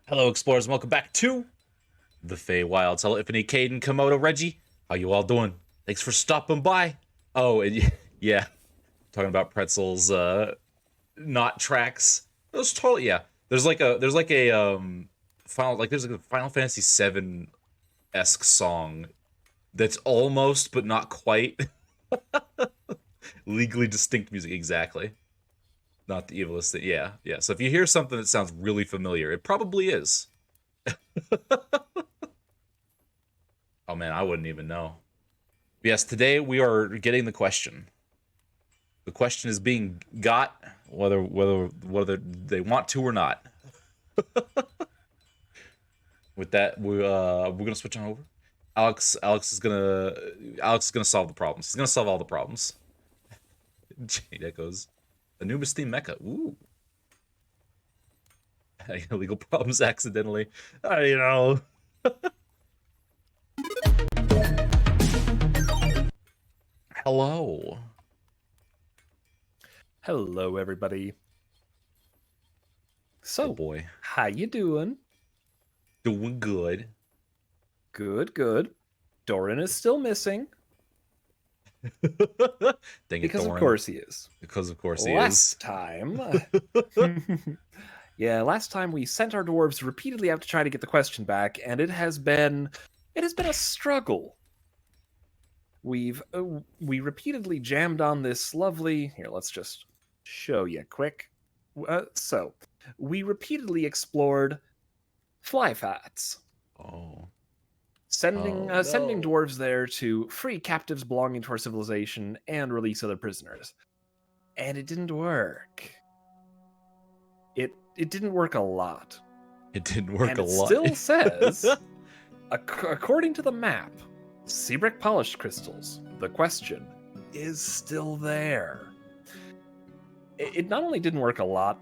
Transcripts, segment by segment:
Hello, explorers, and welcome back to the Feywilds. Hello, Ifany, Caden, Komodo, Reggie. How you all doing? Thanks for stopping by. Oh, and yeah, talking about pretzels, not tracks. It was totally yeah. There's like a Final Fantasy VII esque song that's almost but not quite legally distinct music exactly. Not the evilest thing. Yeah, yeah. So if you hear something that sounds really familiar, it probably is. Oh man, I wouldn't even know. Yes, today we are getting the question. The question is being got whether they want to or not. With that, we're gonna switch on over. Alex is gonna solve the problems. He's gonna solve all the problems. Jade echoes. Anubis theme mecha. Ooh. Illegal problems accidentally. You know. Hello. Hello, everybody. Oh So, boy. how you doing? Doing good. Good, good. Doran is still missing. Dang it, Because of Thorin. course he is. Because of course he Last time... yeah, last time we sent our dwarves repeatedly out to try to get the question back, and it has been a struggle. We repeatedly jammed on this lovely... Here, let's just show you quick. So, we repeatedly explored fly fats. Oh. Sending Oh, sending no. dwarves there to free captives belonging to our civilization and release other prisoners. And it didn't work. It didn't work a lot. It didn't work And a it lot. still says, according to the map, Seabrick polished crystals, the question, is still there. It not only didn't work a lot,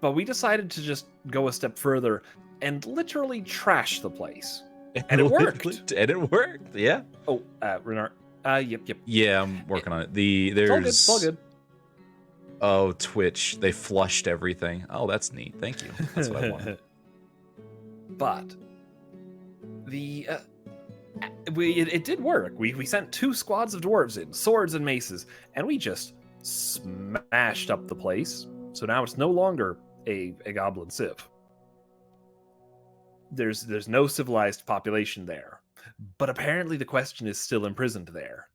but we decided to just go a step further and literally trash the place. And it worked. And it worked, yeah. Oh, Renard. Yep. Yeah, I'm working on it. It's all good. Oh, Twitch. They flushed everything. Oh, that's neat. Thank you. That's what I wanted. But it did work. We sent 2 squads of dwarves in, swords and maces, and we just smashed up the place. So now it's no longer a goblin civ. There's no civilized population there. But apparently the question is still imprisoned there.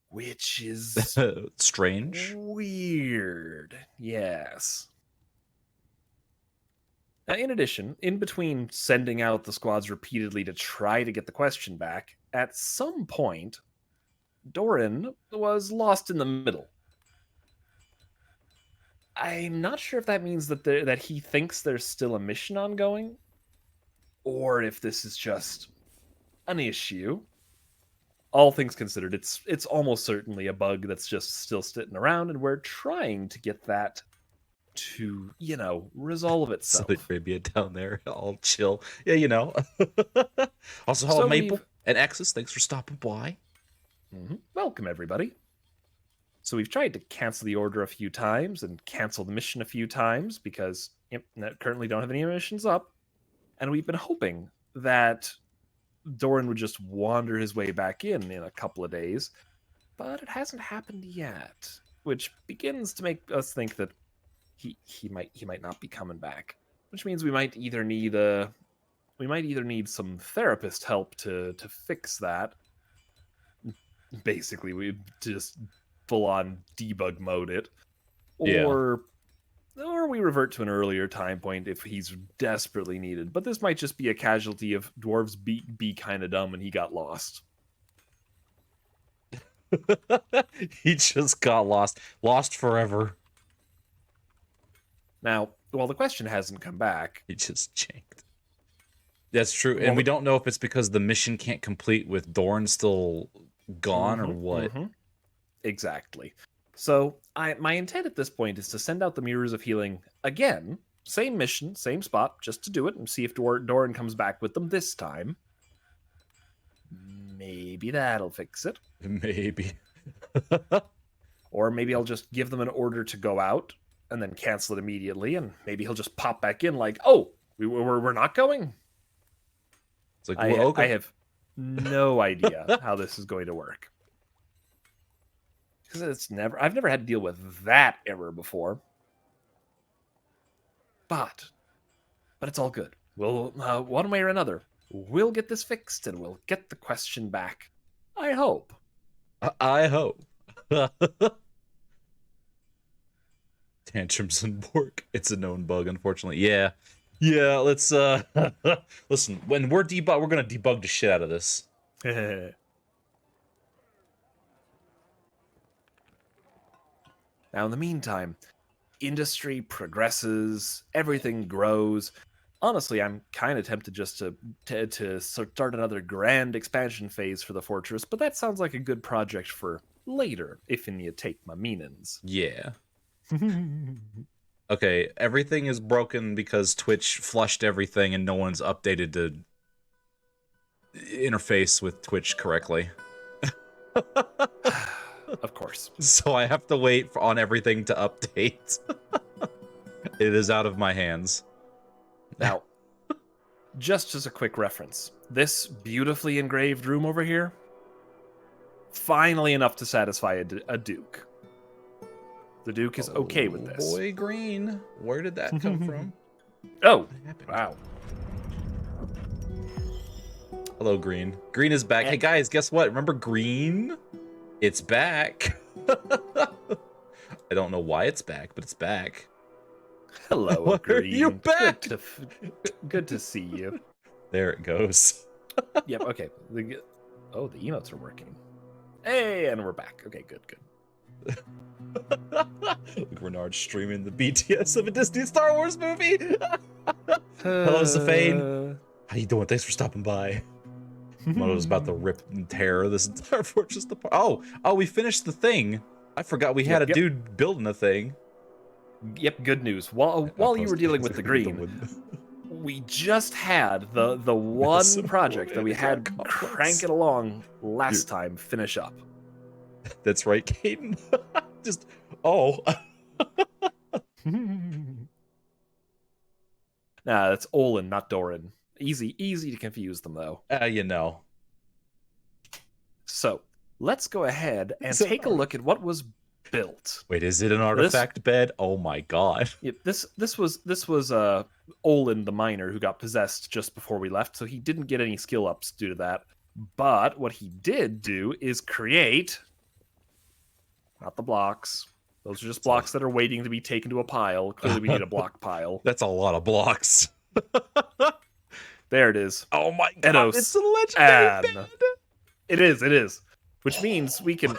Which is strange. Weird. Yes. Now, in addition, in between sending out the squads repeatedly to try to get the question back, at some point, Doran was lost in the middle. I'm not sure if that means that he thinks there's still a mission ongoing, or if this is just an issue. All things considered, it's almost certainly a bug that's just still sitting around, and we're trying to get that to, resolve itself. Saudi Arabia down there, all chill. Yeah, Also, hello, So Maple and Axis. Thanks for stopping by. Welcome, everybody. So we've tried to cancel the order a few times and cancel the mission a few times because currently don't have any missions up. And we've been hoping that Doran would just wander his way back in a couple of days. But it hasn't happened yet, which begins to make us think that he might not be coming back. Which means we might either need some therapist help to fix that. Basically, we just full on debug mode it, or we revert to an earlier time point if he's desperately needed. But this might just be a casualty of dwarves be kind of dumb and he got lost. He just got lost forever. Now, while the question hasn't come back, he just chanked. That's true, and we don't know if it's because the mission can't complete with Doran still gone or what. Exactly. So my intent at this point is to send out the Mirrors of Healing again. Same mission, same spot, just to do it and see if Doran comes back with them this time. Maybe that'll fix it. Maybe. Or maybe I'll just give them an order to go out and then cancel it immediately, and maybe he'll just pop back in like, oh, we're not going? It's like, well, okay. I have no idea how this is going to work. Because I've never had to deal with that error before. But it's all good. We'll, one way or another, we'll get this fixed and we'll get the question back. I hope. I hope. Tantrums and Bork. It's a known bug, unfortunately. Yeah, let's, listen, when we're gonna debug the shit out of this. Now, in the meantime, industry progresses, everything grows. Honestly, I'm kind of tempted just to start another grand expansion phase for the fortress, but that sounds like a good project for later, if you take my meanings. Yeah. Okay, everything is broken because Twitch flushed everything and no one's updated to interface with Twitch correctly. Of course. So I have to wait on everything to update. It is out of my hands. Now, just as a quick reference, this beautifully engraved room over here, finally enough to satisfy a Duke. The Duke is okay with this. Boy, green. Where did that come from? Oh, What happened? wow. Hello, green. Green is back. Hey, guys, guess what? Remember green? It's back. I don't know why it's back, but it's back. Hello, Why are Green. you back? Good to see you. There it goes. Yep, okay. The emotes are working. Hey, and we're back. Okay, good. Look, Renard streaming the BTS of a Disney Star Wars movie. Hello, Zafane. How you doing? Thanks for stopping by. Moto's about to rip and tear this entire fortress apart. Oh, we finished the thing. I forgot we had a dude building a thing. Yep, good news. While you were dealing with the green, we just had the one project that we had crank it along last time finish up. That's right, Caden. Nah, that's Olin, not Doran. Easy to confuse them, though. You know. So, let's go ahead and take a look at what was built. Wait, is it an artifact bed? Oh my god. Yep, this was Olin the miner who got possessed just before we left, so he didn't get any skill ups due to that. But what he did do is create, not the blocks. Those are just blocks that are waiting to be taken to a pile. Clearly, we need a block pile. That's a lot of blocks. There it is. Oh my god, Edos it's a legendary bed. It is. Which means we can...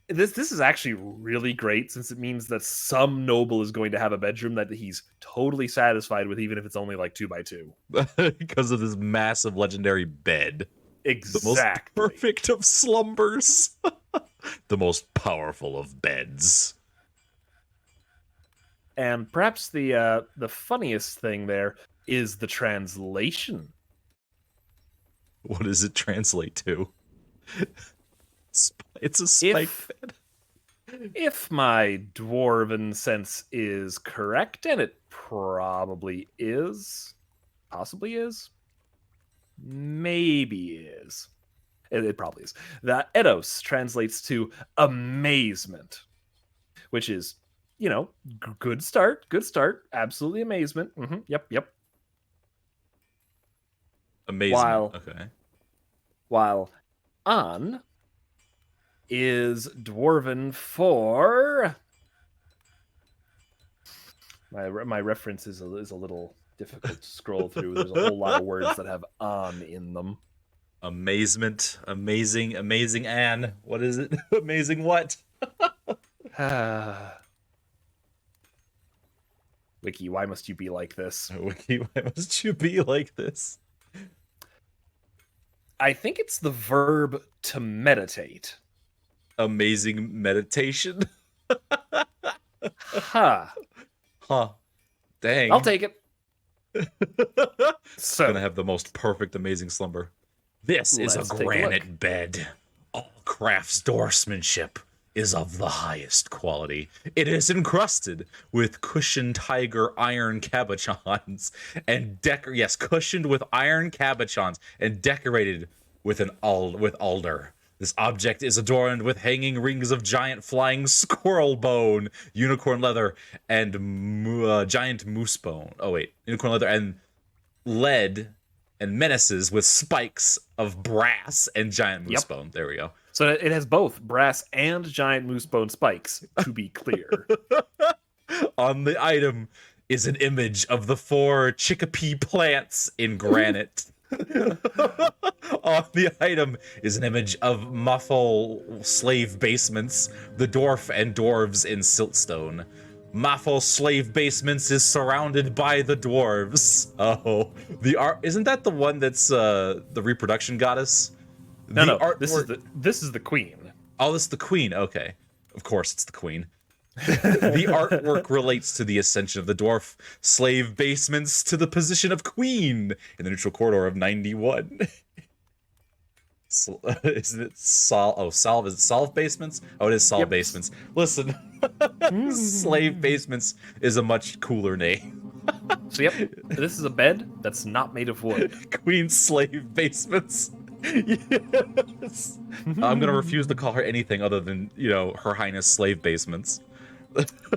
This is actually really great, since it means that some noble is going to have a bedroom that he's totally satisfied with, even if it's only like 2x2. Because of this massive legendary bed. Exactly. The most perfect of slumbers. The most powerful of beds. And perhaps the funniest thing there is the translation. What does it translate to? It's a spike bed. If my dwarven sense is correct, and it probably is, possibly is, maybe is, it probably is, that Edos translates to amazement, which is, good start, absolutely amazement. Yep. Amazement. While An is dwarven for... My reference is a little difficult to scroll through. There's a whole lot of words that have An in them. Amazement, amazing Anne. What is it? Amazing what? Wiki, why must you be like this? Wiki, why must you be like this? I think it's the verb to meditate. Amazing meditation. Huh. Dang. I'll take it. So, gonna have the most perfect amazing slumber. This is a granite bed. All crafts dwarfsmanship is of the highest quality. It is encrusted with cushioned tiger iron cabochons and cushioned with iron cabochons and decorated with alder. This object is adorned with hanging rings of giant flying squirrel bone, unicorn leather, and giant moose bone. Oh wait, unicorn leather and lead, and menaces with spikes of brass and giant moose bone. There we go. So it has both brass and giant moose bone spikes, to be clear. On the item is an image of the 4 chickpea plants in granite. On the item is an image of Muffle slave basements, the dwarf and dwarves in siltstone. Muffle slave basements is surrounded by the dwarves. Oh, isn't that the one that's the reproduction goddess? No, this is the queen. Oh, this is the queen. Okay, of course it's the queen. The artwork relates to the ascension of the dwarf slave basements to the position of queen in the neutral corridor of 91. Isn't it Solve? Is it Solve basements? Oh, it is Solve basements. Listen, slave basements is a much cooler name. So yep, this is a bed that's not made of wood. Queen slave basements. Yes. I'm gonna refuse to call her anything other than, Her Highness slave basements.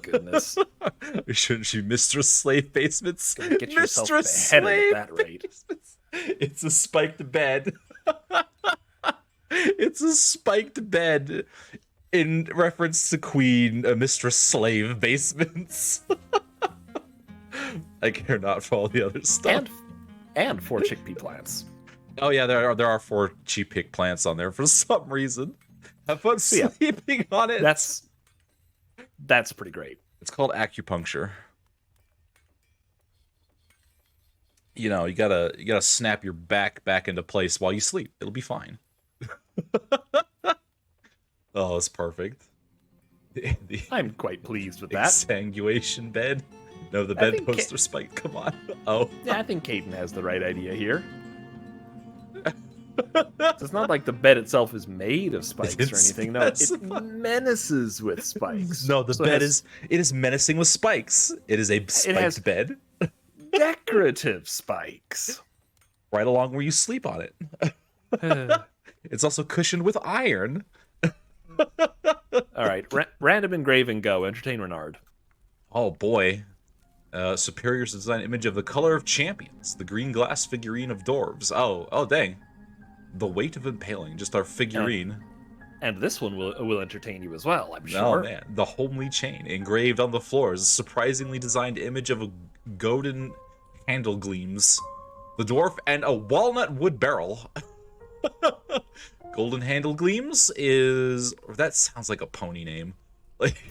Goodness. Shouldn't she Mistress Slave Basements? Gonna get yourself Mistress beheaded at Slave that rate. Basements. It's a spiked bed. It's a spiked bed in reference to Queen Mistress Slave Basements. I care not for all the other stuff. And 4 chickpea plants. Oh yeah, there are 4 cheap pick plants on there for some reason. Have fun sleeping on it. That's pretty great. It's called acupuncture. You gotta snap your back into place while you sleep. It'll be fine. Oh, it's perfect. I'm quite pleased with that. Exsanguation bed. No, the bed poster spike. Come on. Oh. Yeah, I think Caden has the right idea here. It's not like the bed itself is made of spikes or anything. No, it menaces with spikes. No, the bed is menacing with spikes. It is a spiked bed. Decorative spikes. Right along where you sleep on it. It's also cushioned with iron. All right, random engraving go. Entertain Renard. Oh boy. Superior's design image of the color of champions. The green glass figurine of dwarves. Oh dang. The weight of impaling, just our figurine. And this one will entertain you as well, I'm sure. Oh man, the homely chain engraved on the floor is a surprisingly designed image of a golden handle gleams. The dwarf and a walnut wood barrel. Golden handle gleams that sounds like a pony name. Like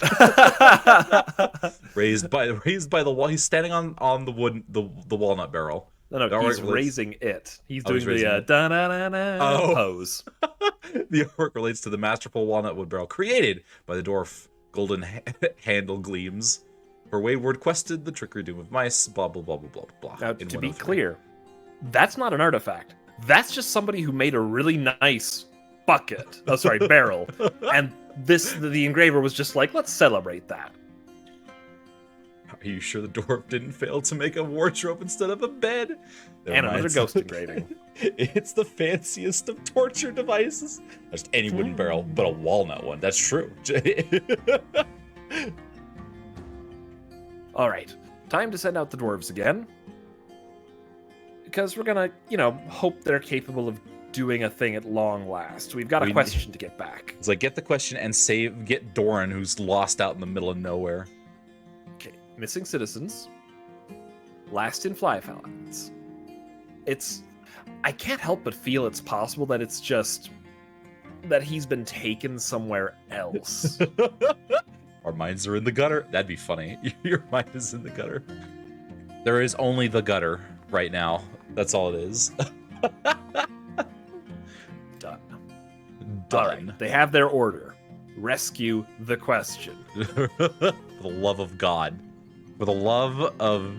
raised by the wall. He's standing on the walnut barrel. No, he's raising it. He's doing the da-na-na-na pose. The artwork relates to the masterful walnut wood barrel created by the dwarf golden handle gleams. For wayward quested, the trickery doom of mice, blah, blah, blah, blah, blah, blah. Now, to be clear, that's not an artifact. That's just somebody who made a really nice bucket. Oh, sorry, barrel. And the engraver was just like, let's celebrate that. Are you sure the dwarf didn't fail to make a wardrobe instead of a bed? And another ghost engraving. It's the fanciest of torture devices. Just any wooden barrel, but a walnut one. That's true. All right, time to send out the dwarves again. Because we're gonna, hope they're capable of doing a thing at long last. We've got a question to get back. It's like, get the question and get Doran, who's lost out in the middle of nowhere. Okay, missing citizens. Last in Flyfallons. I can't help but feel it's possible that it's just that he's been taken somewhere else. Our minds are in the gutter. That'd be funny. Your mind is in the gutter. There is only the gutter right now. That's all it is. Done. Done. Right, they have their order. Rescue the question. For the love of God. For the love of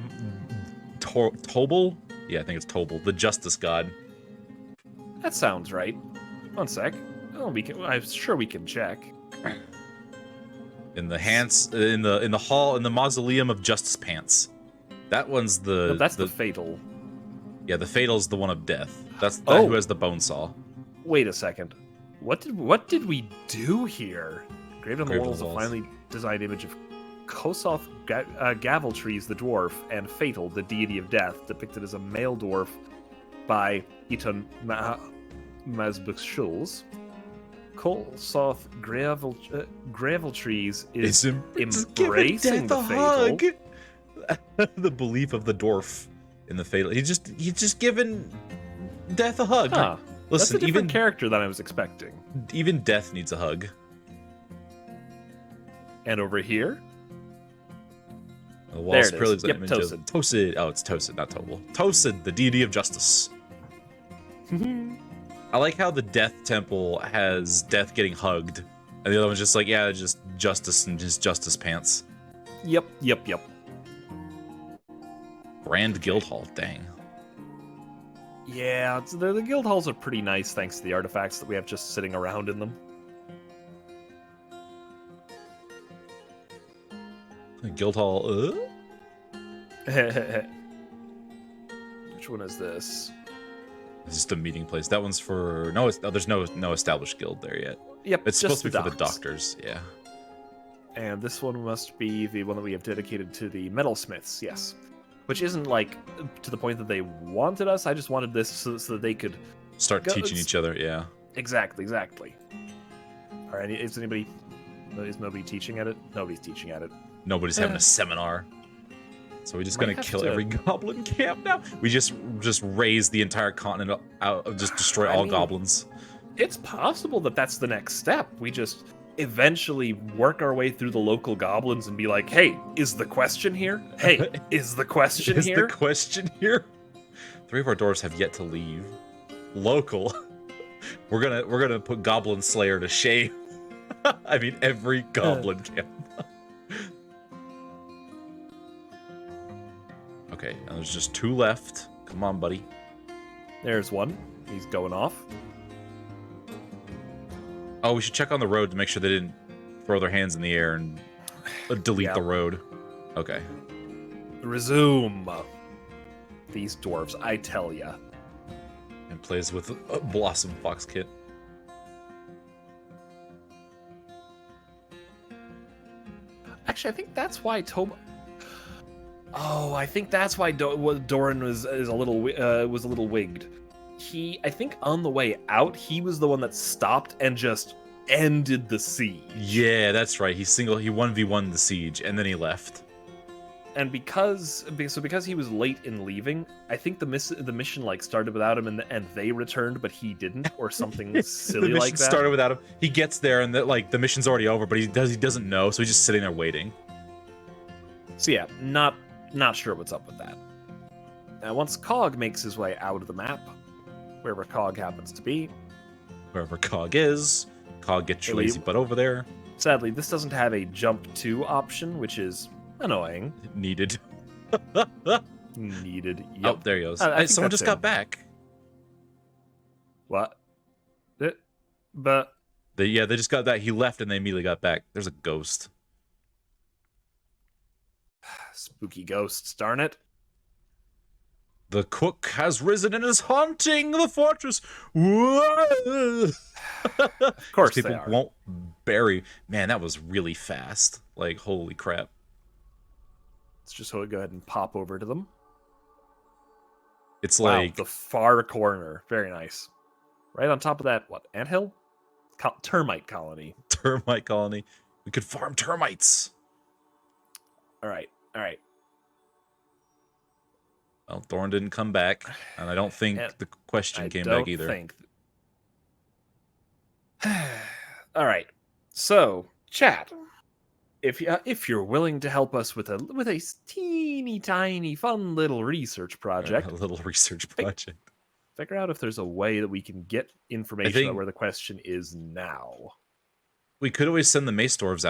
Tobal? Yeah, I think it's Tobal, the justice god. That sounds right. One sec. Oh, I'm sure we can check. In the hall, in the mausoleum of Justice Pants. That one's the. No, that's the fatal. Yeah, the fatal's the one of death. That's who has the bone saw. Wait a second. What did we do here? Engraved on the walls, a finely designed image of Kosoth Gaveltrees, the dwarf, and Fatal, the deity of death, depicted as a male dwarf by Iton Mazbuxschuls. Kosoth Graveltrees is embracing the Fatal. The belief of the dwarf in the Fatal. He's just giving death a hug. Huh. Listen, that's a different character than I was expecting. Even death needs a hug. And over here? The walls there it is. Yep, image Tosid. of Tosid. Oh, it's Tosid, not Tobal. Tosid, the deity of justice. I like how the Death Temple has Death getting hugged, and the other one's just like, yeah, just Justice and his Justice Pants. Yep. Grand Guildhall, dang. Yeah, the guild halls are pretty nice thanks to the artifacts that we have just sitting around in them. Guildhall, Which one is this? This is the meeting place. That one's for no. There's no established guild there yet. Yep, It's just supposed to be for the docks. doctors. Yeah. And this one must be the one that we have dedicated to the metalsmiths, yes. Which isn't, like, to the point that they wanted us. I just wanted this so that they could... Start teaching each other, yeah. Exactly. Alright, is nobody teaching at it? Nobody's teaching at it. Nobody's having a seminar. So we're just Might gonna have kill to- every goblin camp now? We just raise the entire continent out, just destroy all goblins. It's possible that that's the next step. We just eventually work our way through the local goblins and be like, hey, is the question here? Hey, is the question Is here? the question here? 3 of our dwarves have yet to leave. Local. We're gonna put Goblin Slayer to shame. I mean, every goblin camp. Okay, now there's just 2 left. Come on, buddy. There's one. He's going off. Oh, we should check on the road to make sure they didn't throw their hands in the air and delete Yeah. the road. Okay. Resume. These dwarves, I tell ya. And plays with a Blossom Fox Kit. Actually, I think that's why Oh, I think that's why Doran was a little wigged. I think on the way out, he was the one that stopped and just ended the siege. Yeah, that's right. He 1v1 the siege, and then he left. And because he was late in leaving, I think the mission like started without him, and they returned, but he didn't, or something silly The mission like that. started without him. He gets there, and the mission's already over, but he doesn't know, so he's just sitting there waiting. So yeah, not sure what's up with that. Now, once Cog makes his way out of the map, wherever Cog happens to be, Wherever Cog is, Cog gets your Hey, lazy butt over there. sadly, this doesn't have a jump to option, which is annoying. Needed. Needed. Yep. Oh, there he goes. I Hey, think someone that's just got him. back. What? But They just got that. He left, and they immediately got back. There's a ghost. spooky ghosts, darn it. The cook has risen and is haunting the fortress. Whoa! Of course People they are. won't bury. Man, that was really fast. Like, holy crap. Let's just go ahead and pop over to them. It's Wow, like the far corner. Very nice. Right on top of that, what, anthill? Termite colony. termite colony. We could farm termites. All right. Well, Thorn didn't come back, and I don't think And the question I came don't back either. think. All right. So, chat, if you're willing to help us with a teeny tiny fun little research project, A little research project. figure out if there's a way that we can get information think- about where the question is now. We could always send the mace dwarves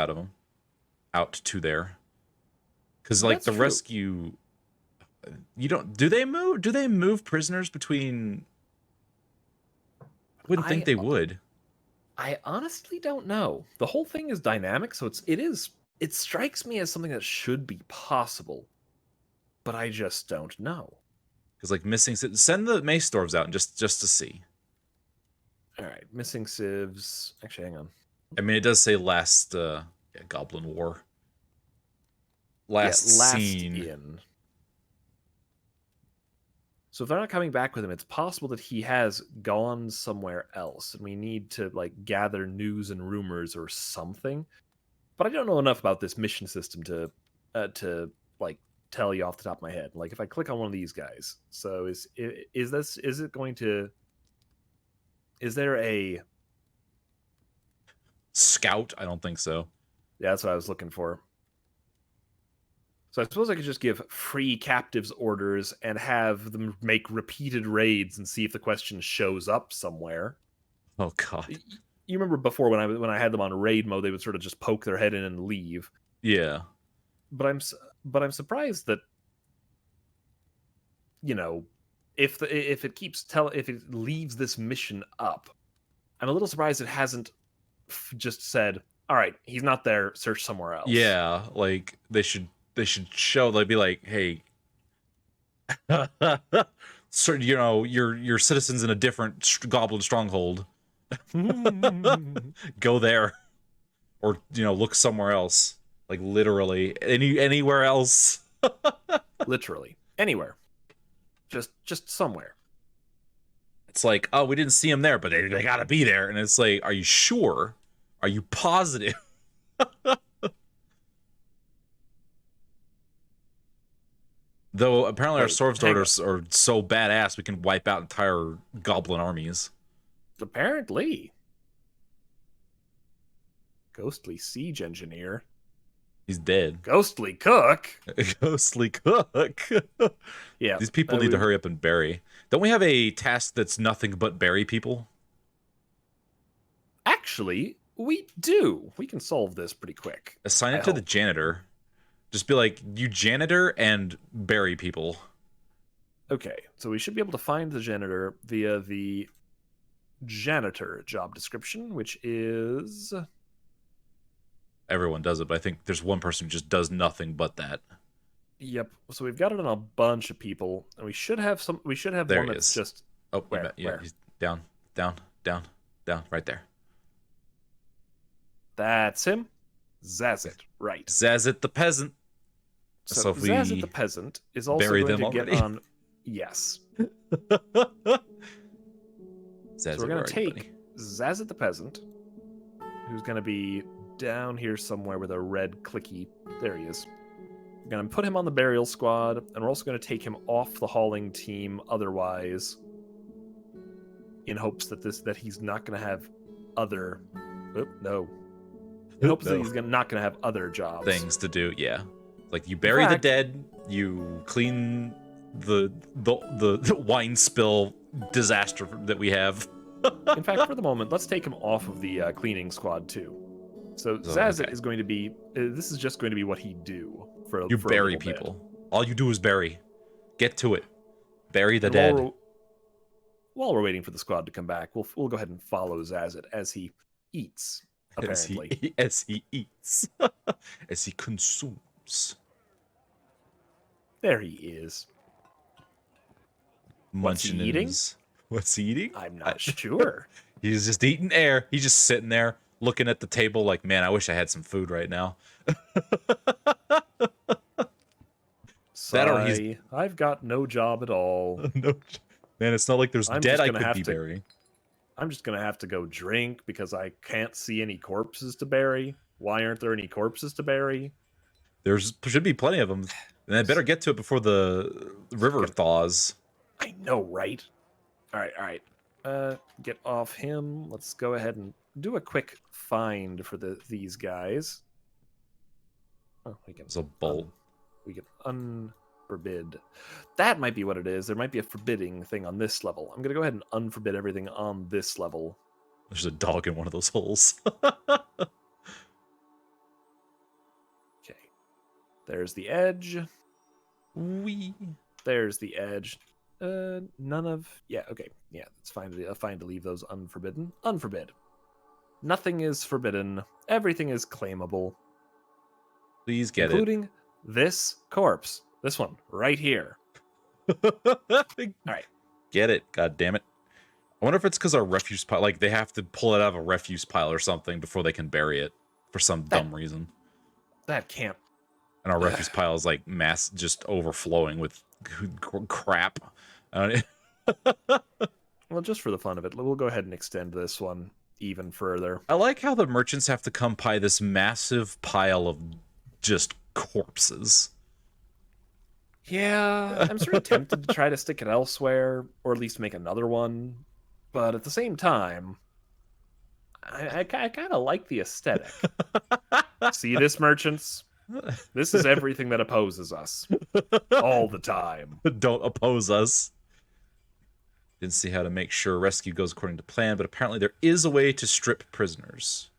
out to there. Because like That's the true. rescue, you don't. Do they move prisoners between? I wouldn't think they would. I honestly don't know. The whole thing is dynamic, so it strikes me as something that should be possible, but I just don't know. Because like missing, send the mace dwarves out and just to see. All right, missing civs. Actually, hang on. I mean, it does say last Goblin War. Last scene. in. So if they're not coming back with him, it's possible that he has gone somewhere else, and we need to like gather news and rumors or something. But I don't know enough about this mission system to like tell you off the top of my head. Like if I click on one of these guys, so is there a Scout? I don't think so. Yeah, that's what I was looking for. So I suppose I could just give free captives orders and have them make repeated raids and see if the question shows up somewhere. Oh God. You remember before when I had them on raid mode, they would sort of just poke their head in and leave. Yeah. But I'm surprised that, you know, if it leaves this mission up, I'm a little surprised it hasn't just said, all right, he's not there, search somewhere else. Yeah. Like they should show. They'd be like, hey, So, your citizens in a different goblin stronghold. Go there, or look somewhere else. Like literally anywhere else. Literally anywhere, just somewhere. It's like, oh, we didn't see them there, but they gotta be there. And it's like, are you sure? Are you positive? Though apparently our Wait, Swords hang Daughters are so badass we can wipe out entire goblin armies. Apparently. Ghostly siege engineer. He's dead. Ghostly cook. Ghostly cook. Yeah. These people need to hurry up and bury. Don't we have a task that's nothing but bury people? Actually, we do. We can solve this pretty quick. Assign it to the janitor. Just be like, you janitor and bury people. Okay, so we should be able to find the janitor via the janitor job description, which is... Everyone does it, but I think there's one person who just does nothing but that. Yep. So we've got it on a bunch of people, and we should have some. We should have there one that's is. just. Oh, where? yeah, Where? He's down, right there. That's him. Zazit, right? Zazit the peasant. So if we Zazit the peasant is also bury going them to already? get on. Yes. Zazit, So we're where going are to you, take buddy? Zazit the peasant, who's going to be down here somewhere with a red clicky. There he is. We're going to put him on the burial squad, and we're also going to take him off the hauling team otherwise, in hopes that he's not going to have other... Oop, no. In hopes that he's not going to have other jobs. Things to do, yeah. Like you bury the dead, you clean the wine spill disaster that we have. In fact, for the moment, let's take him off of the cleaning squad too. So Zazit is going to be. This is just going to be what he do for. You for bury a people. bit. All you do is bury. Get to it. Bury the dead. While we're waiting for the squad to come back, we'll go ahead and follow Zazit as he eats. Apparently, as he eats, as he consumes. There he is. What's he eating? What's he eating? I'm not sure. He's just eating air. He's just sitting there looking at the table like, man, I wish I had some food right now. Sorry, I've got no job at all. No, man, it's not like there's dead I could be burying. I'm just going to have to go drink because I can't see any corpses to bury. Why aren't there any corpses to bury? There should be plenty of them. And I better get to it before the river thaws. I know, right? All right. Get off him. Let's go ahead and do a quick find for these guys. Oh, we can. It's a bolt. We can unforbid. That might be what it is. There might be a forbidding thing on this level. I'm gonna go ahead and unforbid everything on this level. There's a dog in one of those holes. Okay. There's the edge. Wee. There's the edge. None of... Yeah, okay. Yeah, it's fine to leave those unforbidden. Unforbid. Nothing is forbidden. Everything is claimable. Please get including this corpse. This one, right here. All right. Get it. God damn it. I wonder if it's because our refuse pile... Like, they have to pull it out of a refuse pile or something before they can bury it. For some dumb reason. That can't... And our refuse pile is, like, just overflowing with crap. Well, just for the fun of it, we'll go ahead and extend this one even further. I like how the merchants have to come by this massive pile of just corpses. Yeah, I'm sort of tempted to try to stick it elsewhere, or at least make another one. But at the same time, I kind of like the aesthetic. See this, merchants? This is everything that opposes us. All the time. Don't oppose us. Didn't see how to make sure rescue goes according to plan, but apparently there is a way to strip prisoners.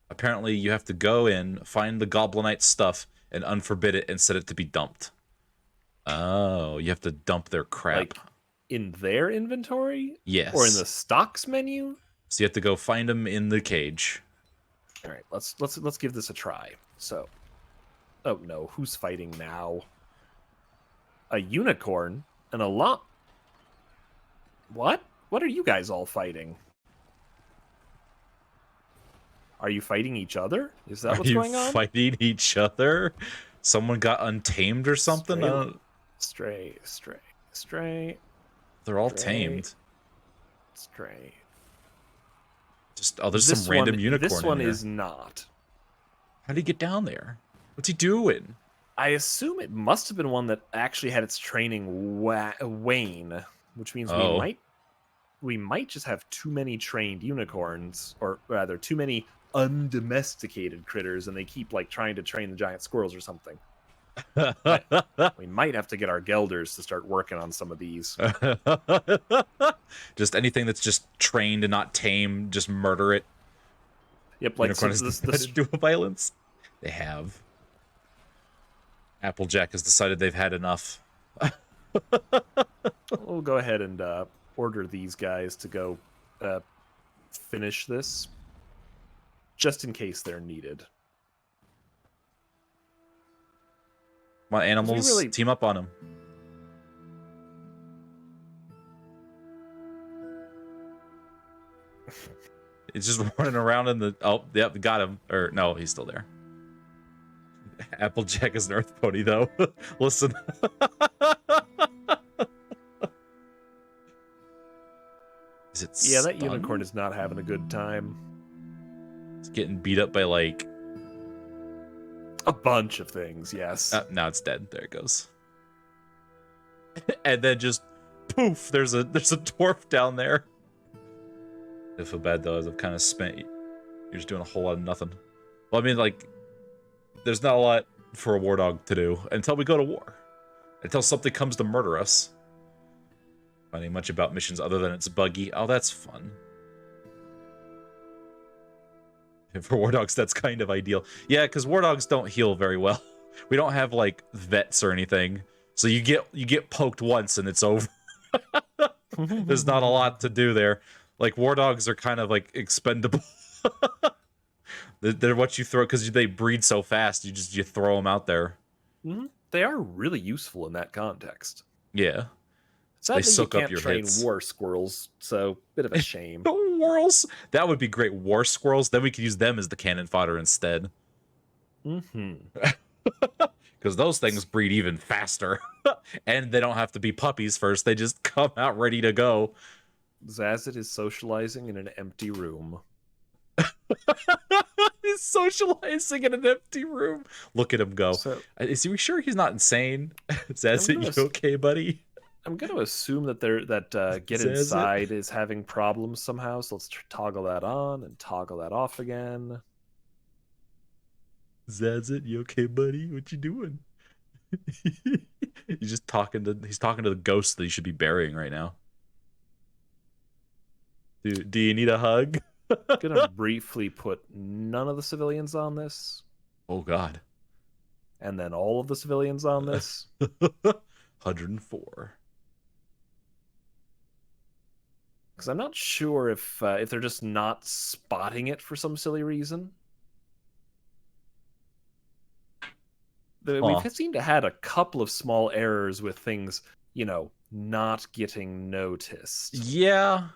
Apparently you have to go in, find the Goblinite stuff, and unforbid it and set it to be dumped. Oh, you have to dump their crap. Like in their inventory? Yes. Or in the stocks menu? So you have to go find them in the cage. All right, let's give this a try. So, oh no, who's fighting now? A unicorn and a lot. What? What are you guys all fighting? Are you fighting each other? Is that Are what's you going on? fighting each other? Someone got untamed or something? Stray. They're all Stray. tamed. Stray. Just there's some random unicorn This one in here. is not. How did he get down there? What's he doing? I assume it must have been one that actually had its training wane, which means we might just have too many trained unicorns, or rather, too many undomesticated critters, and they keep like trying to train the giant squirrels or something. We might have to get our gelders to start working on some of these. Just anything that's just trained and not tamed, just murder it. Yep, like Unicorn has decided to do violence. They have. Applejack has decided they've had enough. We'll go ahead and order these guys to go finish this, just in case they're needed. My animals, team up on him. It's just running around in the... Oh, yep, got him. Or, no, he's still there. Applejack is an earth pony, though. Listen. Is it Yeah, that stunned? unicorn is not having a good time. It's getting beat up by, like... A bunch of things, yes. Now it's dead. There it goes. And then just... Poof! There's a dwarf down there. I feel bad, though, as I've kind of spent... You're just doing a whole lot of nothing. Well, I mean, like... There's not a lot for a war dog to do until we go to war. Until something comes to murder us. Finding much about missions other than it's buggy. Oh, that's fun. And for war dogs, that's kind of ideal. Yeah, because war dogs don't heal very well. We don't have, like, vets or anything. So you get poked once and it's over. There's not a lot to do there. Like, war dogs are kind of, like, expendable. They're what you throw, because they breed so fast, you throw them out there. Mm-hmm. They are really useful in that context. Yeah. Sadly, they soak you up can't your train hits. war squirrels, so bit of a shame. Squirrels? That would be great. War squirrels? Then we could use them as the cannon fodder instead. Mm-hmm. Because those things breed even faster. And they don't have to be puppies first. They just come out ready to go. Zazit is socializing in an empty room. He's socializing in an empty room. Look at him go. So, is he sure he's not insane? Zazit, you okay, buddy? I'm going to assume that get inside is having problems somehow. So let's toggle that on and toggle that off again. Zazit, you okay, buddy? What you doing? He's talking to the ghost that he should be burying right now. Do you need a hug? Gonna briefly put none of the civilians on this. Oh God. And then all of the civilians on this. 104. Because I'm not sure if they're just not spotting it for some silly reason. We've seemed to had a couple of small errors with things, not getting noticed. Yeah.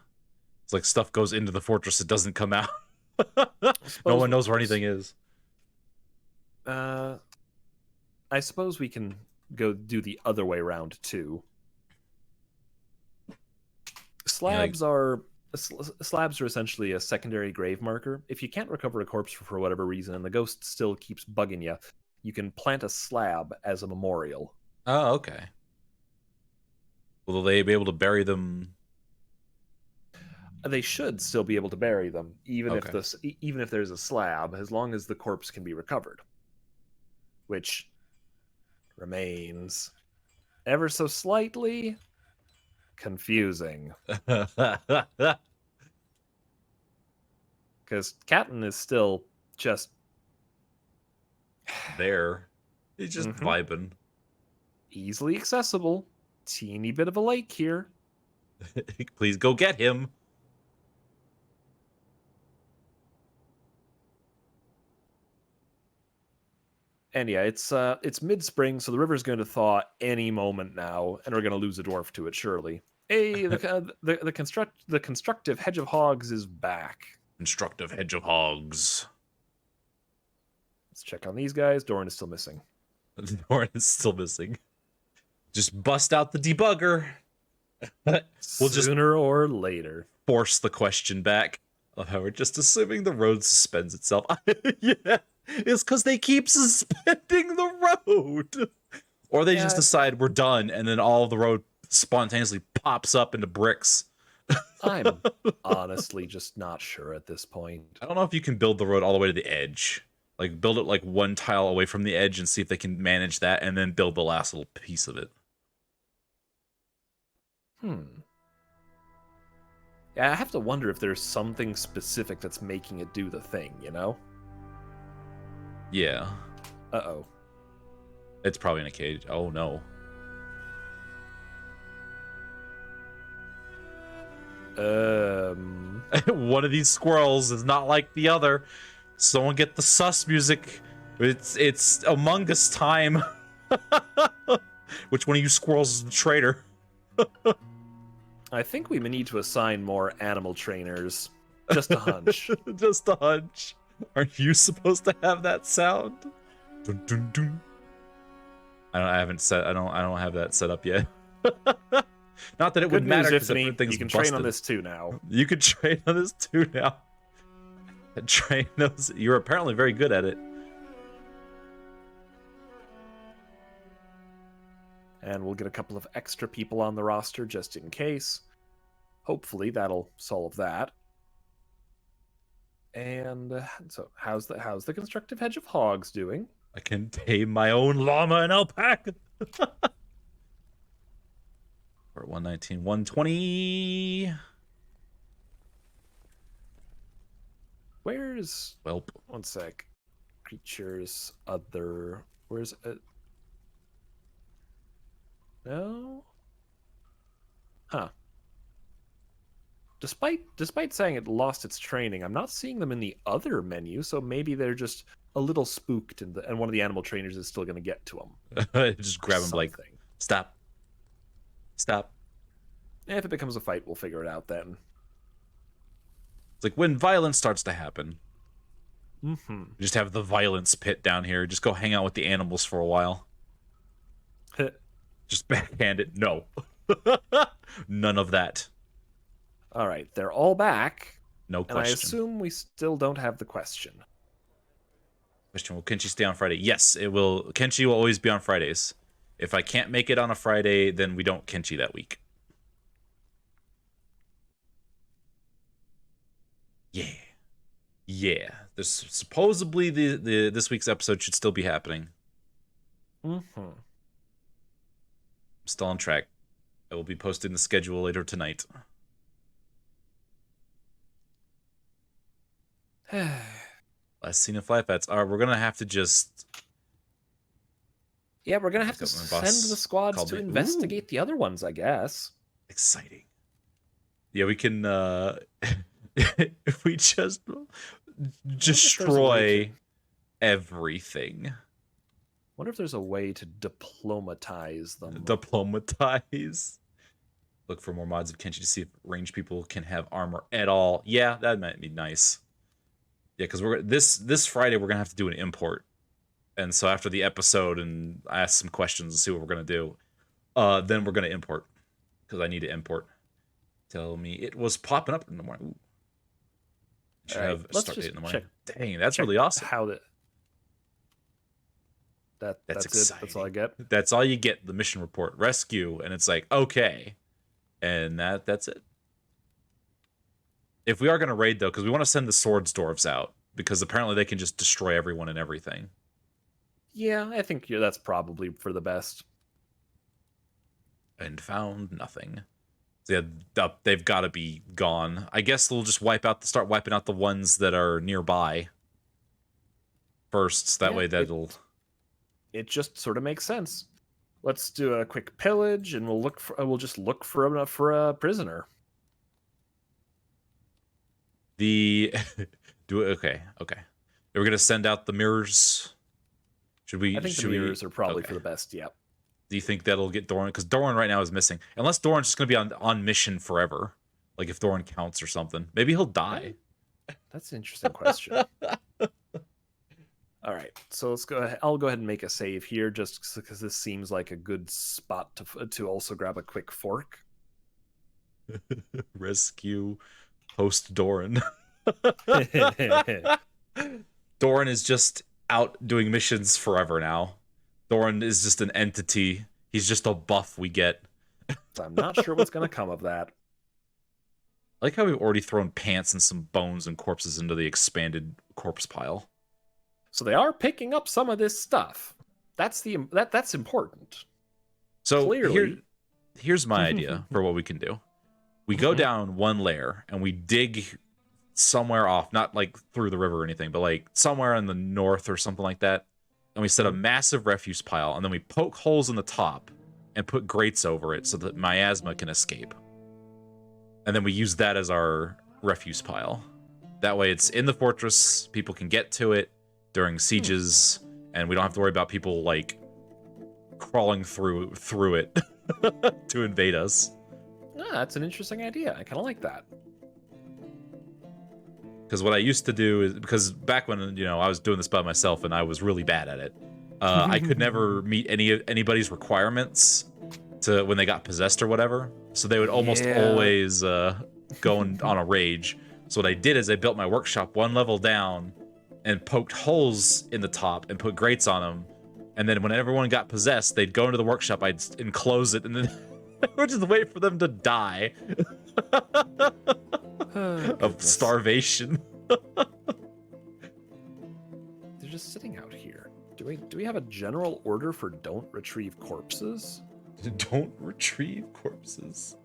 It's like stuff goes into the fortress, it doesn't come out. No one knows where anything is. I suppose we can go do the other way around too. Slabs are essentially a secondary grave marker. If you can't recover a corpse for whatever reason and the ghost still keeps bugging you, you can plant a slab as a memorial. Oh, okay. Will they be able to bury them? They should still be able to bury them, even if there's a slab, as long as the corpse can be recovered. Which remains ever so slightly confusing. Because Captain is still just there. He's just vibing. Easily accessible. Teeny bit of a lake here. Please go get him. And yeah, it's mid-spring, so the river's going to thaw any moment now, and we're going to lose a dwarf to it surely. Hey, the constructive hedge of hogs is back. Constructive hedge of hogs. Let's check on these guys. Doran is still missing. Doran is still missing. Just bust out the debugger. We'll just sooner or later force the question back. We're just assuming the road suspends itself. Yeah, it's because they keep suspending the road. Or they just decide we're done, and then all of the road spontaneously pops up into bricks. I'm honestly just not sure at this point. I don't know if you can build the road all the way to the edge. Like, build it like one tile away from the edge and see if they can manage that, and then build the last little piece of it. Yeah, I have to wonder if there's something specific that's making it do the thing, you know? Yeah. Uh-oh. It's probably in a cage. Oh, no. One of these squirrels is not like the other. Someone get the sus music. It's Among Us time. Which one of you squirrels is the traitor? I think we may need to assign more animal trainers. Just a hunch. Just a hunch. Aren't you supposed to have that sound? Dun, dun, dun. I don't have that set up yet. Not that it would matter because you can train on this too now. You can train on this too now. Train those. You're apparently very good at it. And we'll get a couple of extra people on the roster just in case. Hopefully that'll solve that. And so how's the constructive hedge of hogs doing? I can tame my own llama and alpaca. We're at 119, 120. Where's... Welp. One sec. Creatures, other... Where's it? No? Huh. Despite saying it lost its training, I'm not seeing them in the other menu, so maybe they're just a little spooked and one of the animal trainers is still going to get to them. Just grab him like, stop. Stop. And if it becomes a fight, we'll figure it out then. It's like when violence starts to happen. Mm-hmm. Just have the violence pit down here. Just go hang out with the animals for a while. Just backhand it. No. None of that. All right, they're all back. No question. And I assume we still don't have the question. Question, will Kenshi stay on Friday? Yes, it will. Kenshi will always be on Fridays. If I can't make it on a Friday, then we don't Kenshi that week. Yeah. Yeah. There's supposedly this week's episode should still be happening. Mm-hmm. I'm still on track. I will be posting the schedule later tonight. Last scene of Fly Fats. Alright, we're gonna have to just... Yeah, we're gonna have to send the squads to investigate the other ones, I guess. Exciting. Yeah, we can, if we just destroy everything. Wonder if there's a way to diplomatize them. Diplomatize. Look for more mods of Kenshi to see if ranged people can have armor at all. Yeah, that might be nice. Yeah, because we're this Friday we're gonna have to do an import, and so after the episode and I ask some questions and see what we're gonna do, then we're gonna import because I need to import. Tell me it was popping up in the morning. Ooh. Should have start date in the morning. Dang, that's really awesome. How that's exciting. It. That's all I get. That's all you get. The mission report, rescue, and it's like okay, and that's it. If we are going to raid, though, because we want to send the swords dwarves out, because apparently they can just destroy everyone and everything. Yeah, I think that's probably for the best. And found nothing. So yeah, they've got to be gone. I guess they'll just start wiping out the ones that are nearby first. So that way that'll... It just sort of makes sense. Let's do a quick pillage, and we'll just look for a prisoner. Okay. We're gonna send out the mirrors. Should we? I think should the we? mirrors are probably Okay. for the best. Yep. Do you think that'll get Doran? Because Doran right now is missing. Unless Doran's just gonna be on mission forever. Like if Doran counts or something. Maybe he'll die. That's an interesting question. All right, so let's go ahead. I'll go ahead and make a save here, just because this seems like a good spot to also grab a quick fork. Rescue host Doran. Doran is just out doing missions forever now. Doran is just an entity. He's just a buff we get. So I'm not sure what's going to come of that. I like how we've already thrown pants and some bones and corpses into the expanded corpse pile. So they are picking up some of this stuff. That's important. So Clearly. here's my idea for what we can do. We go down one layer and we dig somewhere off, not like through the river or anything, but like somewhere in the north or something like that. And we set a massive refuse pile, and then we poke holes in the top and put grates over it so that miasma can escape. And then we use that as our refuse pile. That way it's in the fortress, people can get to it during sieges, and we don't have to worry about people like crawling through it to invade us. Ah, that's an interesting idea. I kind of like that. Because what I used to do is, because back when I was doing this by myself and I was really bad at it, I could never meet anybody's requirements to when they got possessed or whatever. So they would almost always go on a rage. So what I did is I built my workshop one level down and poked holes in the top and put grates on them. And then when everyone got possessed, they'd go into the workshop, I'd enclose it, and then I would just wait for them to die of starvation. They're just sitting out here. Do we have a general order for don't retrieve corpses? Don't retrieve corpses.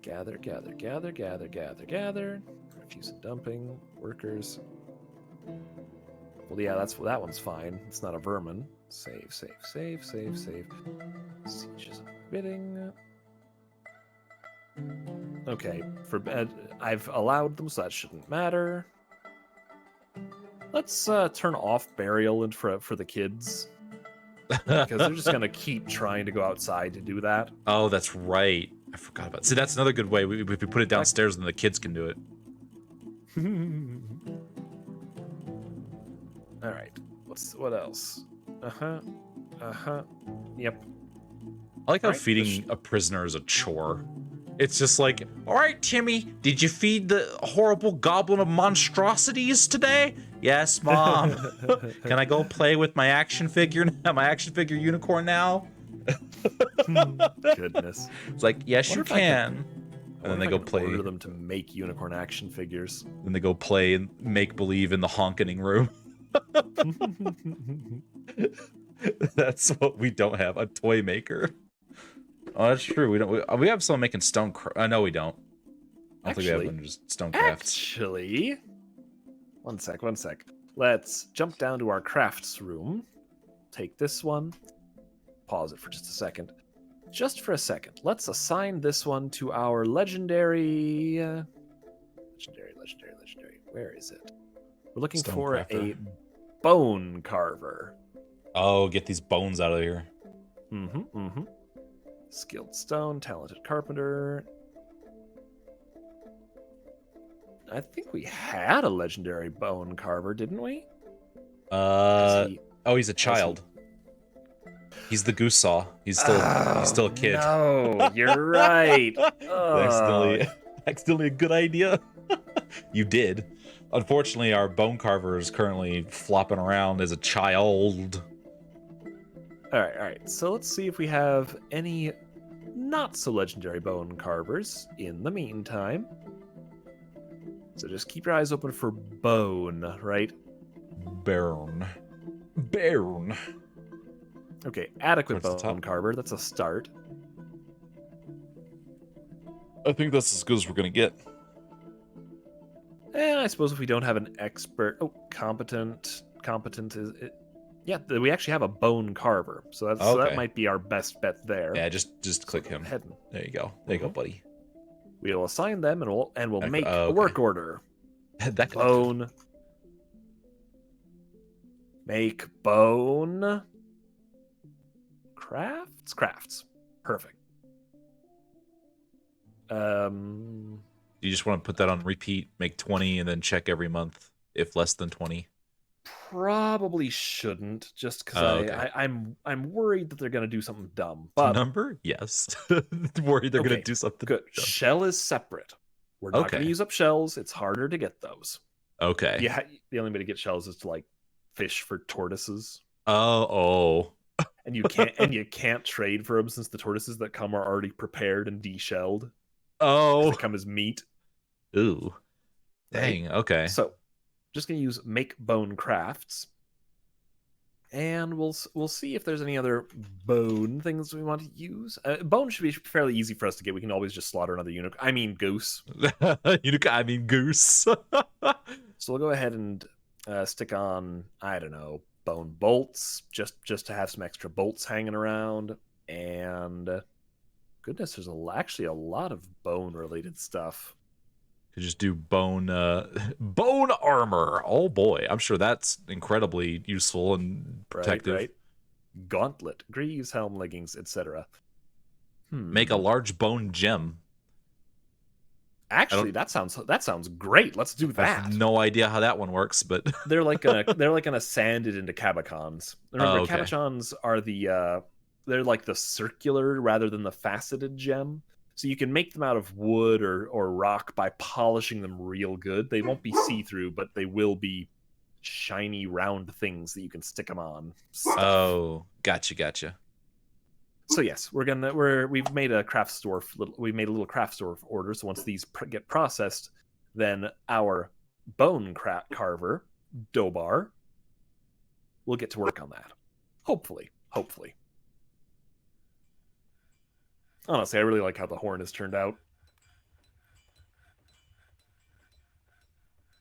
Gather, gather, gather, gather, gather, gather. Refuse and dumping. Workers. Well, yeah, that one's fine. It's not a vermin. Save, save, save, save, save. Sieges of bidding. Okay, I've allowed them, so that shouldn't matter. Let's turn off burial and for the kids, because they're just gonna keep trying to go outside to do that. Oh, that's right. I forgot about it. See, that's another good way. If we put it downstairs, then the kids can do it. All right. What else? Yep. I like how Right, feeding a prisoner is a chore. It's just like, all right, Timmy, did you feed the horrible goblin of monstrosities today? Yes, Mom. Can I go play with my action figure unicorn now? Goodness. It's like, yes, you can. And then they go play. Order them to make unicorn action figures. Then they go play and make believe in the honking room. That's what we don't have, a toy maker. Oh, that's true. We have someone making stone. No, we don't. I don't think we have one just stone crafts. Actually, one sec. Let's jump down to our crafts room. Take this one. Pause it for just a second. Just for a second. Let's assign this one to our legendary. Legendary. Where is it? We're looking Stone for crafter. a bone carver. Oh, get these bones out of here. Skilled stone, talented carpenter. I think we had a legendary bone carver, didn't we? He's a child. He's the goose saw. He's still a kid. No, you're right. Accidentally a good idea. You did. Unfortunately, our bone carver is currently flopping around as a child. All right. So let's see if we have any not so legendary bone carvers in the meantime. So just keep your eyes open for bone, right? Bone. Okay, adequate Towards the bone top. carver. That's a start. I think that's as good as we're gonna get. And I suppose if we don't have an expert, competent is it? Yeah, we actually have a bone carver, so that might be our best bet there. Yeah, just click him. Heading. There you go. There you go, buddy. We'll assign them, and we'll make a work order. That Bone. Make bone crafts. Perfect. You just want to put that on repeat, make 20, and then check every month if less than 20. Probably shouldn't, just because Oh, okay. I'm worried that they're gonna do something dumb. To But number? Yes. Worried they're gonna okay, do something. good. dumb. Shell is separate. We're not gonna Okay. use up shells. It's harder to get those. Okay. Yeah, the only way to get shells is to like fish for tortoises, Oh. and you can't trade for them since the tortoises that come are already prepared and deshelled. 'Cause Oh. they come as meat. Ooh. Right? Dang. Okay. So, just gonna use make bone crafts, and we'll see if there's any other bone things we want to use. Bone should be fairly easy for us to get. We can always just slaughter another goose. I mean goose. So we'll go ahead and stick on, I don't know, bone bolts, just to have some extra bolts hanging around. And goodness, there's actually a lot of bone related stuff. Could just do bone armor. Oh boy, I'm sure that's incredibly useful and protective. Right. Gauntlet, greaves, helm, leggings, etc. Make a large bone gem. Actually, that sounds great. Let's do I that. have no idea how that one works, but they're gonna sand it into cabachons. Remember, okay. cabachons are they're like the circular rather than the faceted gem. So you can make them out of wood or rock by polishing them real good. They won't be see-through, but they will be shiny round things that you can stick them on. Oh, gotcha. So yes, we've made a craft store. We made a little craft store order. So once these get processed, then our bone carver Dobar will get to work on that. Hopefully. Honestly, I really like how the horn has turned out.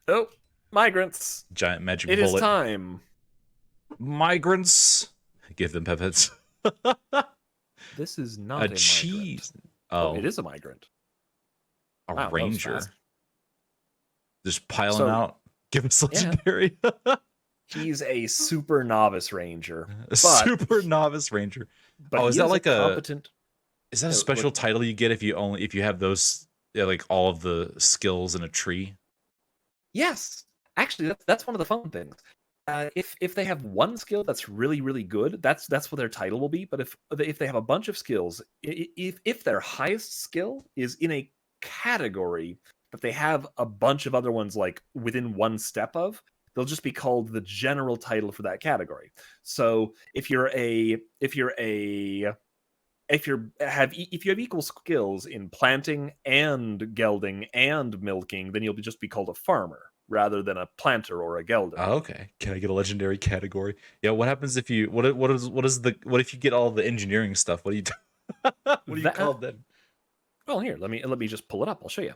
Oh, migrants! Giant magic It bullet. is time. Migrants. Give them pepits. This is not a cheese. migrant. Oh, it is a migrant. A Wow, ranger. Just piling out. Give us legendary. He's a super novice ranger. Super novice ranger. But is that like a competent? Is that a special title you get if you have those like all of the skills in a tree? Yes, actually, that's one of the fun things. If they have one skill that's really really good, that's what their title will be. But if they have a bunch of skills, if their highest skill is in a category that they have a bunch of other ones like within one step of, they'll just be called the general title for that category. So if you have equal skills in planting and gelding and milking, then you'll just be called a farmer rather than a planter or a gelder. Oh, okay. Can I get a legendary category? Yeah. What happens if you what if you get all the engineering stuff? What do you do? What do you call then? Well, here, let me just pull it up. I'll show you.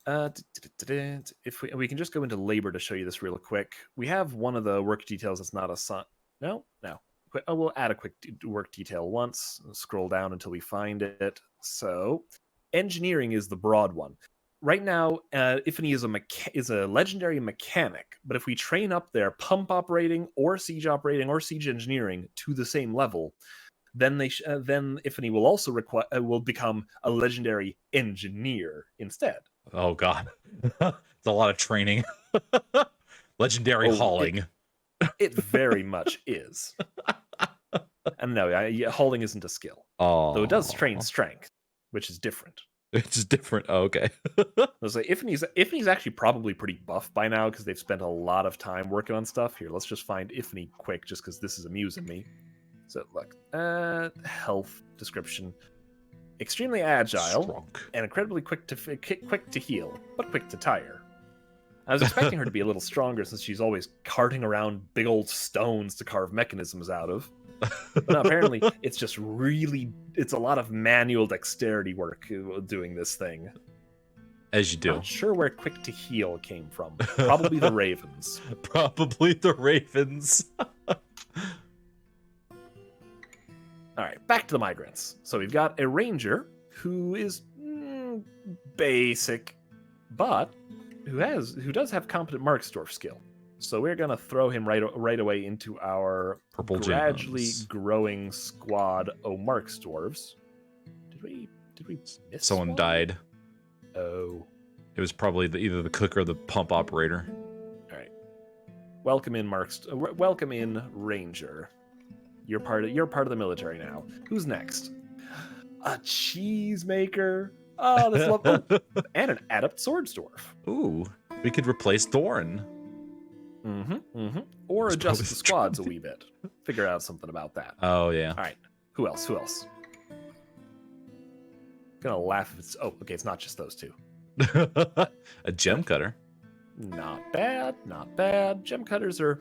If we can just go into labor to show you this real quick. We have one of the work details that's not a no. We'll add a quick work detail once. Scroll down until we find it. So, engineering is the broad one. Right now, Ifany is a legendary mechanic, but if we train up their pump operating or siege engineering to the same level, then then Ifany will also will become a legendary engineer instead. Oh god, it's a lot of training. Legendary hauling. It very much is. And no, hauling isn't a skill. Oh, though it does train strength, which is different. It's different. Oh, okay. So Ifany's actually probably pretty buff by now because they've spent a lot of time working on stuff. Here, let's just find Ifany quick, just because this is amusing me. So look, health description: extremely agile and incredibly quick to heal, but quick to tire. I was expecting her to be a little stronger since she's always carting around big old stones to carve mechanisms out of. But no, apparently it's a lot of manual dexterity work doing this thing. As you do. Not sure where quick to heal came from. Probably the ravens. Probably the ravens. All right, back to the migrants. So we've got a ranger who is basic, but who does have competent Marksdorf skill. So we're gonna throw him right away into our Purple gradually gems. growing squad. Oh, Mark's dwarves. Did we miss Someone one? died. Oh, It was probably either the cook or the pump operator. all right. Welcome in, welcome in, Ranger. You're part of the military now. Who's next? A cheesemaker. Oh, that's love. Oh, and an adept swords dwarf. Ooh, we could replace Doran. Or It's adjust probably the squads a wee bit. Figure out something about that. Oh yeah. All right. Who else? Gonna laugh if it's. Oh, okay. It's not just those two. A gem cutter. Not bad. Not bad. Gem cutters are,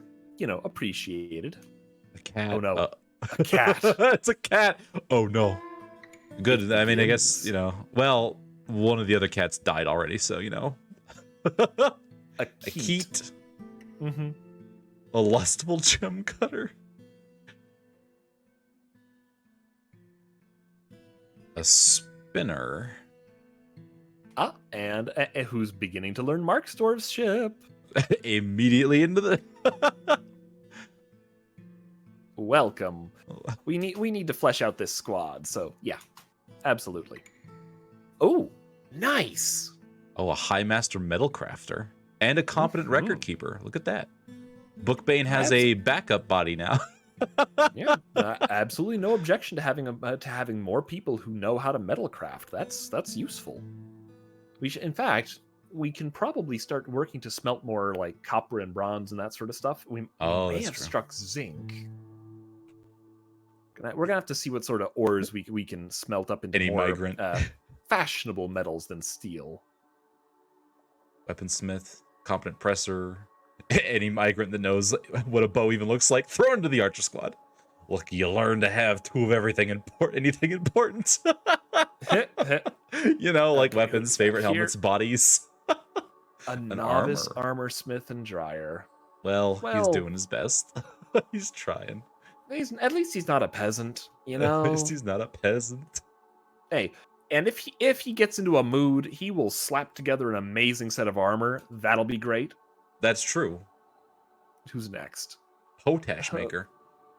appreciated. A cat. Oh no, a cat. It's a cat. Oh no. Good. I mean, I guess begins. Well, one of the other cats died already, so A A keat. keat. Mm-hmm. A lustful gem cutter. A spinner. And who's beginning to learn Mark's dwarfship? Immediately into the. Welcome. We need to flesh out this squad. So yeah, absolutely. Oh, nice. Oh, a high master metal crafter and a competent record keeper. Look at that. Bookbane has a backup body now. Yeah, absolutely no objection to having more people who know how to metal craft. That's useful. In fact, we can probably start working to smelt more like copper and bronze and that sort of stuff. We may that's have true. struck zinc. We're gonna have to see what sort of ores we can smelt up into Any more migrant. fashionable metals than steel. Weaponsmith, competent presser, any migrant that knows what a bow even looks like, throw into the archer squad. Look, you learn to have two of everything anything important. Like weapons, favorite helmets, bodies. A novice armor smith and dryer. Well, he's doing his best. He's trying. At least he's not a peasant, At least he's not a peasant. Hey, and if he gets into a mood, he will slap together an amazing set of armor. That'll be great. That's true. Who's next? Potash maker.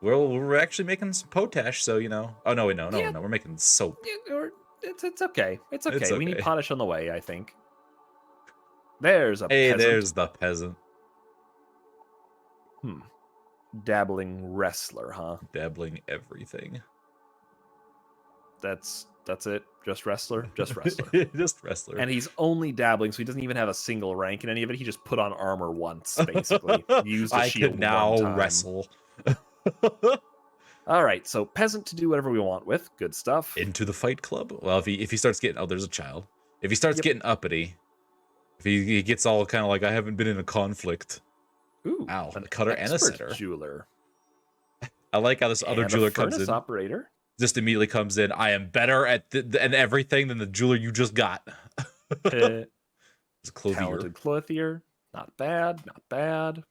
Well, we're actually making some potash, so Oh no, wait, no, we're making soap. It's okay. It's okay. We need potash on the way, I think. There's a peasant. Hey, there's the peasant. Dabbling wrestler, huh? Dabbling everything. That's it. Just wrestler. Just wrestler. Just wrestler. And he's only dabbling, so he doesn't even have a single rank in any of it. He just put on armor once, basically. Used a shield can now one time. wrestle. All right, so peasant to do whatever we want with. Good stuff. Into the fight club. Well, if he starts getting there's a child. If he starts getting uppity, if he gets all kind of like I haven't been in a conflict. Ooh, ow! A cutter and a setter. Jeweler. I like how this other jeweler comes in. Operator. Just immediately comes in. I am better at everything than the jeweler you just got. It's a clothier. Talented clothier. Not bad. Not bad.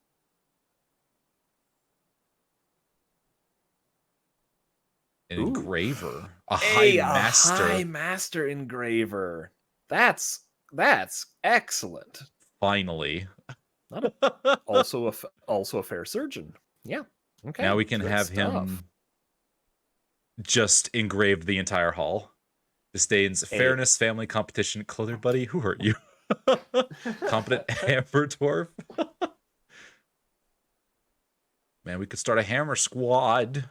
An engraver. A high master. A high master engraver. That's excellent. Finally. Also a fair surgeon. Yeah. Okay. Now we can have him just engrave the entire hall. Disdains fairness, family, competition, clothier buddy. Who hurt you? Competent hammer dwarf. Man, we could start a hammer squad.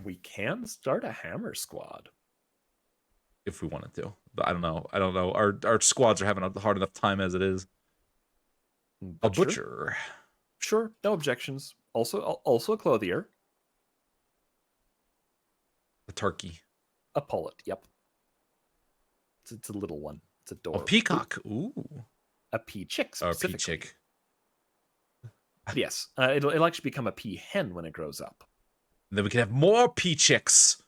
We can start a hammer squad. If we wanted to. But I don't know. Our squads are having a hard enough time as it is. A butcher. Sure, no objections. Also a clothier. A turkey. A pullet, yep. It's a little one. It's adorable. A peacock. Ooh. A pea chick specifically. A pea chick. Yes, it'll actually become a pea hen when it grows up. And then we can have more pea chicks.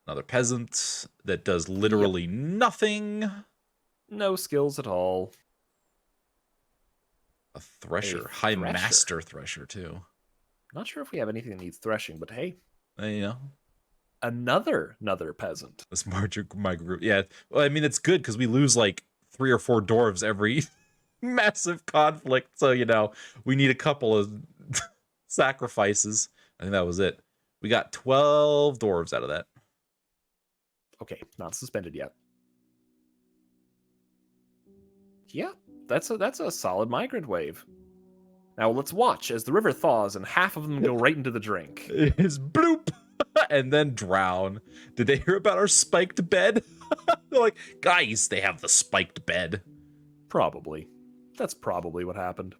Another peasant that does literally nothing. No skills at all. A thresher. High master thresher, too. Not sure if we have anything that needs threshing, but hey. Another peasant. This my group. Yeah. Well, I mean, it's good because we lose like 3 or 4 dwarves every massive conflict. So, we need a couple of sacrifices. I think that was it. We got 12 dwarves out of that. Okay, not suspended yet. Yeah, that's a solid migrant wave. Now let's watch as the river thaws and half of them go right into the drink. Is bloop and then drown. Did they hear about our spiked bed? They're like, guys, they have the spiked bed. Probably. That's probably what happened.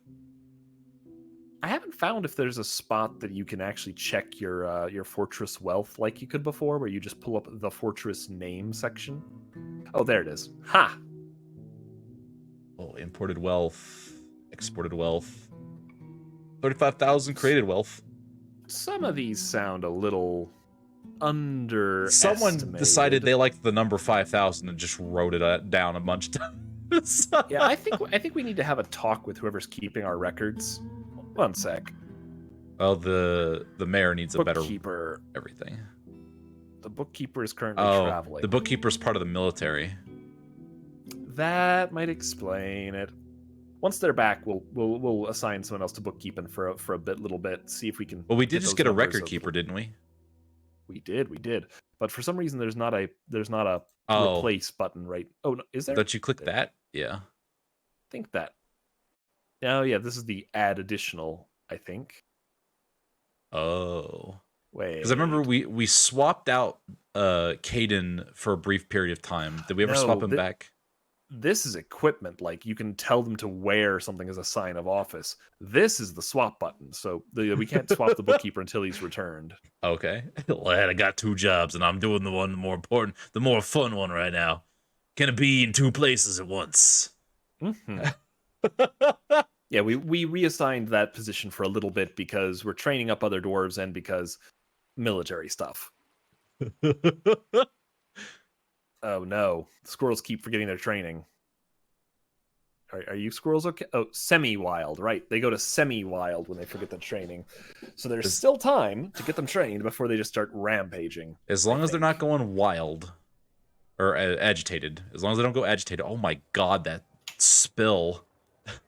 I haven't found if there's a spot that you can actually check your fortress wealth like you could before, where you just pull up the fortress name section. Oh, there it is. Ha! Oh, imported wealth, exported wealth, 35,000 created wealth. Some of these sound a little underestimated. Someone decided they liked the number 5,000 and just wrote it down a bunch of times. Yeah, I think we need to have a talk with whoever's keeping our records. One sec. Well, the mayor needs a better Bookkeeper. everything. The bookkeeper is currently traveling. The bookkeeper's part of the military. That might explain it. Once they're back, we'll assign someone else to bookkeeping for a little bit. See if we can. Well, we did just get a record keeper, didn't we? We did. But for some reason, there's not a replace button, right? Oh, no, is there? Don't you click that? Yeah. Think that. Oh yeah, this is the add additional, I think. Oh. Wait. Because I remember we swapped out Caden for a brief period of time. Did we ever swap him back? This is equipment. Like, you can tell them to wear something as a sign of office. This is the swap button. So we can't swap the bookkeeper until he's returned. Okay. Lad, I got 2 jobs, and I'm doing the more important, the more fun one right now. Can it be in 2 places at once? Mm-hmm. Yeah, we reassigned that position for a little bit because we're training up other dwarves and because military stuff. Oh no, the squirrels keep forgetting their training. Are you squirrels okay? Oh, semi-wild, right. They go to semi-wild when they forget the training. So there's still time to get them trained before they just start rampaging. As long as they're not going wild. Or agitated. As long as they don't go agitated. Oh my god, that spill.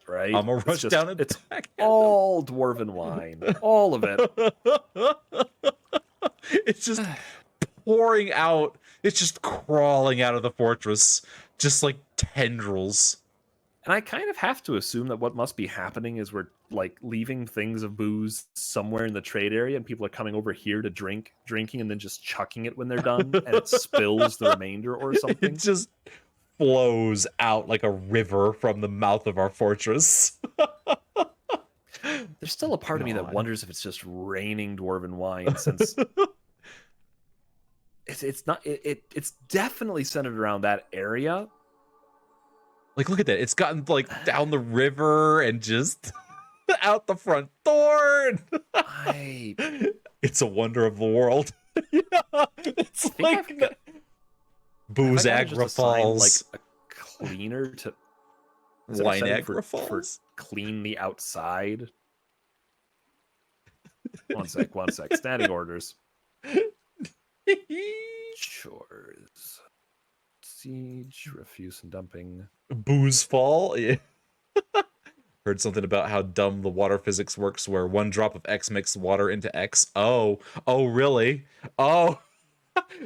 Right? I'm gonna rush down and it's attack all dwarven wine. All of it. It's just pouring out. It's just crawling out of the fortress. Just like tendrils. And I kind of have to assume that what must be happening is we're like leaving things of booze somewhere in the trade area and people are coming over here to drinking and then just chucking it when they're done and it spills the remainder or something. It just flows out like a river from the mouth of our fortress. There's still a part of me that wonders if it's just raining dwarven wine since it's not it's definitely centered around that area. Like, look at that. It's gotten like down the river and just out the front door. It's a wonder of the world. Yeah, it's like Boozagra Falls. Like a cleaner to Wineagra Falls for clean the outside. One sec. Standing orders. Chores. Siege, refuse and dumping. Booze Fall? Yeah. Heard something about how dumb the water physics works where 1 drop of X makes water into X. Oh, really? Oh.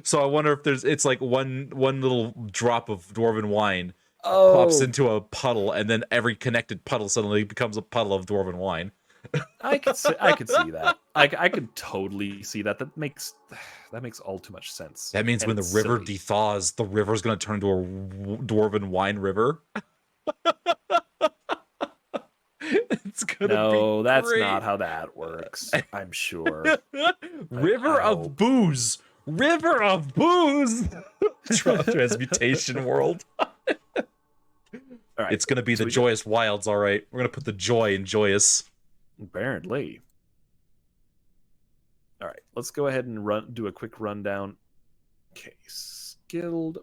So I wonder if it's like one little drop of dwarven wine pops into a puddle and then every connected puddle suddenly becomes a puddle of dwarven wine. I could see that. I could totally see that. That makes all too much sense. That means when the river dethaws, the river's going to turn into a dwarven wine river. It's gonna be that's great. not how that works. I'm sure. River of booze. Transmutation world. All right. It's gonna be the joyous wilds. All right, we're gonna put the joy in joyous. Apparently. All right, let's go ahead and do a quick rundown. Okay, skilled.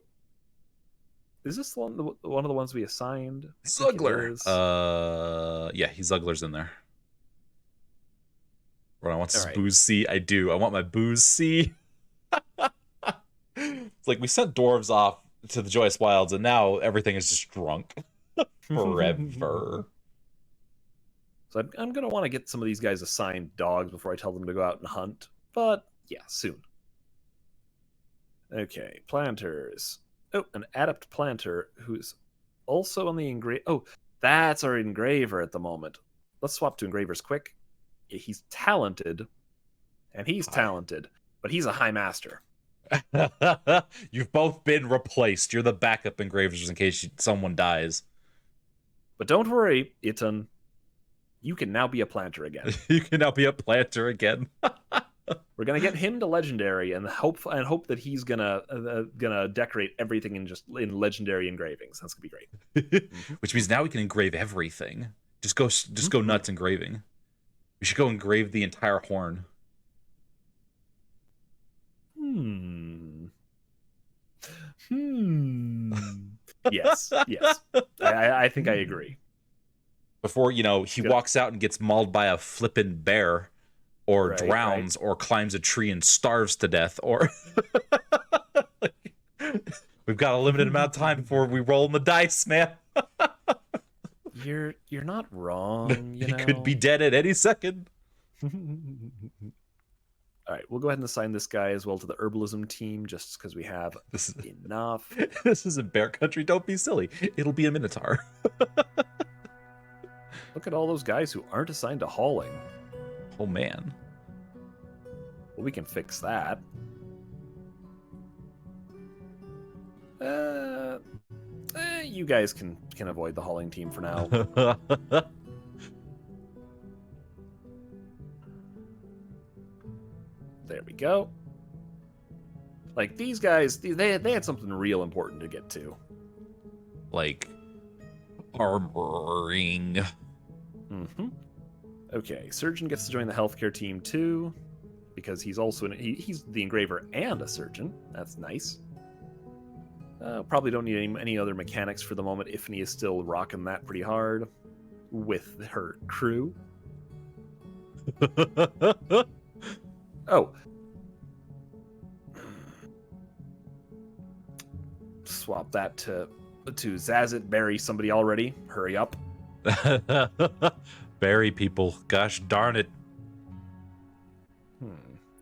Is this one of the ones we assigned? Zugler. Yeah, Zugler's in there. What I want is booze C. I do. I want my booze C. It's like we sent dwarves off to the joyous wilds, and now everything is just drunk. Forever. So I'm going to want to get some of these guys assigned dogs before I tell them to go out and hunt. But yeah, soon. Okay, planters. Oh, an adept planter who's also on the engrave. Oh, that's our engraver at the moment. Let's swap to engravers quick. Yeah, he's talented, and he's Hi. talented, but he's a high master. You've both been replaced. You're the backup engravers in case someone dies. But don't worry, Iton. You can now be a planter again. You can now be a planter again. We're gonna get him to legendary and hope that he's gonna decorate everything in legendary engravings. That's gonna be great. Which means now we can engrave everything. Just go nuts engraving. We should go engrave the entire horn. Yes. I think I agree. Before, he walks out and gets mauled by a flippin' bear, or drowns, or climbs a tree and starves to death, or... We've got a limited amount of time before we roll the dice, man. You're not wrong, He could be dead at any second. All right, we'll go ahead and assign this guy as well to the herbalism team, just because we have enough. This isn't bear country. Don't be silly. It'll be a minotaur. Look at all those guys who aren't assigned to hauling. Oh, man. Well, we can fix that. You guys can avoid the hauling team for now. There we go. Like, these guys, they had something real important to get to. Like, armoring. Okay, surgeon gets to join the healthcare team too, because he's also he's the engraver and a surgeon. That's nice. Probably don't need any other mechanics for the moment. Ifni is still rocking that pretty hard with her crew. Oh. Swap that to Zazit. Bury somebody already. Hurry up. Bury people. Gosh darn it.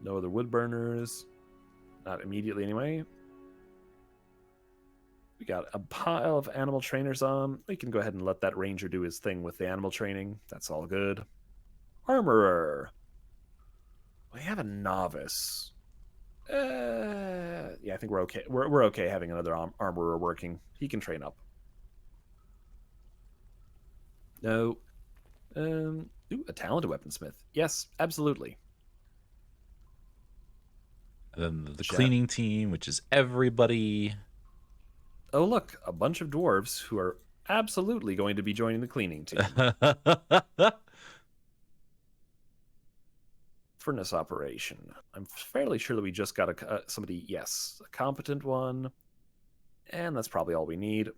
No other wood burners. Not immediately anyway. We got a pile of animal trainers on. We can go ahead and let that ranger do his thing with the animal training. That's all good. Armorer. We have a novice. Yeah, I think we're okay. We're okay having another armorer working. He can train up. No. Ooh, a talented weaponsmith. Yes, absolutely. And then the cleaning team, which is everybody. Oh, look, a bunch of dwarves who are absolutely going to be joining the cleaning team. Furnace operation. I'm fairly sure that we just got somebody, yes, a competent one. And that's probably all we need.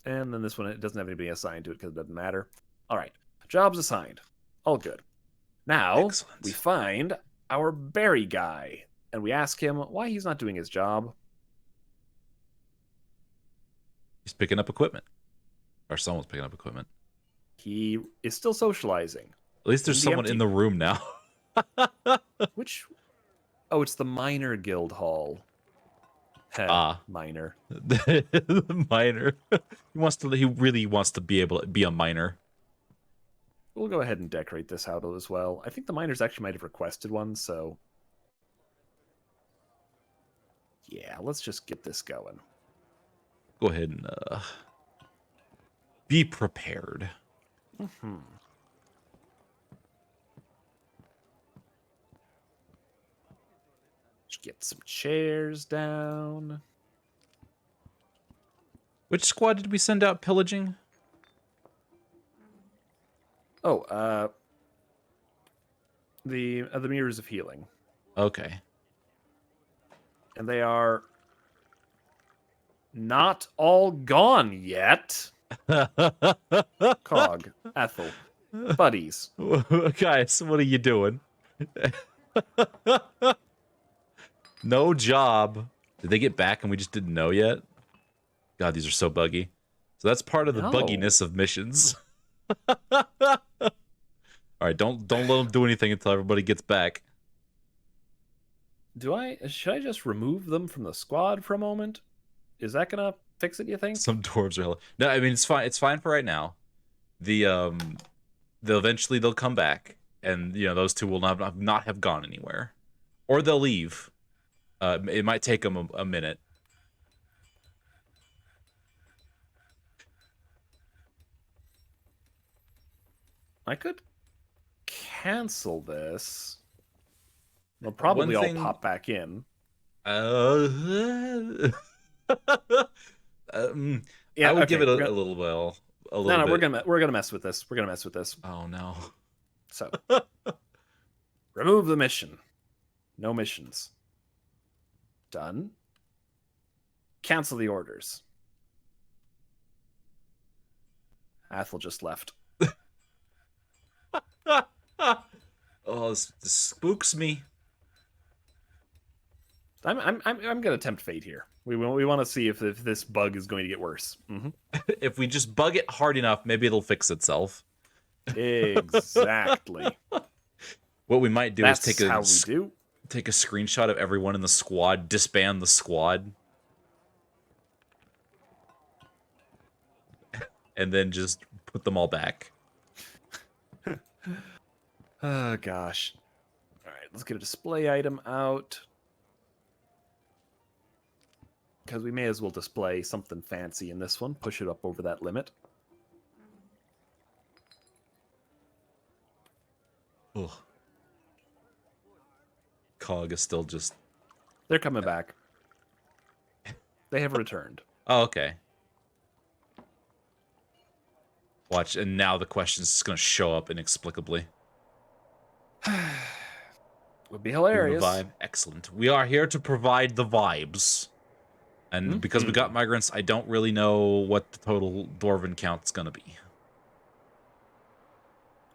And then this one, it doesn't have anybody assigned to it because it doesn't matter. All right, jobs assigned. All good. Now, we find our berry guy, and we ask him why he's not doing his job. He's picking up equipment. Or someone's picking up equipment. He is still socializing. At least there's someone in the room now. Which? Oh, it's the Miner Guild Hall. Miner. The miner. He really wants to be able to be a miner. We'll go ahead and decorate this out as well. I think the miners actually might have requested one, so... yeah, let's just get this going. Go ahead and be prepared. Just get some chairs down. Which squad did we send out pillaging? Oh, the Mirrors of Healing. Okay. And they are not all gone yet. Cog, Ethel, buddies. Guys, what are you doing? No job. Did they get back and we just didn't know yet? God, these are so buggy. So that's part of the No. bugginess of missions. All right, don't let them do anything until everybody gets back. Should I just remove them from the squad for a moment? Is that gonna fix it, you think? Some dwarves are no. I mean, it's fine. It's fine for right now. They'll eventually come back, and those two will not have gone anywhere, or they'll leave. It might take them a minute. I could cancel this. They'll probably all pop back in. Yeah, I would give it a little while. No, we're gonna mess with this. We're gonna mess with this. Oh no. So remove the mission. No missions. Done. Cancel the orders. Athel just left. Oh, this spooks me. I'm gonna tempt fate here. We want to see if this bug is going to get worse. Mm-hmm. If we just bug it hard enough, maybe it'll fix itself. Exactly. What we might do That's is take a screenshot of everyone in the squad, disband the squad, and then just put them all back. Oh gosh. All right, let's get a display item out. Because we may as well display something fancy in this one. Push it up over that limit. Ugh. Cog is still just... They're coming back. They have returned. Oh, okay. Watch, and now the question's just going to show up inexplicably. Would be hilarious. Vibe. Excellent. We are here to provide the vibes. And because we got migrants, I don't really know what the total Dwarven count's going to be.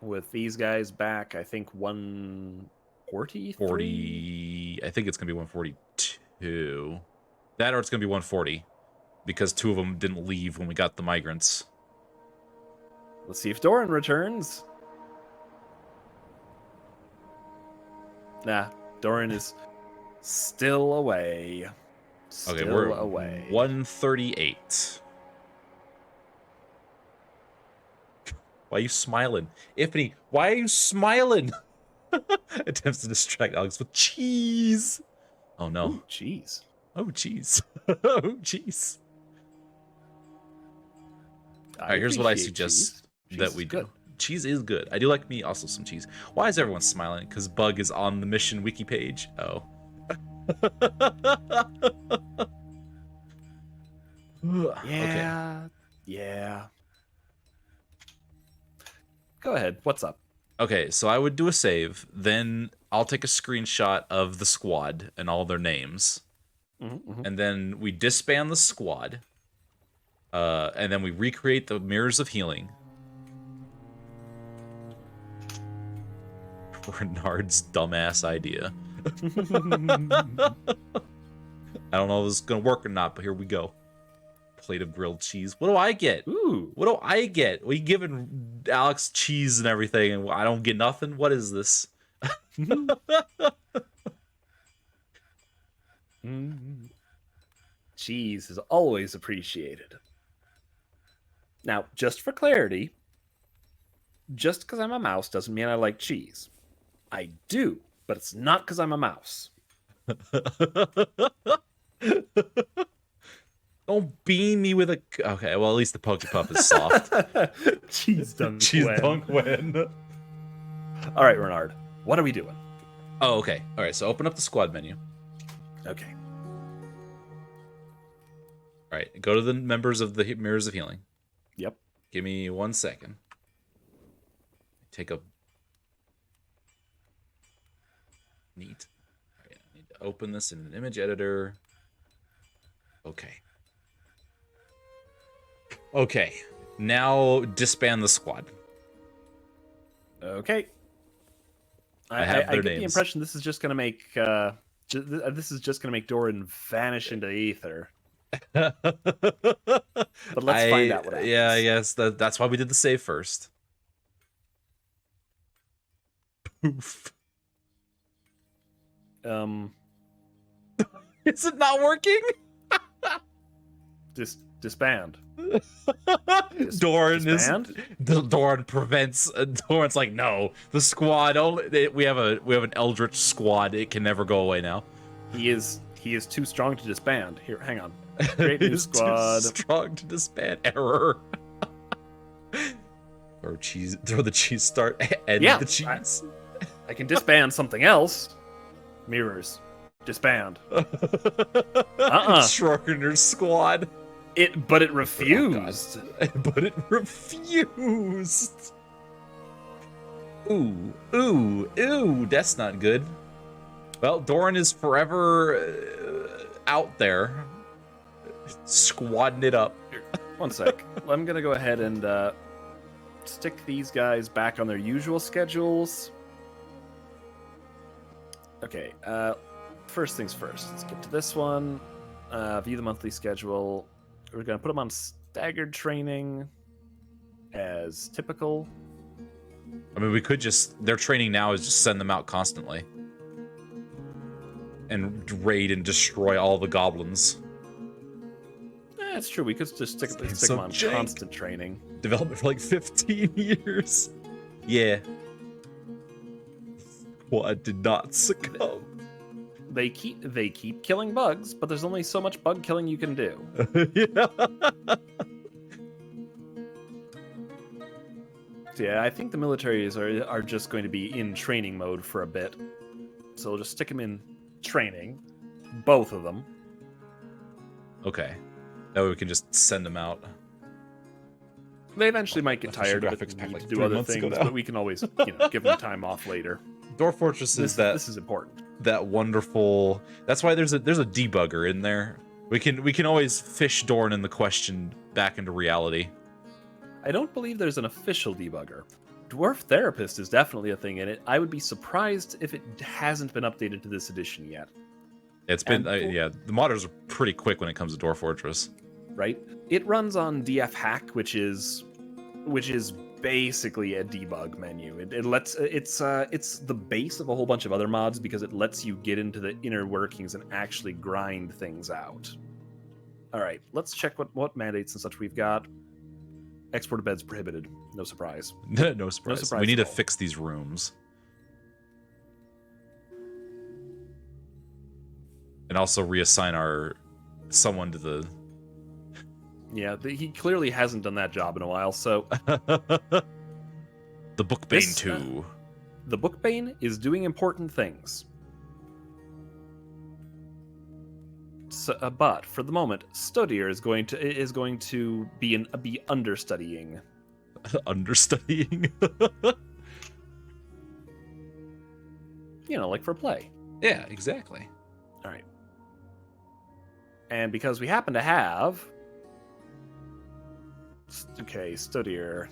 With these guys back, I think 140? 40. I think it's going to be 142. That or it's going to be 140. Because 2 of them didn't leave when we got the migrants. Let's see if Doran returns. Nah, Doran is still away. Okay, we're away. 138. Why are you smiling? Ifany, why are you smiling? Attempts to distract Alex with cheese. Oh no. Ooh, cheese. Oh cheese. Oh cheese. Alright, here's what I suggest that we do. Cheese is good. I do like me also some cheese. Why is everyone smiling? Because Bug is on the mission wiki page. Oh. Yeah. Okay. Yeah. Go ahead. What's up? Okay, so I would do a save. Then I'll take a screenshot of the squad and all their names. And then we disband the squad. And then we recreate the Mirrors of Healing. Renard's dumbass idea. I don't know if this is gonna work or not, but here we go. Plate of grilled cheese. What do I get? Ooh. What do I get? We giving Alex cheese and everything, and I don't get nothing? What is this? Cheese is always appreciated. Now, just for clarity, just because I'm a mouse doesn't mean I like cheese. I do, but it's not because I'm a mouse. Don't beam me with a... Okay, well, at least the Pokepuff is soft. Cheese dunk Cheese win. dunk win. All right, Renard, what are we doing? Oh, okay. All right, so open up the squad menu. Okay. All right, go to the members of the Mirrors of Healing. Yep. Give me 1 second. Take a... Neat. All right, I need to open this in an image editor. Okay. Okay. Now disband the squad. Okay. I have their get names. the impression this is just gonna make this is just gonna make Doran vanish into the ether. But let's find out what happens. Yeah, I guess that's why we did the save first. Poof. Is it not working? Disband. Doran disband? Doran prevents. Doran's like, no, the squad. We have an Eldritch squad. It can never go away now. He is too strong to disband. Here, hang on. Great new squad. Too strong to disband. Error. Throw the cheese start and the cheese. I can disband something else. Mirrors. Disband. Schroeder's squad. But it refused. But it refused. Ooh, that's not good. Well, Doran is forever out there, squadding it up. Here, one sec. I'm gonna go ahead and stick these guys back on their usual schedules. Okay, first things first. Let's get to this one. View the monthly schedule. We're gonna put them on staggered training, as typical. I mean, we could their training now is just send them out constantly. And raid and destroy all the goblins. It's true, we could just stick them on constant training. Development for like 15 years. Yeah. Squad did not succumb. They keep killing bugs, but there's only so much bug killing you can do. Yeah. So yeah, I think the militaries are just going to be in training mode for a bit. So we'll just stick them in training, both of them. Okay. That way we can just send them out. They eventually might get tired of it and need to do other things, but we can always, give them time off later. Dwarf Fortress is this is important. That wonderful. That's why there's a debugger in there. We can always fish Dorn in the question back into reality. I don't believe there's an official debugger. Dwarf Therapist is definitely a thing in it. I would be surprised if it hasn't been updated to this edition yet. It's been the modders are pretty quick when it comes to Dwarf Fortress. Right? It runs on DF Hack, which is basically a debug menu. It's the base of a whole bunch of other mods because it lets you get into the inner workings and actually grind things out. All right, let's check what mandates and such we've got. Export of beds prohibited. No surprise. No surprise. We need to fix these rooms. And also reassign someone to the... Yeah, he clearly hasn't done that job in a while, so... The Bookbane 2. The Bookbane is doing important things. So, but for the moment, Stodier is going to be understudying. Understudying? Like for play. Yeah, exactly. All right. And because we happen to have... Okay, Stodier,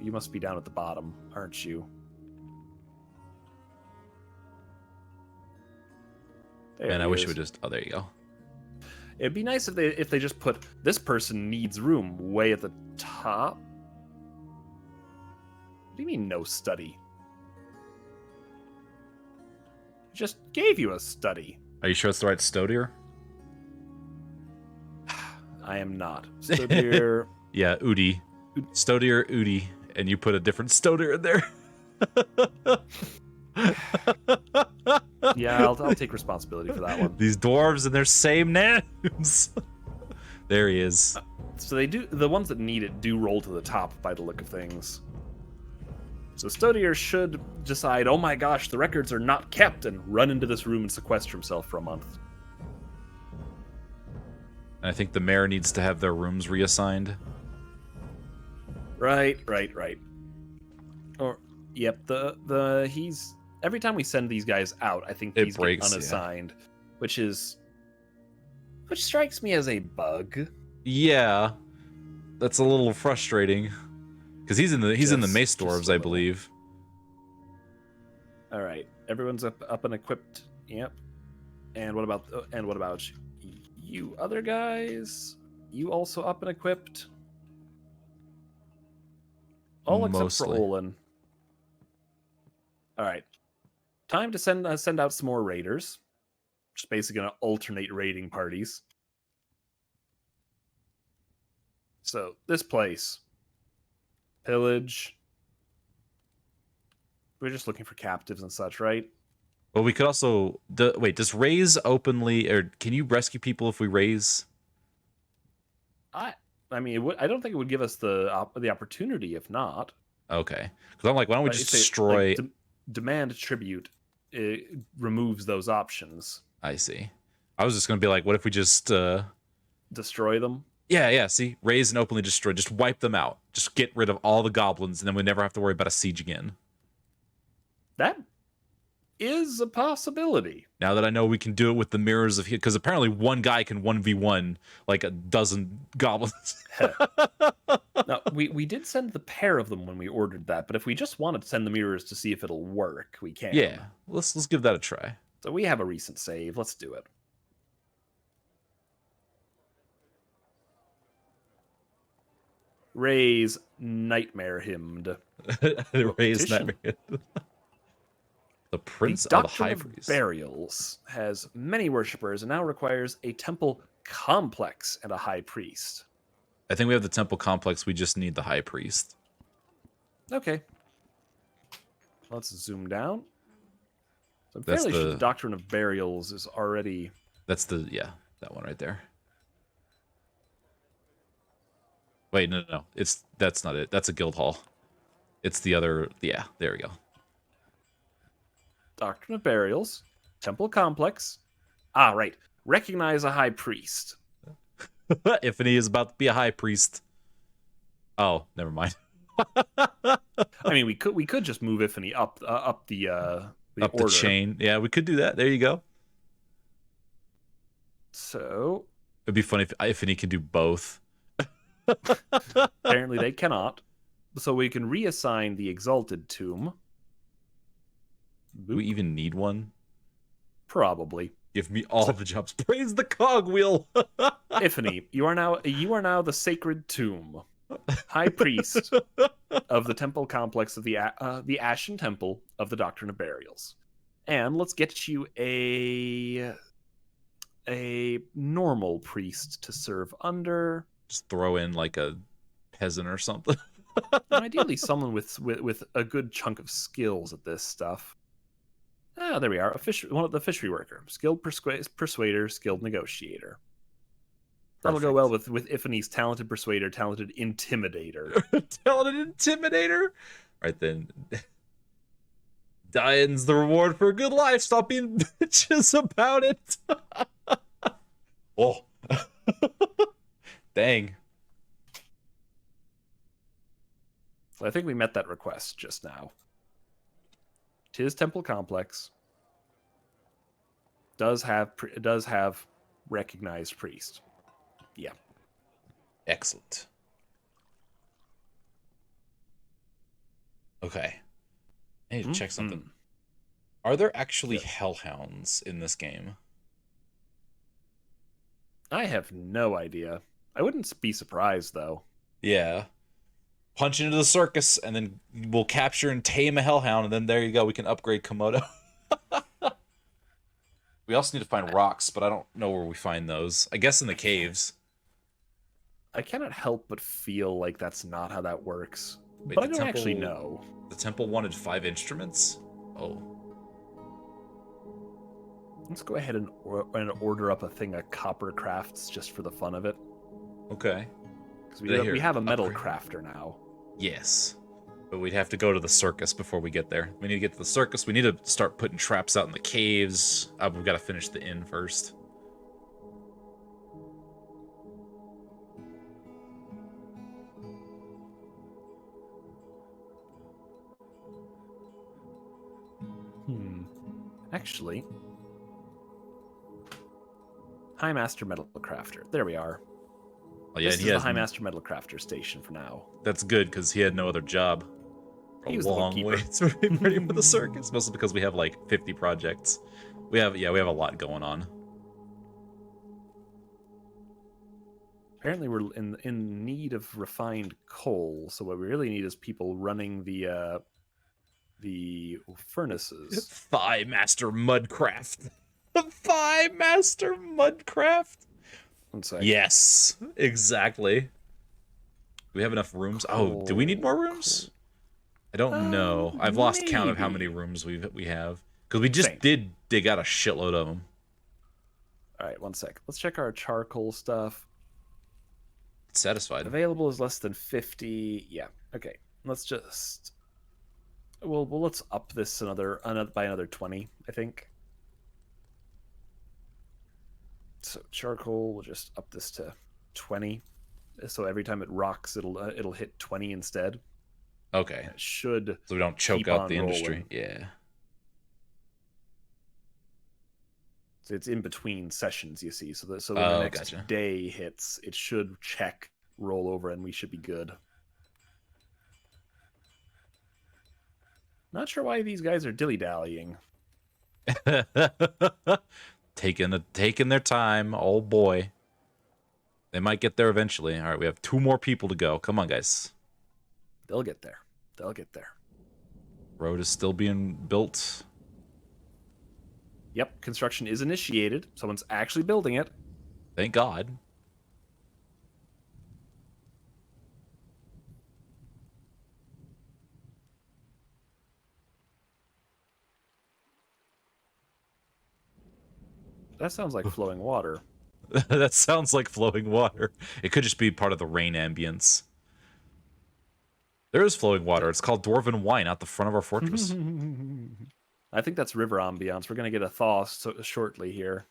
you must be down at the bottom, aren't you? Man, I wish it would just... Oh, there you go. It'd be nice if they just put this person needs room way at the top. What do you mean no study? Just gave you a study. Are you sure it's the right Stodier? I am not. Stodier. Yeah, Udi. Stodier, Udi. And you put a different Stodier in there. Yeah, I'll take responsibility for that one. These dwarves and their same names. There he is. So the ones that need it do roll to the top by the look of things. So Stodier should decide, oh my gosh, the records are not kept, and run into this room and sequester himself for a month. And I think the mayor needs to have their rooms reassigned. Right. Or, yep, he's... Every time we send these guys out, I think these get unassigned, which strikes me as a bug. Yeah, that's a little frustrating because he's in the Mace Dwarves, I believe. All right, everyone's up and equipped. Yep. And what about You other guys, you also up and equipped? All except for Mostly. Olin. All right. Time to send out some more raiders. Just basically going to alternate raiding parties. So, this place. Pillage. We're just looking for captives and such, right? Well, we could also... wait, does raise openly... Or can you rescue people if we raise? I mean, I don't think it would give us the opportunity if not. Okay. Because I'm like, why don't we But just if it, destroy... like, demand tribute, it removes those options. I see. I was just going to be like, what if we just... Destroy them? Yeah, see? Raise and openly destroy. Just wipe them out. Just get rid of all the goblins, and then we never have to worry about a siege again. That is a possibility. Now that I know we can do it with the mirrors of... Because apparently one guy can 1v1 like a dozen goblins. Now, we did send the pair of them when we ordered that, but if we just wanted to send the mirrors to see if it'll work, we can. Yeah, let's give that a try. So we have a recent save. Let's do it. Raise Nightmare Hymned. Raise Nightmare. The Prince The of the Doctrine High of Priest. Burials has many worshippers and now requires a temple complex and a high priest. I think we have the temple complex. We just need the High Priest. Okay. Let's zoom down. So I'm That's fairly sure the- the Doctrine of Burials is already... That's the... Yeah, that one right there. Wait, no. That's not it. That's a guild hall. It's the other... Yeah, there we go. Doctrine of Burials, temple complex. Ah, right. Recognize a high priest. Ifany is about to be a high priest. Oh, never mind. I mean, we could just move Ifany up the Up order. the chain. Yeah, we could do that. There you go. So It'd be funny if Ifany could do both. apparently they cannot. So we can reassign the Exalted Tomb. Do we even need one? Probably. Give me all the jobs. Praise the cogwheel. Ifany, you are now the Sacred Tomb, High Priest of the temple complex of the Ashen Temple of the Doctrine of Burials. And let's get you a normal priest to serve under. Just throw in like a peasant or something. And ideally someone with a good chunk of skills at this stuff. Ah, there we are. One of the fishery worker, skilled persuader, skilled negotiator. That'll go well with Ifany's talented persuader, talented intimidator. Talented intimidator. Right then. Dying's the reward for a good life. Stop being bitches about it. Oh. Dang. I think we met that request just now. Tis Temple Complex does have recognized priest. Yeah. Excellent. Okay. I need to check something. Are there actually hellhounds in this game? I have no idea. I wouldn't be surprised though. Yeah. Punch into the circus, and then we'll capture and tame a hellhound, and then there you go. We can upgrade Komodo. We also need to find rocks, but I don't know where we find those. I guess in the caves. I cannot help but feel like that's not how that works. Wait, but I the don't actually know. The temple wanted 5 instruments? Oh. Let's go ahead and order up a thing of copper crafts just for the fun of it. Okay. Because we have a metal upgrade. crafter now. Yes. But we'd have to go to the circus before we get there. We need to get to the circus. We need to start putting traps out in the caves. We've got to finish the inn first. Actually, High Master Metal Crafter. There we are. Oh, yeah, This and is the High Master Metal Crafter station for now. That's good because he had no other job. He A was the long bookkeeper. way to be ready for the circus. Mostly because we have like 50 projects. We have a lot going on. Apparently, we're in need of refined coal. So what we really need is people running the furnaces. Thigh Master Mudcraft. Thigh Master Mudcraft. One sec. Yes, exactly. Do we have enough rooms? Oh, do we need more rooms? I don't know. I've lost count of how many rooms we have. Because we just did dig out a shitload of them. All right, one sec. Let's check our charcoal stuff. Satisfied. Available is less than 50. Yeah. Okay. Let's just. Well, let's up this by another 20. I think. So charcoal, we'll just up this to 20. So every time it rocks, it'll hit 20 instead. Okay. It should. So we don't choke out the industry. Yeah. So it's in between sessions, you see. So when the next day hits, it should check, roll over, and we should be good. Not sure why these guys are dilly-dallying. taking their time. Oh boy. They might get there eventually. All right, we have 2 more people to go. Come on, guys. They'll get there. They'll get there. Road is still being built. Yep, construction is initiated. Someone's actually building it. Thank God. That sounds like flowing water. That sounds like flowing water. It could just be part of the rain ambience. There is flowing water. It's called Dwarven wine out the front of our fortress. I think that's river ambiance. We're going to get a thaw shortly here.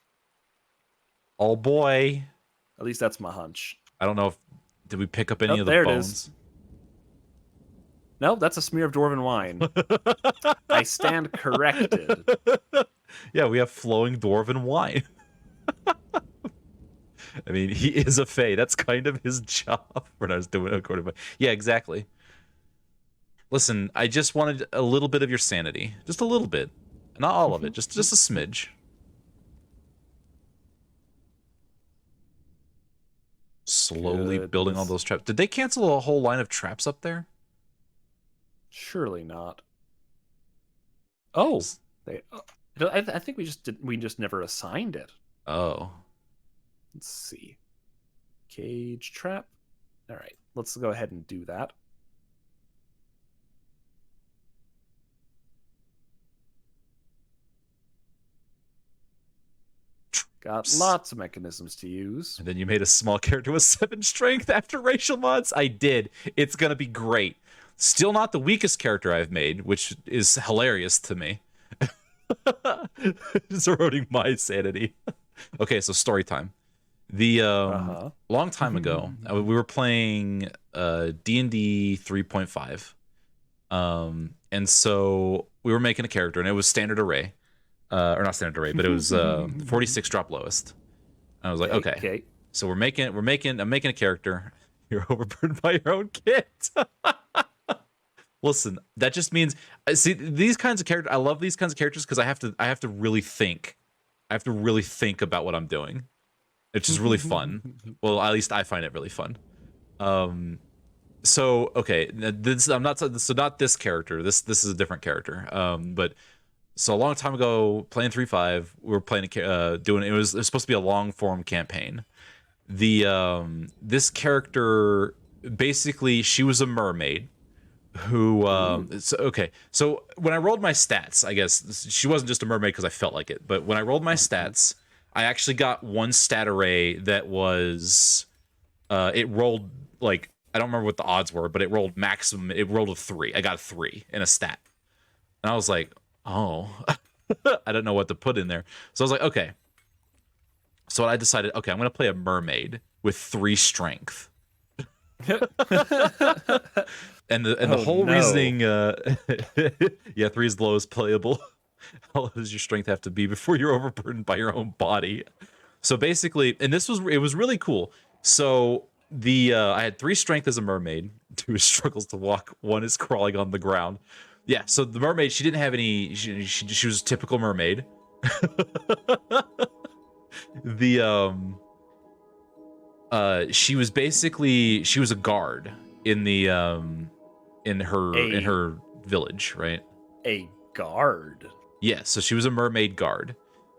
Oh boy. At least that's my hunch. I don't know if... Did we pick up any of the there bones? It is. No, that's a smear of Dwarven wine. I stand corrected. Yeah, we have flowing Dwarven wine. I mean, he is a Fae. That's kind of his job when I was doing it according to... Yeah, exactly. Listen, I just wanted a little bit of your sanity. Just a little bit. Not all of it. Just a smidge. Slowly building all those traps. Did they cancel a whole line of traps up there? Surely not. Oh, I think we just never assigned it. Oh. Let's see. Cage trap. All right, let's go ahead and do that. Got lots of mechanisms to use. And then you made a small character with 7 strength after racial mods? I did. It's going to be great. Still not the weakest character I've made, which is hilarious to me. It's eroding my sanity. Okay, so story time. The long time ago, we were playing D&D 3.5. And so we were making a character, and it was standard array. Or not standard array, but it was 46 drop lowest. And I was like, okay. So I'm making a character. You're overburdened by your own kit. Listen, that just means, see, these kinds of characters, I love these kinds of characters because I have to really think. I have to really think about what I'm doing. It's just really fun. Well, at least I find it really fun. So okay, not this character. This is a different character. But so a long time ago, playing 3.5, we were playing it was supposed to be a long form campaign. This character, basically, she was a mermaid who so when I rolled my stats, I guess she wasn't just a mermaid because I felt like it, but when I rolled my stats, I actually got one stat array that was it rolled, like, I don't remember what the odds were, but it rolled maximum. It rolled a 3. I got a 3 in a stat, and I was like, oh. I don't know what to put in there. So I was like, okay. So I decided, okay, I'm gonna play a mermaid with 3 strength. And the whole reasoning, yeah, 3 is the lowest playable. How low does your strength have to be before you're overburdened by your own body? So basically, and it was really cool. So I had 3 strength as a mermaid, 2 struggles to walk, 1 is crawling on the ground. Yeah, so the mermaid, she didn't have any. She was a typical mermaid. She was a guard in the in her village, right? A guard. Yeah, so she was a mermaid guard,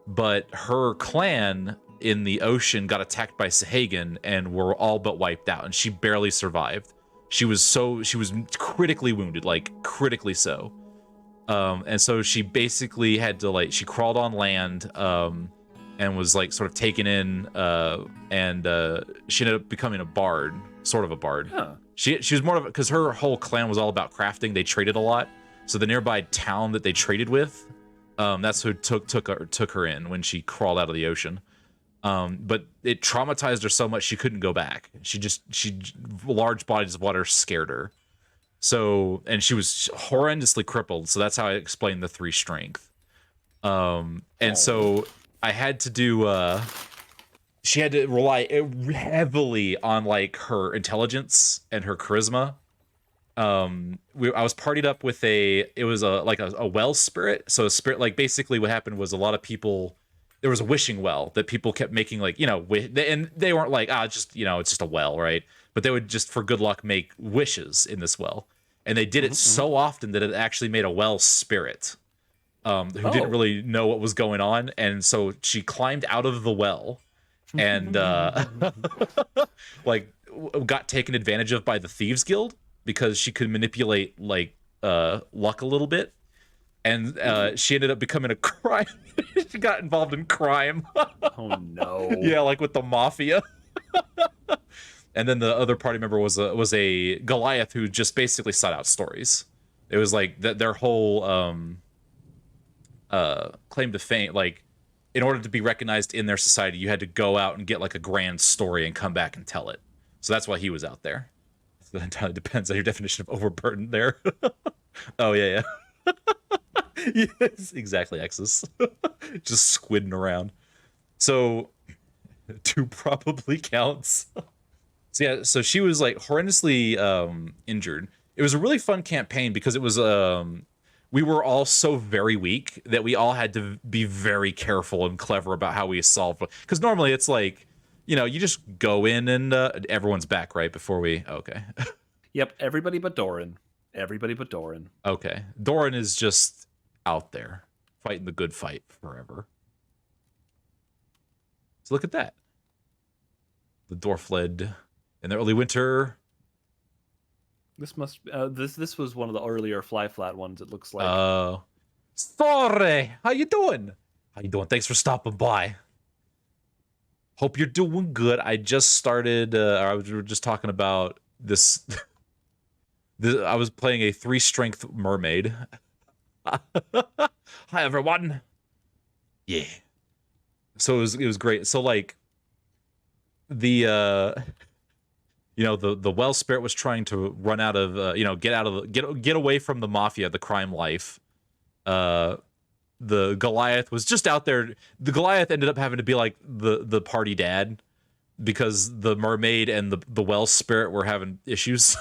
but her clan in the ocean got attacked by Sahagan and were all but wiped out, and she barely survived. She was critically wounded, like critically so. And so she basically had to she crawled on land, and was like sort of taken in, and she ended up becoming a bard, sort of a bard. Huh. She was more of because her whole clan was all about crafting. They traded a lot, so the nearby town that they traded with, that's who took her in when she crawled out of the ocean. But it traumatized her so much she couldn't go back. Large bodies of water scared her. So, and she was horrendously crippled. So that's how I explained the 3 strength. And so I had to do, she had to rely heavily on like her intelligence and her charisma. I was partied up with a well spirit. So a spirit, like basically what happened was a lot of people, there was a wishing well that people kept making, like, and they weren't like, it's just a well, right? But they would just for good luck make wishes in this well. And they did it so often that it actually made a well spirit who didn't really know what was going on. And so she climbed out of the well and got taken advantage of by the Thieves Guild because she could manipulate luck a little bit. And she ended up becoming a crime. She got involved in crime. Oh no! Yeah, like with the mafia. And then the other party member was a Goliath who just basically sought out stories. It was like their whole claim to fame. Like, in order to be recognized in their society, you had to go out and get like a grand story and come back and tell it. So that's why he was out there. So that entirely depends on your definition of overburdened there. Oh yeah. Yes, exactly, Exus. Just squidding around. So 2 probably counts. So yeah, so she was like horrendously injured. It was a really fun campaign because it was we were all so very weak that we all had to be very careful and clever about how we solved. Because normally it's like, you just go in and everyone's back right before we. Okay. Yep, everybody but Doran. Everybody but Doran. Okay, Doran is just out there fighting the good fight forever. So look at that. The dwarf fled in the early winter. This must this was one of the earlier fly flat ones. It looks like. Sorry, how you doing? Thanks for stopping by. Hope you're doing good. I just started. We were just talking about this. I was playing a 3 strength mermaid. Hi everyone. Yeah. So it was great. So like the the well spirit was trying to run out of get away from the mafia, the crime life. The Goliath was just out there. The Goliath ended up having to be like the party dad because the mermaid and the well spirit were having issues.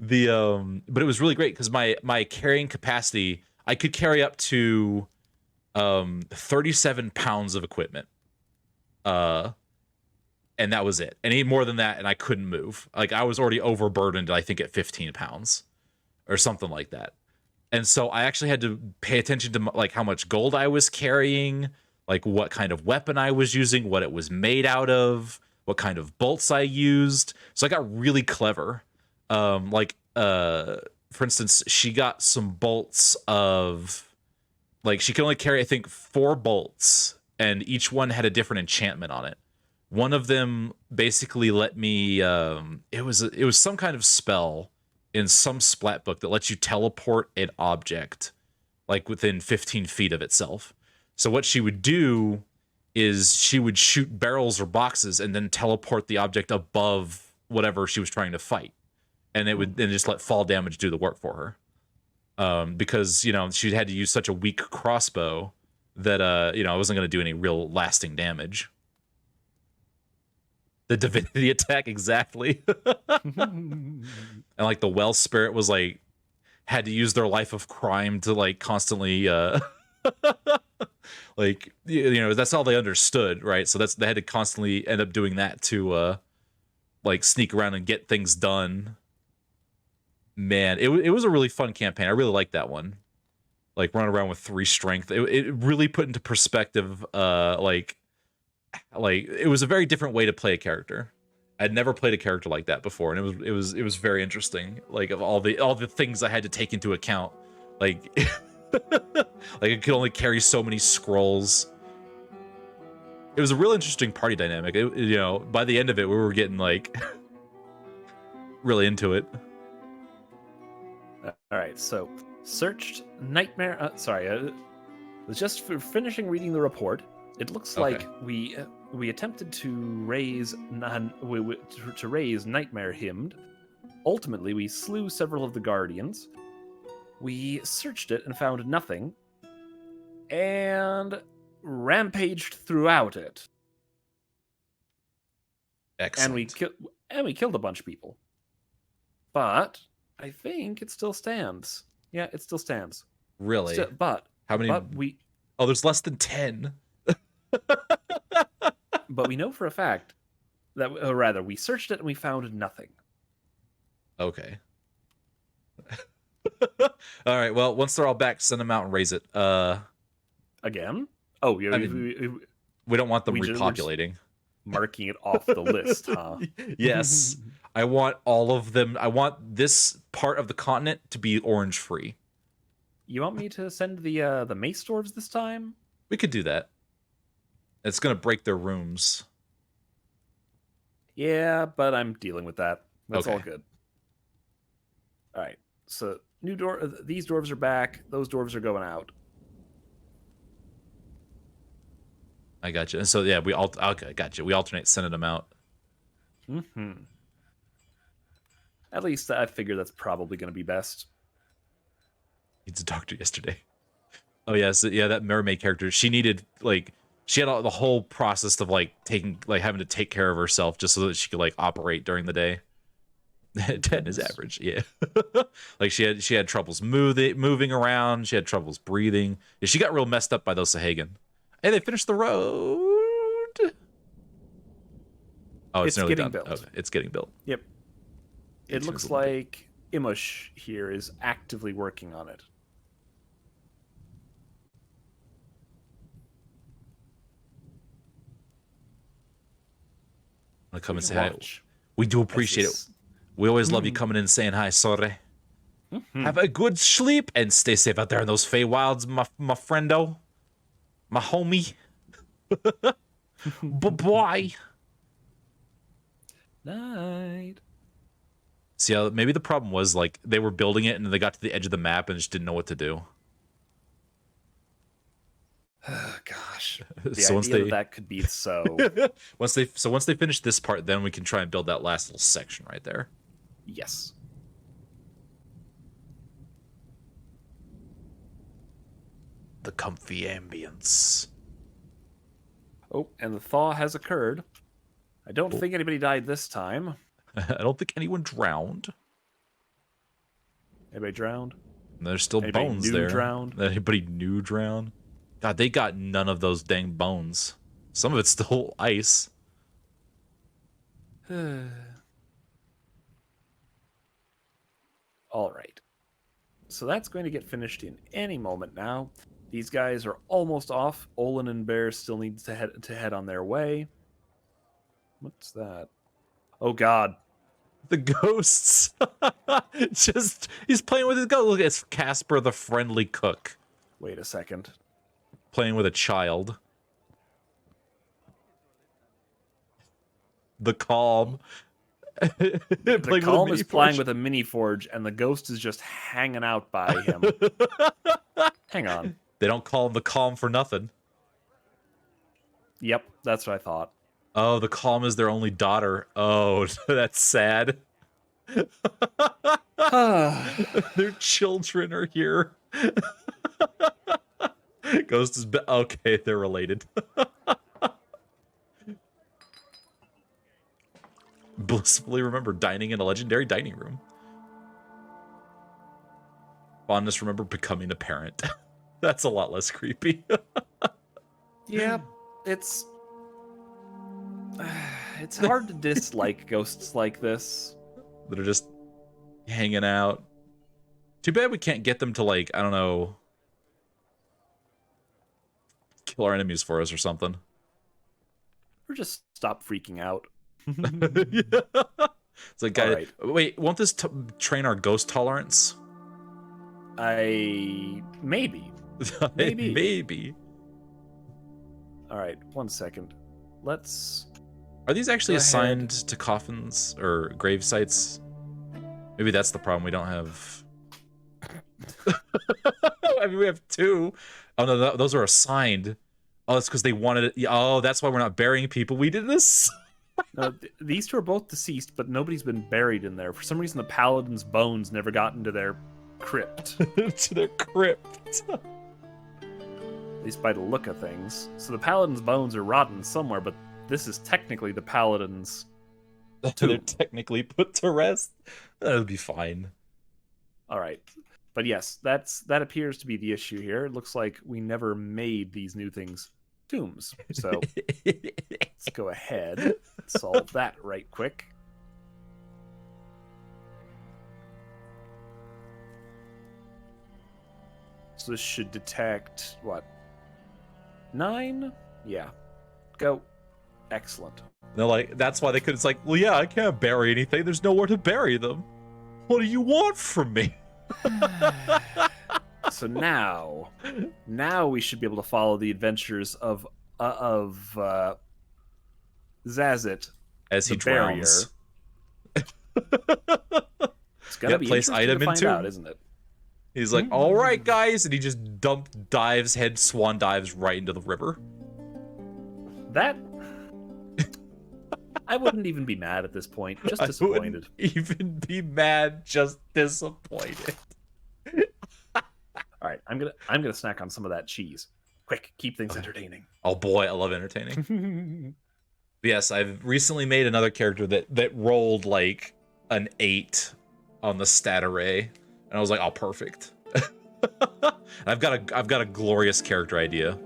But it was really great because my carrying capacity, I could carry up to 37 pounds of equipment, and that was it. Any more than that and I couldn't move. Like, I was already overburdened, I think, at 15 pounds or something like that. And so I actually had to pay attention to like how much gold I was carrying, like what kind of weapon I was using, what it was made out of, what kind of bolts I used. So I got really clever. For instance, she got some bolts of, like, she could only carry, I think, 4 bolts, and each one had a different enchantment on it. One of them basically let me, it was some kind of spell in some splat book that lets you teleport an object, like, within 15 feet of itself. So what she would do is she would shoot barrels or boxes and then teleport the object above whatever she was trying to fight. And it would then just let fall damage do the work for her. Because, she had to use such a weak crossbow that, it wasn't going to do any real lasting damage. The divinity attack, exactly. And, like, the well spirit was, like, had to use their life of crime to, like, constantly Like, that's all they understood, right? So they had to constantly end up doing that to like sneak around and get things done. Man, it was a really fun campaign. I really liked that one. Like running around with 3 strength. It really put into perspective like it was a very different way to play a character. I'd never played a character like that before, and it was very interesting. Like of all the things I had to take into account. Like like it could only carry so many scrolls. It was a real interesting party dynamic. By the end of it, we were getting like really into it. All right, so searched nightmare. Was just finishing reading the report. It looks like we attempted to raise Nightmare Hymned. Ultimately, we slew several of the guardians. We searched it and found nothing, and rampaged throughout it. Excellent. And we killed a bunch of people. But I think it still stands. Yeah, it still stands. Really? But how many? Oh, there's less than 10. But we know for a fact that, or rather, we searched it and we found nothing. Okay. All right. Well, once they're all back, send them out and raise it. Again? Oh, yeah. We don't want them repopulating. Marking it off the list, huh? Yes. I want all of them. I want this part of the continent to be orange free. You want me to send the mace dwarves this time? We could do that. It's gonna break their rooms. Yeah, but I'm dealing with that. That's okay. all good. All right. So these dwarves are back. Those dwarves are going out. I got you. And so yeah, okay, got you. We alternate sending them out. Mm-hmm. At least I figure that's probably going to be best. Needs a doctor yesterday. Oh yeah, so yeah, that mermaid character. She needed she had the whole process of having to take care of herself just so that she could operate during the day. 10 is average, yeah. Like she had troubles moving around. She had troubles breathing. Yeah, she got real messed up by those Sahagan. Hey, they finished the road. Oh, it's nearly done. Built. Okay, it's getting built. Yep. It looks like Imush here is actively working on it. I'm gonna come and say hi. We do appreciate it. We always love you coming in and saying hi, sorry. Have a good sleep and stay safe out there in those Feywilds, my friendo. My homie. Bye-bye. Night. See, maybe the problem was they were building it and they got to the edge of the map and just didn't know what to do. Gosh, that could be so. once they finish this part, then we can try and build that last little section right there. Yes. The comfy ambience. Oh, and the thaw has occurred. I don't think anybody died this time. I don't think anyone drowned. Anybody drowned? There's still bones there. Anybody new drowned? God, they got none of those dang bones. Some of it's still ice. All right. So that's going to get finished in any moment now. These guys are almost off. Olin and Bear still need to head on their way. What's that? Oh God. The ghosts. He's playing with his ghost. Look, it's Casper the friendly cook. Wait a second. Playing with a child. The Calm. The Calm is playing with a mini forge, and the ghost is just hanging out by him. Hang on. They don't call him the Calm for nothing. Yep, that's what I thought. Oh, the Calm is their only daughter. Oh, that's sad. Their children are here. Ghost is okay, they're related. Blissfully remember dining in a legendary dining room. Fondness remember becoming a parent. That's a lot less creepy. Yeah, it's hard to dislike ghosts like this. That are just hanging out. Too bad we can't get them to, like, I don't know, kill our enemies for us or something. Or just stop freaking out. Yeah. It's like, guy, right. wait, won't this train our ghost tolerance? Maybe. Maybe. All right, 1 second. Let's. Are these actually Go assigned ahead. to coffins or grave sites? Maybe that's the problem. We don't have. I mean, we have 2. Oh no, those are assigned. Oh, that's because they wanted it. Oh, that's why we're not burying people. We did this. No, these 2 are both deceased, but nobody's been buried in there. For some reason, the paladin's bones never got into their crypt. To their crypt. At least by the look of things. So the paladin's bones are rotten somewhere, but this is technically the paladin's They're technically put to rest. That'll be fine. All right. But yes, that appears to be the issue here. It looks like we never made these new things tombs. So let's go ahead and solve that right quick. So this should detect, what, 9? Yeah. Go. Excellent. They're like, that's why they could. It's like, well, yeah, I can't bury anything. There's nowhere to bury them. What do you want from me? So now we should be able to follow the adventures of Zazit As he the barrier. drowns. It's gonna be place interesting item to in find tomb. out, isn't it? He's like, all right, guys, and he just swan dives right into the river. That I wouldn't even be mad at this point. Just I disappointed. wouldn't even be mad, just disappointed. All right, I'm gonna snack on some of that cheese. Quick, keep things entertaining. Oh boy, I love entertaining. Yes, I've recently made another character that rolled like an 8 on the stat array, and I was like, oh, perfect. I've got a glorious character idea.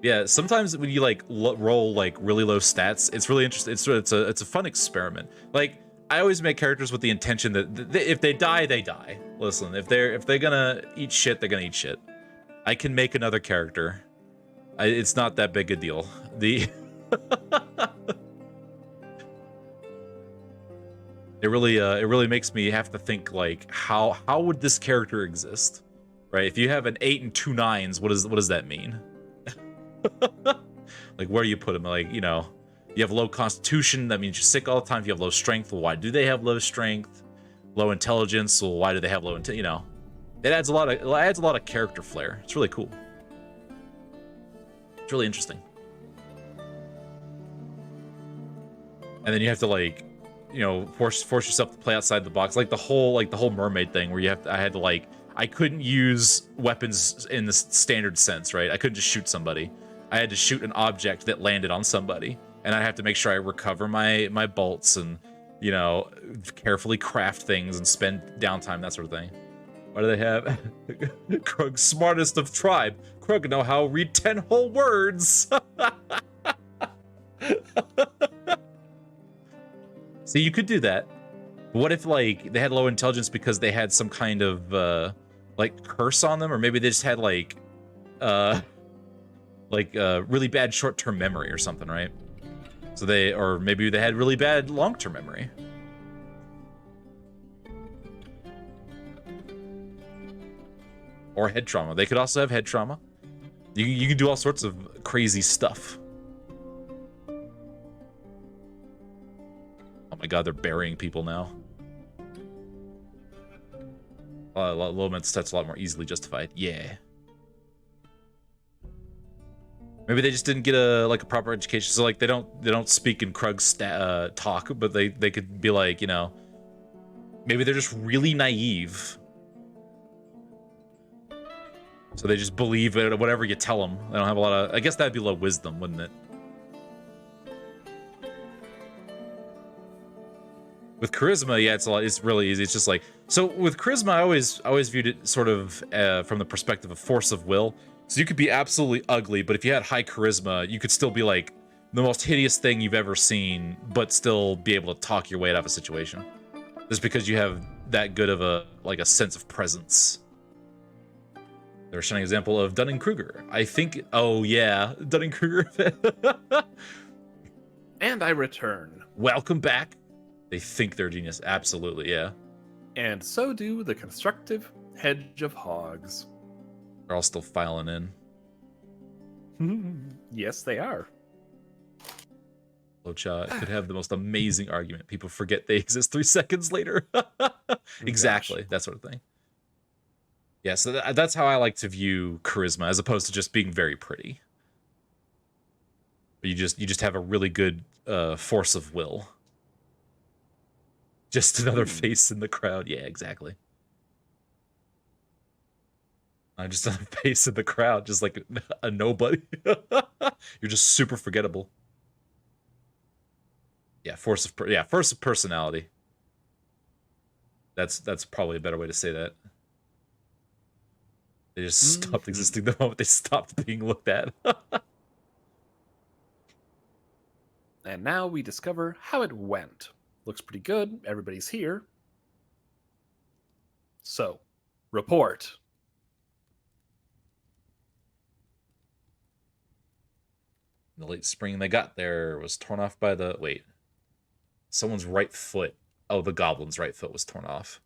Yeah, sometimes when you like roll like really low stats, it's really interesting. It's a fun experiment. Like, I always make characters with the intention that if they die, they die. Listen, if they're gonna eat shit, they're gonna eat shit. I can make another character. It's not that big a deal. It really makes me have to think, like, how would this character exist, right? If you have an 8 and 2 9s, what does that mean? Like, where do you put them? Like, you know, you have low constitution, that means you're sick all the time. If you have low strength, well, why do they have low strength? Low intelligence, well, why do they have low intelligence? You know, it adds a lot of character flair. It's really cool. It's really interesting. And then you have to, like, you know, force yourself to play outside the box, like the whole mermaid thing, where I couldn't use weapons in the standard sense, right? I couldn't just shoot somebody. I had to shoot an object that landed on somebody, and I have to make sure I recover my bolts and, you know, carefully craft things and spend downtime, that sort of thing. What do they have? Krug, smartest of tribe. Krug know how to read 10 whole words. See, you could do that. What if, like, they had low intelligence because they had some kind of like curse on them, or maybe they just had like really bad short-term memory or something, right? Or maybe they had really bad long-term memory. Or head trauma. They could also have head trauma. You can do all sorts of crazy stuff. Oh my god, they're burying people now. Low mental stats a lot more easily justified. Yeah. Maybe they just didn't get a proper education, so like they don't speak in Krug's talk, but they could be like, you know, maybe they're just really naive, so they just believe it, whatever you tell them. They don't have a lot of. I guess that'd be low wisdom, wouldn't it? With charisma, yeah, it's really easy. It's just like, so with charisma, I always viewed it sort of from the perspective of force of will. So you could be absolutely ugly, but if you had high charisma, you could still be like the most hideous thing you've ever seen, but still be able to talk your way out of a situation. Just because you have that good of a sense of presence. They're a shining example of Dunning-Kruger. I think, oh yeah, Dunning-Kruger. And I return. Welcome back. They think they're genius. Absolutely, yeah. And so do the constructive hedge of hogs. They're all still filing in. Yes, they are. Locha could have the most amazing argument. People forget they exist 3 seconds later. Exactly, that sort of thing. Yeah, so that's how I like to view charisma, as opposed to just being very pretty. You just have a really good force of will. Just another face in the crowd. Yeah, exactly. I'm just another face in the crowd, just like a nobody. You're just super forgettable. Yeah, force of personality. That's probably a better way to say that. They just stopped existing the moment they stopped being looked at. And now we discover how it went. Looks pretty good. Everybody's here. So, report. In the late spring, they got there, was torn off by the... Wait. Someone's right foot. Oh, the goblin's right foot was torn off.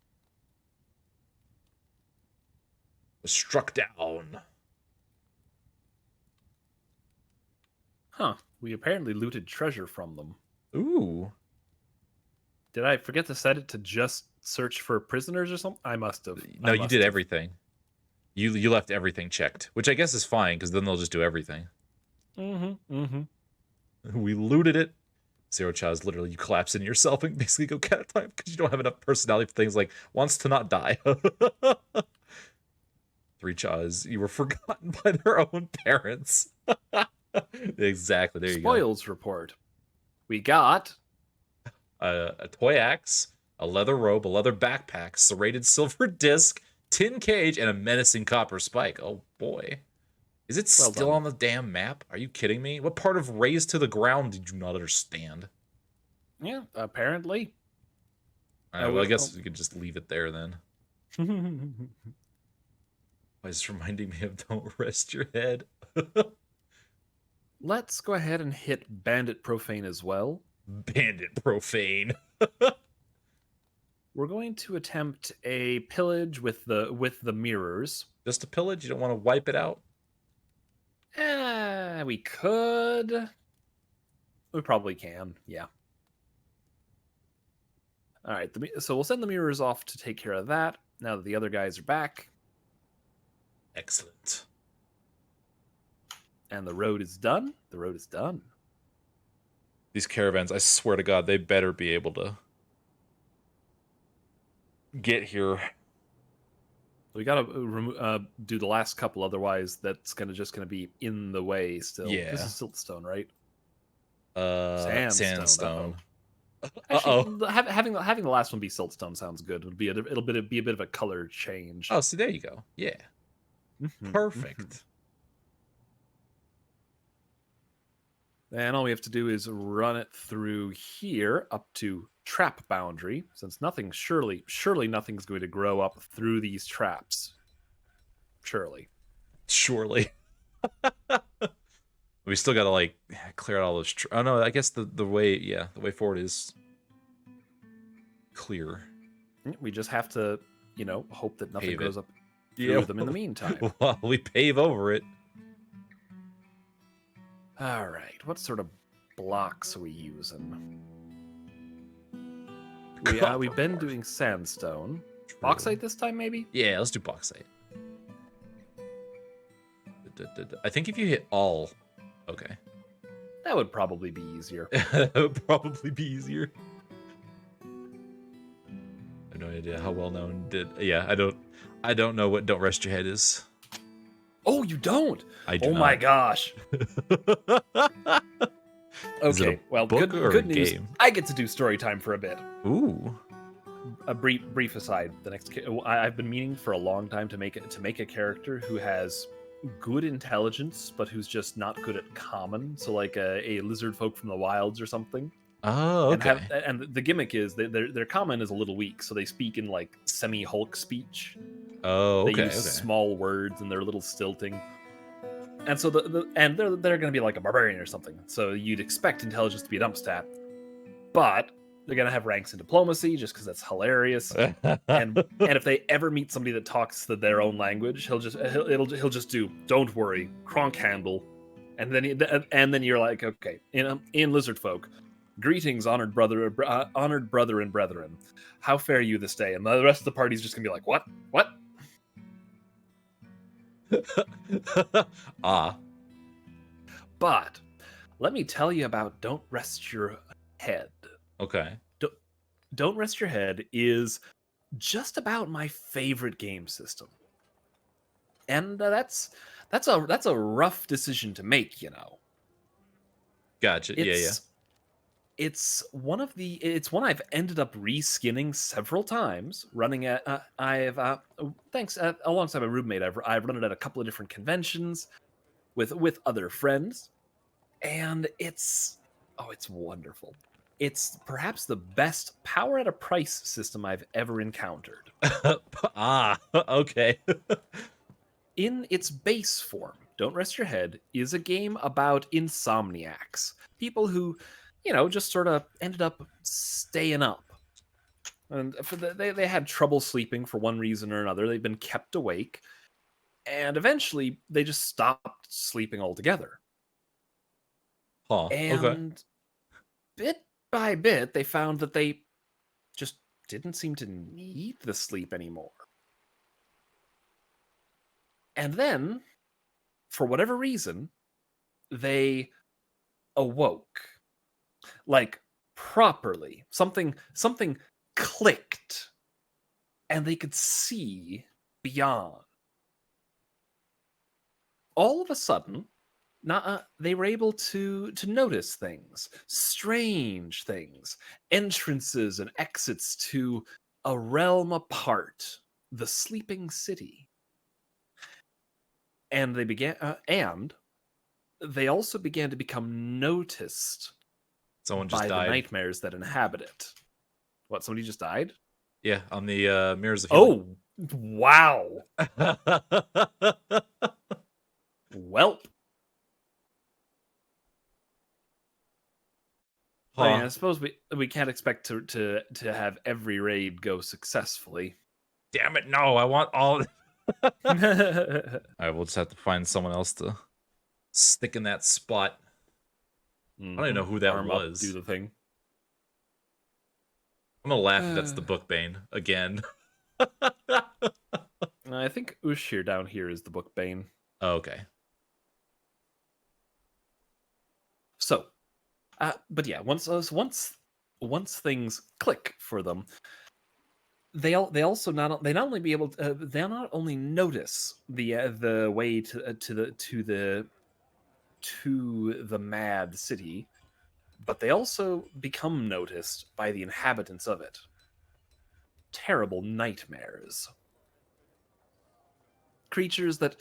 Was struck down. Huh. We apparently looted treasure from them. Ooh. Did I forget to set it to just search for prisoners or something? I must have. No, you did everything. You left everything checked, which I guess is fine, because then they'll just do everything. We looted it. Zero Chaz, literally, you collapse into yourself and basically go catatonic because you don't have enough personality for things like wants to not die. 3 Chaz, you were forgotten by their own parents. Exactly, there you go. Spoils report. We got a toy axe, a leather robe, a leather backpack, serrated silver disc, tin cage, and a menacing copper spike. Oh boy. Is it still on the damn map? Are you kidding me? What part of raised to the ground did you not understand? Yeah, apparently. Well, I guess we could just leave it there then. It's reminding me of don't rest your head. Let's go ahead and hit Bandit Profane as well. Bandit Profane. We're going to attempt a pillage with the mirrors. Just a pillage? You don't want to wipe it out? We could. We probably can, yeah. All right, so we'll send the mirrors off to take care of that now that the other guys are back. Excellent. And the road is done. The road is done. These caravans, I swear to God, they better be able to get here. We gotta do the last couple, otherwise that's just gonna be in the way still. Yeah. This is siltstone, right? Sandstone. Actually, having the last one be siltstone sounds good. It'll be a bit of a color change. Oh, see, there you go. Yeah. Perfect. And all we have to do is run it through here up to trap boundary, since surely nothing's going to grow up through these traps. Surely. We still gotta like clear out all those. Oh no, I guess the way forward is clear. We just have to, hope that nothing grows up through Yeah. them in the meantime. While we pave over it. All right, what sort of blocks are we using? We've been doing sandstone. True. Bauxite this time, maybe? Yeah, let's do bauxite. I think if you hit all... Okay. That would probably be easier. That would probably be easier. I have no idea how well known did... Yeah, I don't know what Don't Rest Your Head is. Oh, you don't? I do not. My gosh. Okay, well, good news. Game? I get to do story time for a bit. Ooh. A brief aside. I've been meaning for a long time to make a character who has good intelligence, but who's just not good at common. So like a lizard folk from the wilds or something. Oh, okay. And the gimmick is their common is a little weak, so they speak in like semi-Hulk speech. Oh, They okay, use okay. small words and they're a little stilting. And so they're going to be like a barbarian or something. So you'd expect intelligence to be a dump stat, but they're going to have ranks in diplomacy just because that's hilarious. And if they ever meet somebody that talks their own language, he'll just do "Don't worry, Kronk handle," and then you're like, okay, in lizard folk, greetings, honored brother and brethren, how fare you this day? And the rest of the party's just gonna be like, what? Ah, But let me tell you about Don't Rest Your Head. okay. Don't Rest Your Head is just about my favorite game system, and that's a rough decision to make, you know. Gotcha. Yeah, yeah. It's one I've ended up reskinning several times. Running at I've thanks alongside my roommate. I've run it at a couple of different conventions with other friends, and it's wonderful. It's perhaps the best power at a price system I've ever encountered. Ah, okay. In its base form, Don't Rest Your Head is a game about insomniacs, people who, just sort of ended up staying up. And they had trouble sleeping for one reason or another. They've been kept awake, and eventually they just stopped sleeping altogether. Huh. Okay. And bit by bit, they found that they just didn't seem to need the sleep anymore. And then, for whatever reason, they awoke. Like properly. Something clicked and they could see beyond. All of a sudden, they were able to notice things, strange things, entrances and exits to a realm apart, the sleeping city. And they also began to become noticed Someone just by the died. nightmares that inhabit it. What, somebody just died? Yeah, on the Mirrors of Healing. Oh, wow. Welp. I mean, I Huh. suppose we can't expect to have every raid go successfully. Damn it, no, I want all. Mhm. I will just have to find someone else to stick in that spot. I don't even know who that Arm up, do was. the thing. I'm gonna laugh if that's the Bookbane again. I think Ushir down here is the Bookbane. Oh, okay. So, but yeah, once things click for them, they also not only be able to, they'll not only notice the way to the mad city, but they also become noticed by the inhabitants of it. Terrible nightmares. Creatures that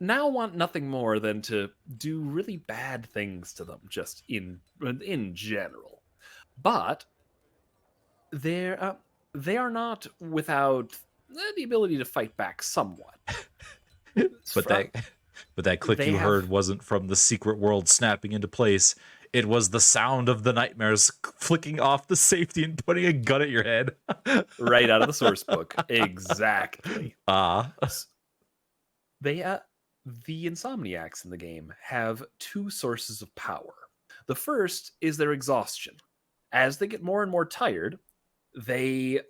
now want nothing more than to do really bad things to them, just in general. But they are not without the ability to fight back somewhat. But that click They you have heard wasn't from the secret world snapping into place. It was the sound of the nightmares flicking off the safety and putting a gun at your head. right out of the source book. Exactly. Ah. They the insomniacs in the game have two sources of power. The first is their exhaustion. As they get more and more tired, they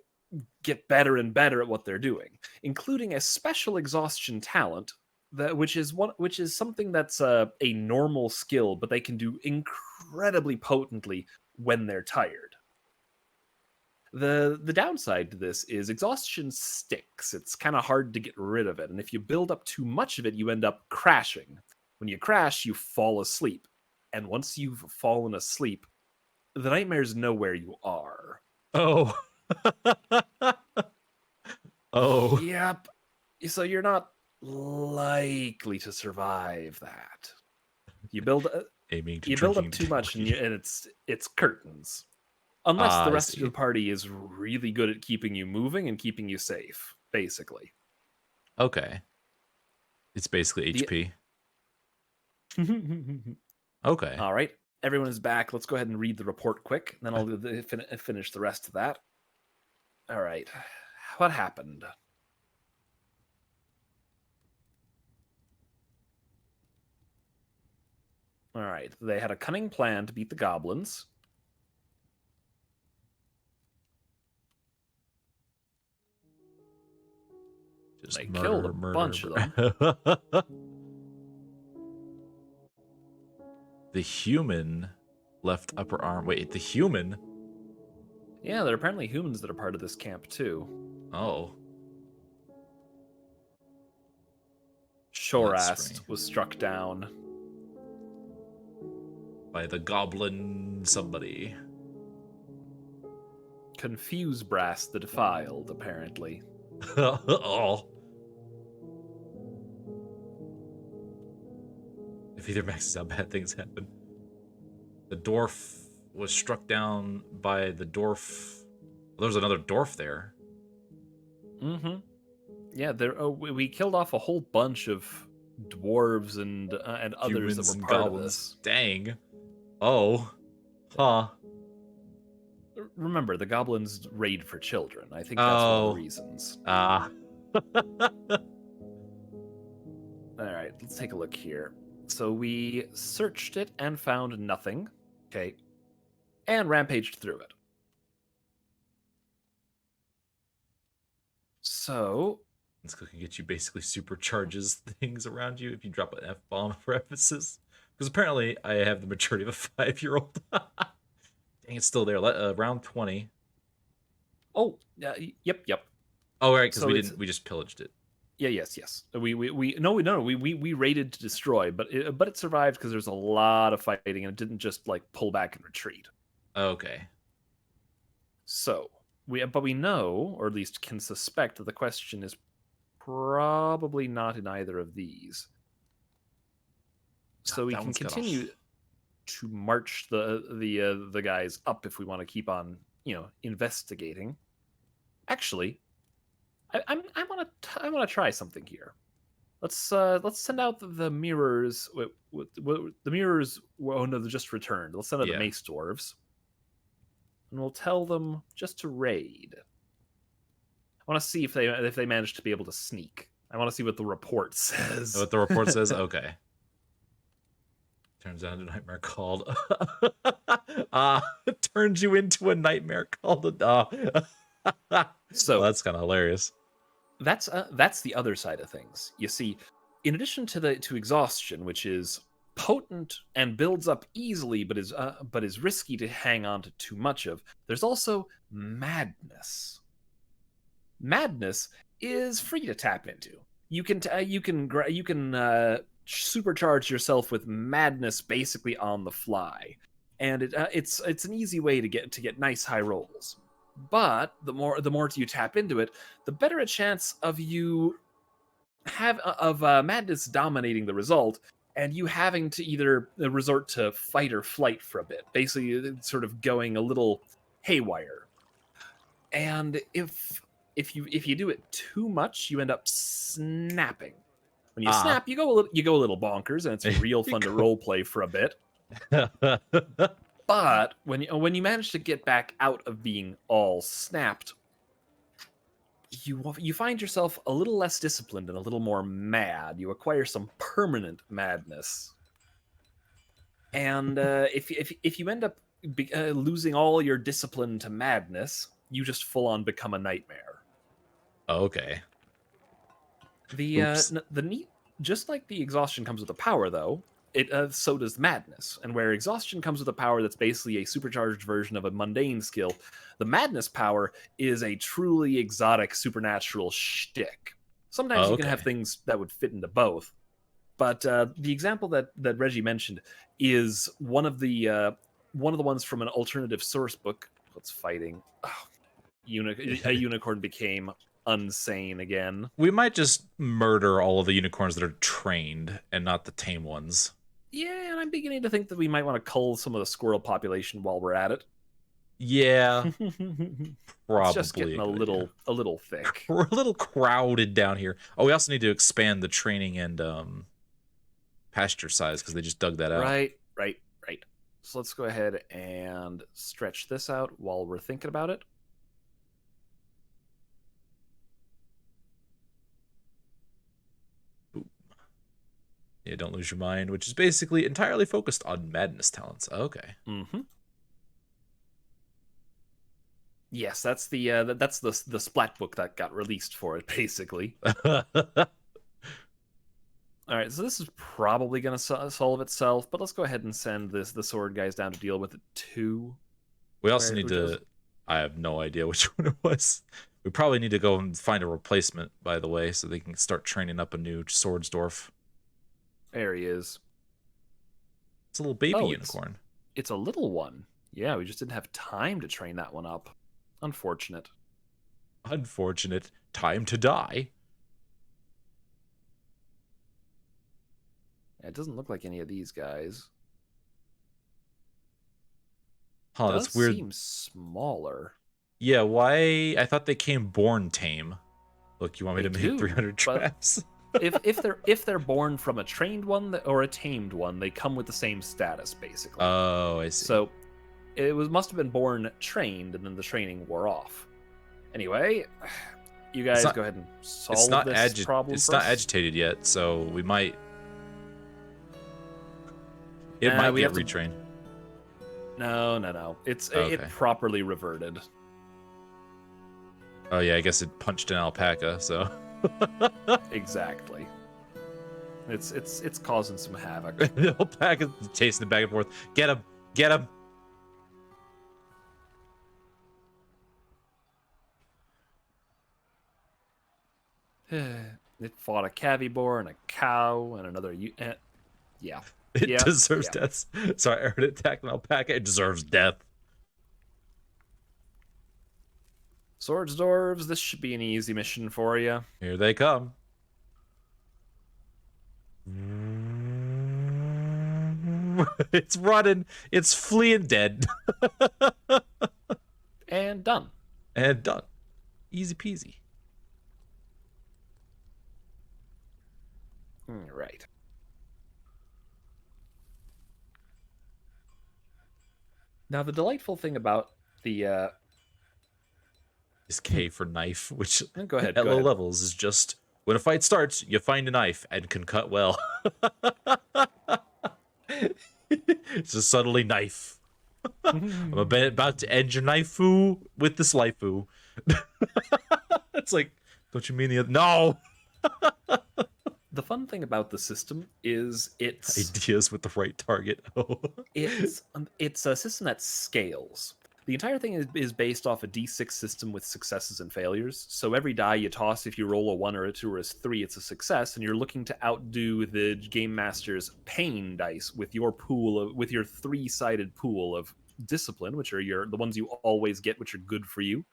get better and better at what they're doing, including a special exhaustion talent which is something that's a normal skill, but they can do incredibly potently when they're tired. The downside to this is exhaustion sticks. It's kind of hard to get rid of it, and if you build up too much of it, you end up crashing. When you crash, you fall asleep, and once you've fallen asleep, the nightmares know where you are. Oh. Oh. Yep. So you're not likely to survive that. You build Aiming to you build drinking up to too much, and, drinking. and it's curtains. Unless the I rest of the see. party is really good at keeping you moving and keeping you safe, basically. Okay. It's basically The HP. Okay. All right, everyone is back. Let's go ahead and read the report quick, then I'll finish the rest of that. All right, what happened? All right, they had a cunning plan to beat the goblins. Just They killed a murder, murder, bunch of them. murder. The human left upper arm. Wait, the human? Yeah, there are apparently humans that are part of this camp too. Oh. Well, that's strange. Shorast was struck down. By the goblin somebody. Confuse Brass the Defiled, apparently. Oh. If either maxes out, bad things happen. The dwarf was struck down by the dwarf. There was another dwarf there. Mm-hmm. Yeah, we killed off a whole bunch of dwarves and others that Humans were and part of goblins. this. Dang. Oh. Huh. Remember, the goblins raid for children. I think that's one of the reasons. Ah. All right, let's take a look here. So we searched it and found nothing. Okay. And rampaged through it. So This can get you basically supercharges things around you if you drop an F-bomb for emphasis. Because apparently I have the maturity of a 5-year-old. Dang, it's still there. Round 20. oh, yep. Oh, right, because So we just pillaged it. Yeah, yes. We raided to destroy, but it survived because there's a lot of fighting and it didn't just like pull back and retreat. Okay. So we know, or at least can suspect, that the question is probably not in either of these. So we can continue to march the guys up if we want to keep on, investigating. Actually, I want to try something here. Let's send out the mirrors. The mirrors. Oh no, they just returned. Let's send out the mace dwarves, and we'll tell them just to raid. I want to see if they manage to be able to sneak. I want to see what the report says. What the report says? Okay. Turns out a nightmare called. Turns you into a nightmare called. So well, that's kind of hilarious. That's the other side of things. You see, in addition to exhaustion, which is potent and builds up easily, but is risky to hang on to too much of, there's also madness. Madness is free to tap into. You can supercharge yourself with madness basically on the fly, and it's an easy way to get nice high rolls. But the more you tap into it, the better a chance of you have of madness dominating the result, and you having to either resort to fight or flight for a bit, basically sort of going a little haywire. And if you do it too much, you end up snapping. When you snap, you go a little bonkers, and it's real fun to roleplay for a bit. But when you manage to get back out of being all snapped, you find yourself a little less disciplined and a little more mad. You acquire some permanent madness, and if you end up losing all your discipline to madness, you just full on become a nightmare. Okay. The neat, just like the exhaustion comes with the power, though. So does madness, and where exhaustion comes with a power that's basically a supercharged version of a mundane skill, the madness power is a truly exotic supernatural shtick. Sometimes you can have things that would fit into both, but the example that Reggie mentioned is one of the ones from an alternative source book. What's fighting? Oh, a unicorn became unsane again. We might just murder all of the unicorns that are trained and not the tame ones. Yeah, and I'm beginning to think that we might want to cull some of the squirrel population while we're at it. Yeah, It's just probably getting a good idea. a little thick. We're a little crowded down here. Oh, we also need to expand the training and pasture size because they just dug that out. Right. So let's go ahead and stretch this out while we're thinking about it. Yeah, don't lose your mind, which is basically entirely focused on madness talents. Okay. Mm-hmm. Yes, that's the splat book that got released for it, basically. All right, so this is probably going to solve itself, but let's go ahead and send the sword guys down to deal with it too. We also need to. I have no idea which one it was. We probably need to go and find a replacement, by the way, so they can start training up a new swords dwarf. There he is. It's a little baby unicorn. It's a little one. Yeah, we just didn't have time to train that one up. Unfortunate. Unfortunate. Time to die. It doesn't look like any of these guys. Huh, that's weird. Seems smaller. Yeah, why? I thought they came born tame. Look, you want me to make 300 traps? if they're born from a trained one or a tamed one, they come with the same status, basically. Oh, I see. So it must have been born trained, and then the training wore off. Anyway, you guys go ahead and solve this problem. It's not agitated yet, so we might. It might get retrained. No. It properly reverted. Oh yeah, I guess it punched an alpaca, so. Exactly. It's causing some havoc. The alpaca's chasing it back and forth. Get him! Get him! It fought a cavibor and a cow and another. Yeah. It deserves death. Sorry, I heard it attack an alpaca. It deserves death. Swords dwarves, this should be an easy mission for you. Here they come. It's running. It's fleeing dead. And done. And done. Easy peasy. Right. Now, the delightful thing about the is K for knife, which go ahead, at low levels is just when a fight starts, you find a knife and can cut well. It's just suddenly knife. I'm about to end your knife-oo with this life-oo. It's like, don't you mean the other? No! The fun thing about the system is it's ideas with the right target. Oh. it's a system that scales. The entire thing is based off a D6 system with successes and failures. So every die you toss, if you roll a 1 or a 2 or a 3, it's a success, and you're looking to outdo the game master's pain dice with your with your 3-sided pool of discipline, which are the ones you always get, which are good for you,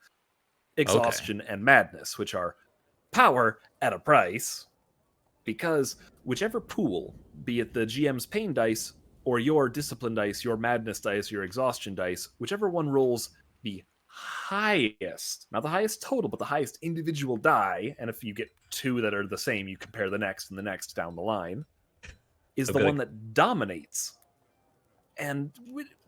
exhaustion, and madness, which are power at a price. Because whichever pool, be it the GM's pain dice or your discipline dice, your madness dice, your exhaustion dice, whichever one rolls the highest, not the highest total, but the highest individual die, and if you get 2 that are the same, you compare the next and the next down the line, is the one that dominates. And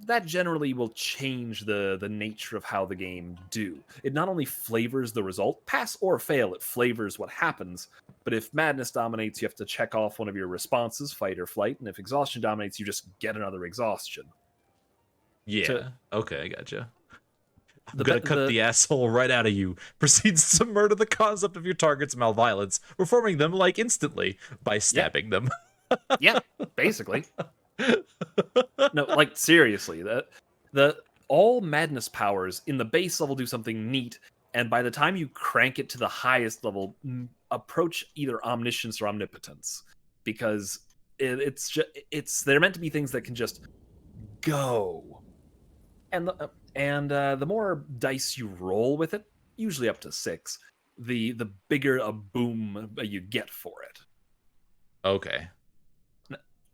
that generally will change the nature of how the game do. It not only flavors the result, pass or fail, it flavors what happens. But if madness dominates, you have to check off one of your responses, fight or flight. And if exhaustion dominates, you just get another exhaustion. Yeah. Okay, I gotcha. I'm gonna cut the asshole right out of you. Proceeds to murder the concept of your target's malviolence, reforming them like instantly by stabbing them. Yeah, basically. No, like seriously, the all madness powers in the base level do something neat, and by the time you crank it to the highest level, approach either omniscience or omnipotence, because it's they're meant to be things that can just go, and the more dice you roll with it, usually up to 6, the bigger a boom you get for it. Okay.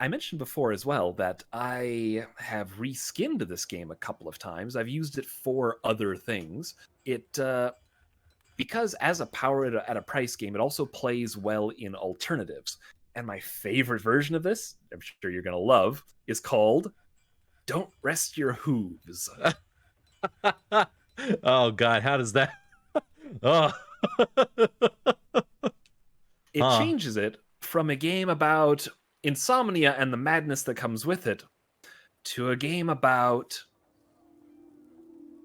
I mentioned before as well that I have reskinned this game a couple of times. I've used it for other things. It because as a power at a price game, it also plays well in alternatives. And my favorite version of this, I'm sure you're gonna love, is called "Don't Rest Your Hooves." Oh God, how does that? Oh, It huh. changes it from a game about insomnia and the madness that comes with it to a game about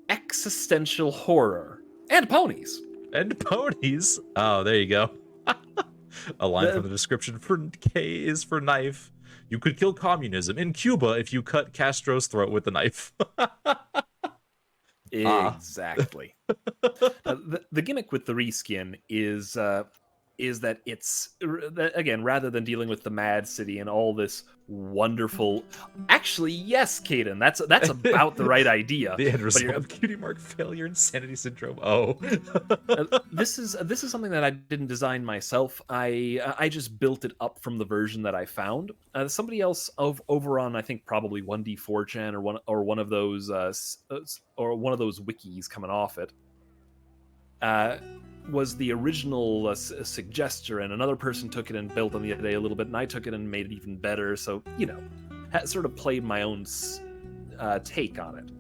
existential horror and ponies. And ponies. Oh, there you go. A line from The, the description for K is for knife. You could kill communism in Cuba if you cut Castro's throat with a knife. Ah. exactly. The gimmick with the reskin is that it's again, rather than dealing with the Mad City and all this wonderful. Actually, yes, Caden, that's about the right idea. The end But result of cutie mark failure, insanity syndrome. Oh. this is something that I didn't design myself. I just built it up from the version that I found. Somebody else over on, I think, probably 1D4chan or one of those or one of those wikis coming off it. Was the original suggester, and another person took it and built on the other day a little bit, and I took it and made it even better. So sort of played my own take on it.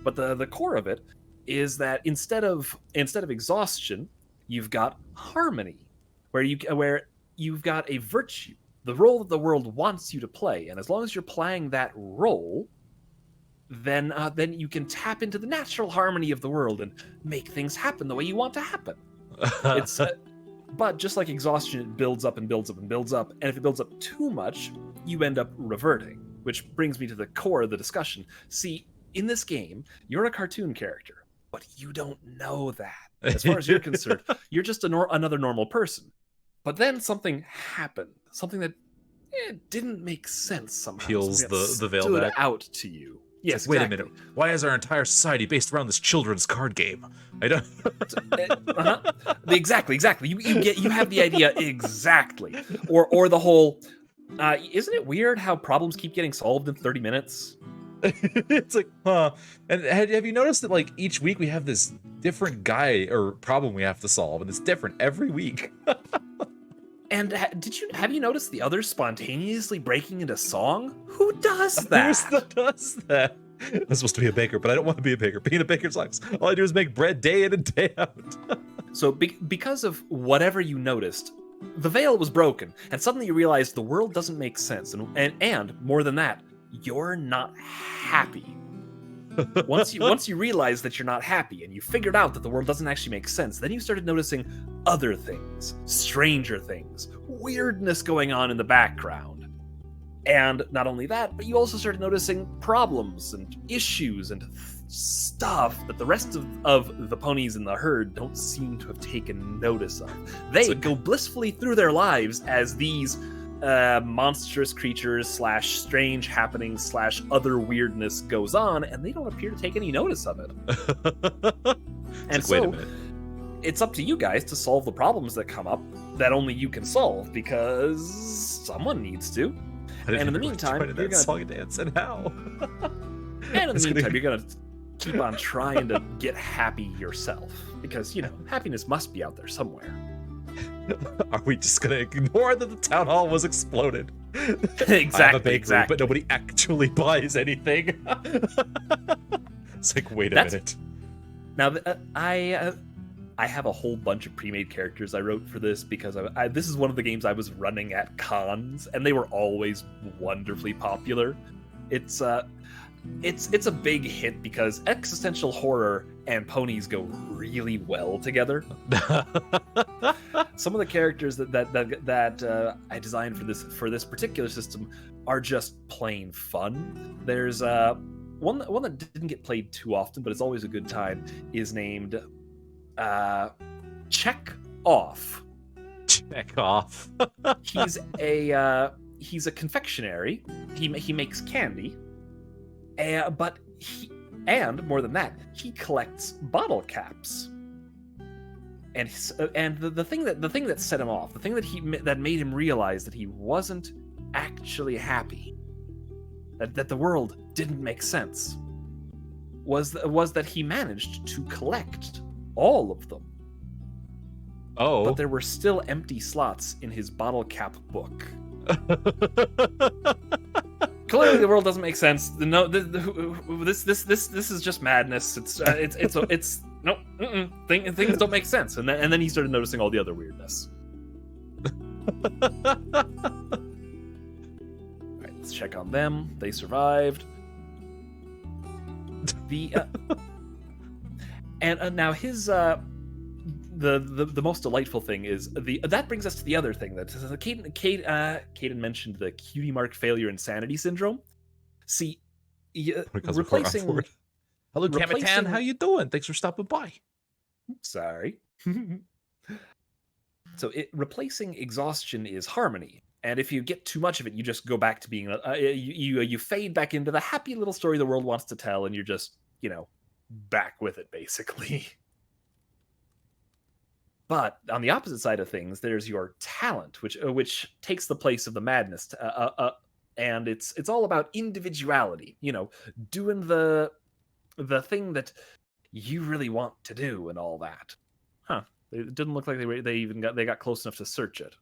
But the core of it is that instead of exhaustion, you've got harmony, where you've got a virtue, the role that the world wants you to play, and as long as you're playing that role, then you can tap into the natural harmony of the world and make things happen the way you want to happen. It's but just like exhaustion, it builds up and builds up and builds up, and if it builds up too much, you end up reverting, which brings me to the core of the discussion. See, in this game, you're a cartoon character, but you don't know that. As far as you're concerned, you're just another normal person. But then something happened, something that didn't make sense somehow. Peels the veil stood back out to you. Yes, Wait exactly. a minute. Why is our entire society based around this children's card game? I don't. Exactly. You have the idea exactly. Or the whole. Isn't it weird how problems keep getting solved in 30 minutes? It's like, huh? And have you noticed that like each week we have this different guy or problem we have to solve, and it's different every week. And have you noticed the others spontaneously breaking into song? Who does that? Who does that? I'm supposed to be a baker, but I don't want to be a baker. Being a baker sucks. All I do is make bread day in and day out. So because of whatever you noticed, the veil was broken, and suddenly you realized the world doesn't make sense, and more than that, you're not happy. Once you realize that you're not happy and you figured out that the world doesn't actually make sense, then you started noticing other things, stranger things, weirdness going on in the background. And not only that, but you also started noticing problems and issues and stuff that the rest of the ponies in the herd don't seem to have taken notice of. They go blissfully through their lives as these monstrous creatures / strange happenings / other weirdness goes on, and they don't appear to take any notice of it. And so, wait a minute. It's up to you guys to solve the problems that come up that only you can solve, because someone needs to. And in the meantime, you're gonna song and dance, and how? And in the meantime, you're gonna keep on trying to get happy yourself, because happiness must be out there somewhere. Are we just gonna ignore that the town hall was exploded? Exactly. I have a bakery, but nobody actually buys anything. It's like, wait a minute. Now, I have a whole bunch of pre-made characters I wrote for this because this is one of the games I was running at cons, and they were always wonderfully popular. It's a big hit because existential horror and ponies go really well together. Some of the characters that I designed for this particular system are just plain fun. There's one that didn't get played too often, but it's always a good time, is named Check Off. Check Off. He's a confectionery. He makes candy. But and more than that, he collects bottle caps. and the thing that set him off, the thing that made him realize that he wasn't actually happy, that the world didn't make sense, was that he managed to collect all of them. Oh. But there were still empty slots in his bottle cap book. Clearly, the world doesn't make sense. No, this is just madness. It's no, things don't make sense. And then he started noticing all the other weirdness. All right, let's check on them. They survived. And now his the most delightful thing is that brings us to the other thing that Caden mentioned, the cutie mark failure insanity syndrome. See, replacing. Hello, Kamitan. How you doing? Thanks for stopping by. Sorry. So replacing exhaustion is harmony, and if you get too much of it, you just go back to being you fade back into the happy little story the world wants to tell, and you're just back with it basically. But on the opposite side of things, there's your talent, which takes the place of the madness, and it's all about individuality. Doing the thing that you really want to do and all that. Huh? It didn't look like they got close enough to search it.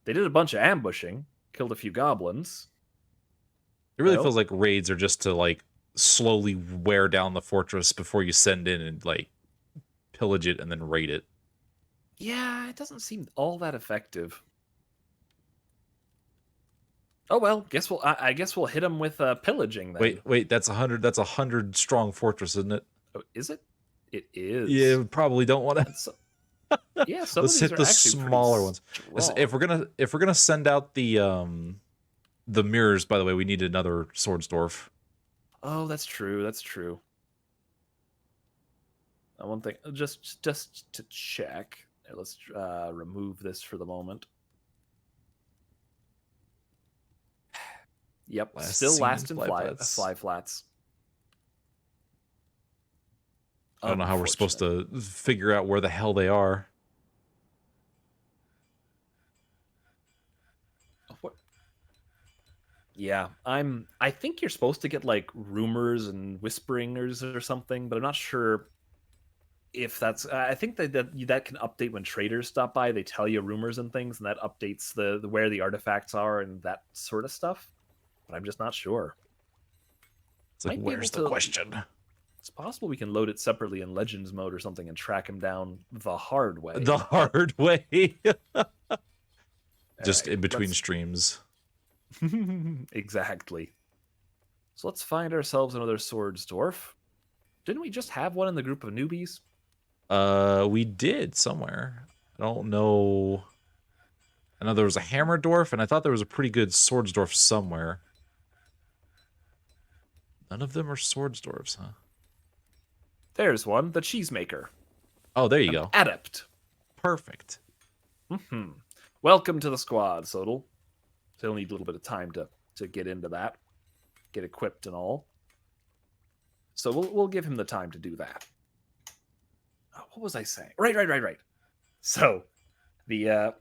They did a bunch of ambushing, killed a few goblins. It really feels like raids are just to slowly wear down the fortress before you send in and pillage it and then raid it. Yeah, it doesn't seem all that effective. Oh well, I guess we'll hit them with pillaging then. Wait, that's 100. That's 100 strong fortress, isn't it? Oh, is it? It is. Yeah, we probably don't want to. Yeah, let's hit the smaller ones. If we're gonna send out the mirrors. By the way, we need another Swordsdorf. Oh, that's true. That's true. One thing, just to check. Let's remove this for the moment. Yep, still last in fly flats. I don't know how we're supposed to figure out where the hell they are. What? Yeah, I think you're supposed to get rumors and whisperingers or something, but I'm not sure if that's. I think that can update when traders stop by. They tell you rumors and things, and that updates the where the artifacts are and that sort of stuff. But I'm just not sure. It's where's the question? It's possible we can load it separately in Legends mode or something and track him down the hard way. The hard way. Just right, in between streams. Exactly. So let's find ourselves another Swordsdorf. Didn't we just have one in the group of newbies? We did somewhere. I don't know. I know there was a Hammer Dwarf, and I thought there was a pretty good Swordsdorf somewhere. None of them are Swordsdorfs, huh? There's one, the Cheesemaker. Oh, there you go. Adept. Perfect. Welcome to the squad, Sodal. Still need a little bit of time to get into that, get equipped and all. So we'll give him the time to do that. Oh, what was I saying? Right. So the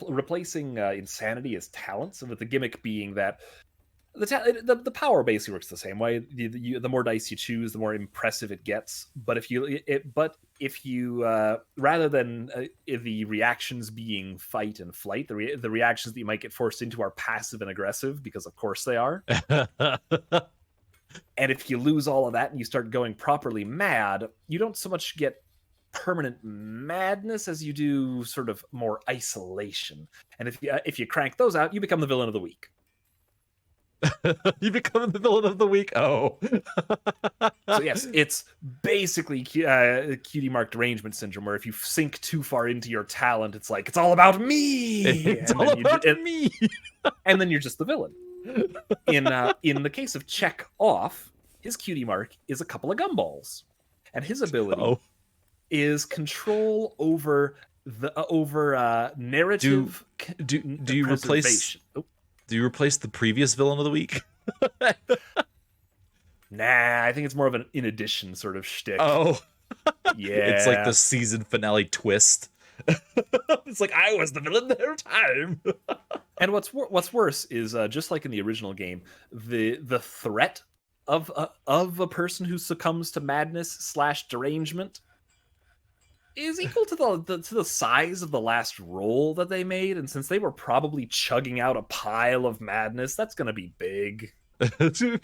replacing insanity as talent, so that the gimmick being that the power basically works the same way. The more dice you choose, the more impressive it gets. But if you rather than the reactions being fight and flight, the reactions that you might get forced into are passive and aggressive, because of course they are. And if you lose all of that and you start going properly mad, you don't so much get permanent madness as you do sort of more isolation. And if you crank those out, you become the villain of the week. You become the villain of the week. Oh. So yes, it's basically cutie mark derangement syndrome, where if you sink too far into your talent, it's like, it's all about me. It's all about me. And then you're just the villain. In the case of Check Off, his cutie mark is a couple of gumballs, and his ability is control over narrative. Do you replace? Do you replace the previous villain of the week? Nah, I think it's more of an in addition sort of shtick. Oh, It's like the Yeah. season finale twist. It's like I was the villain the whole time. And what's worse is just like in the original game, the threat of a person who succumbs to madness slash derangement is equal to the size of the last roll that they made, and since they were probably chugging out a pile of madness, that's gonna be big. The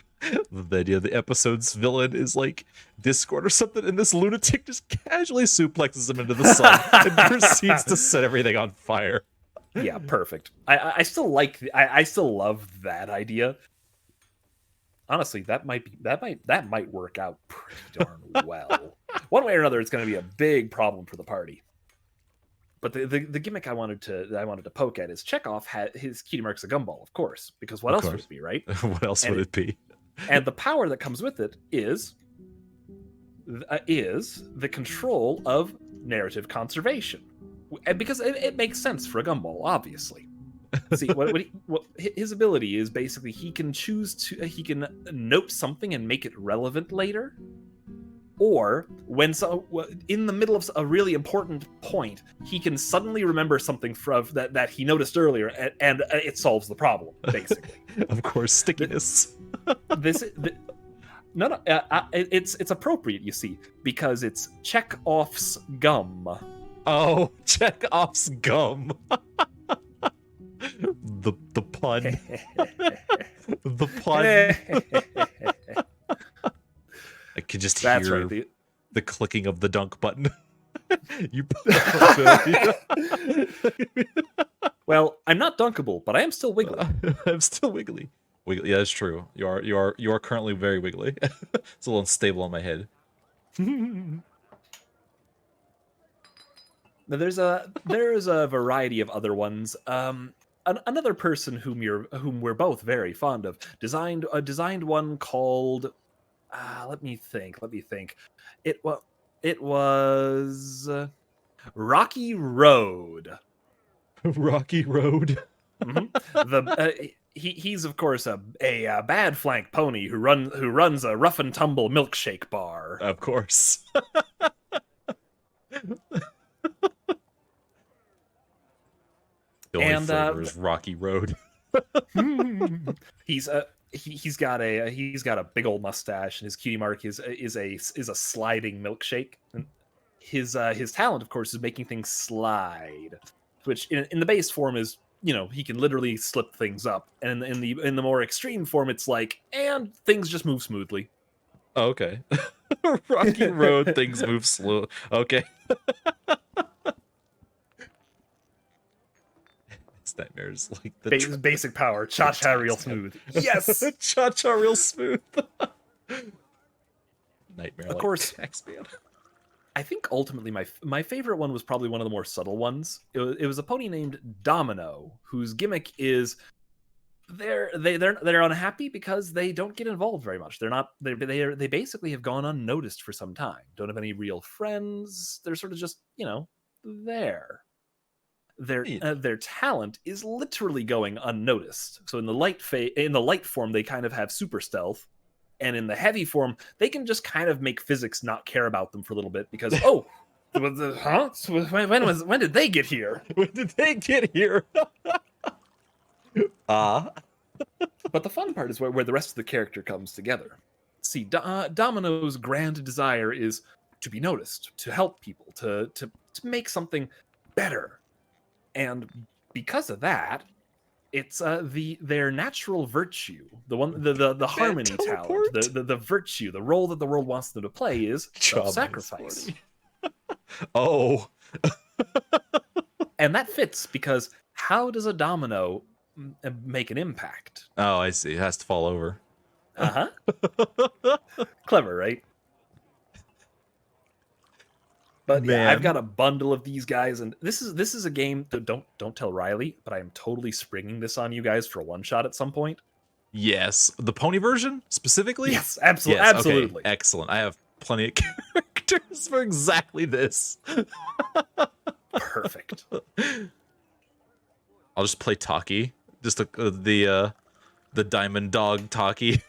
idea of the episode's villain is like Discord or something, and this lunatic just casually suplexes him into the sun and proceeds to set everything on fire. Yeah, perfect. I still I still love that idea. Honestly, that might work out pretty darn well. One way or another, it's going to be a big problem for the party. But the gimmick I wanted to poke at is Chekhov had his cutie mark's a gumball, of course, because what Of else course. would it be, right? What else would it be? And the power that comes with it is the control of narrative conservation, because it makes sense for a gumball, obviously. See, what his ability is basically he can he can note something and make it relevant later, or when in the middle of a really important point, he can suddenly remember something from that he noticed earlier, and it solves the problem basically. Of course, stickiness. No, it's appropriate, you see, because it's Chekhov's gum. Oh, Chekhov's gum. The pun. The pun. I could just That's hear right. the clicking of the dunk button. You. Well, I'm not dunkable, but I am still wiggly. I'm still wiggly. Wiggly. Yeah, that's true. You are currently very wiggly. It's a little unstable on my head. Now, there is a variety of other ones. Another person whom we're both very fond of designed one called. Let me think. It was Rocky Road. Rocky Road. Mm-hmm. He's of course a bad flank pony who runs a rough and tumble milkshake bar. Of course. The only flavor is Rocky Road. He's got a big old mustache, and his cutie mark is a sliding milkshake. And his talent, of course, is making things slide, which in the base form is, he can literally slip things up, and in the more extreme form, it's like, and things just move smoothly. Oh, okay. Rocky Road, things move slow. Okay. It's nightmares like the basic power, cha-cha real smooth. Yes, cha-cha real smooth. Nightmare. Of course. Taxman. I think ultimately my favorite one was probably one of the more subtle ones. It was a pony named Domino, whose gimmick is they're unhappy because they don't get involved very much. They basically have gone unnoticed for some time. Don't have any real friends. They're sort of just there. Their talent is literally going unnoticed. So in the light form, they kind of have super stealth. And in the heavy form, they can just kind of make physics not care about them for a little bit because, huh? When did they get here? When did they get here? But the fun part is where the rest of the character comes together. See, Domino's grand desire is to be noticed, to help people, to make something better. And because of that, it's their natural virtue, the harmony talent, the virtue, the role that the world wants them to play is self-sacrifice. Oh. And that fits because how does a domino make an impact? Oh, I see. It has to fall over. Uh-huh. Clever, right? But yeah, I've got a bundle of these guys, and this is a game that don't tell Riley, but I am totally springing this on you guys for a one shot at some point. Yes, the pony version specifically. Yes, absolutely, yes, absolutely. Okay, excellent. I have plenty of characters for exactly this. Perfect. I'll just play Taki, just the diamond dog Taki.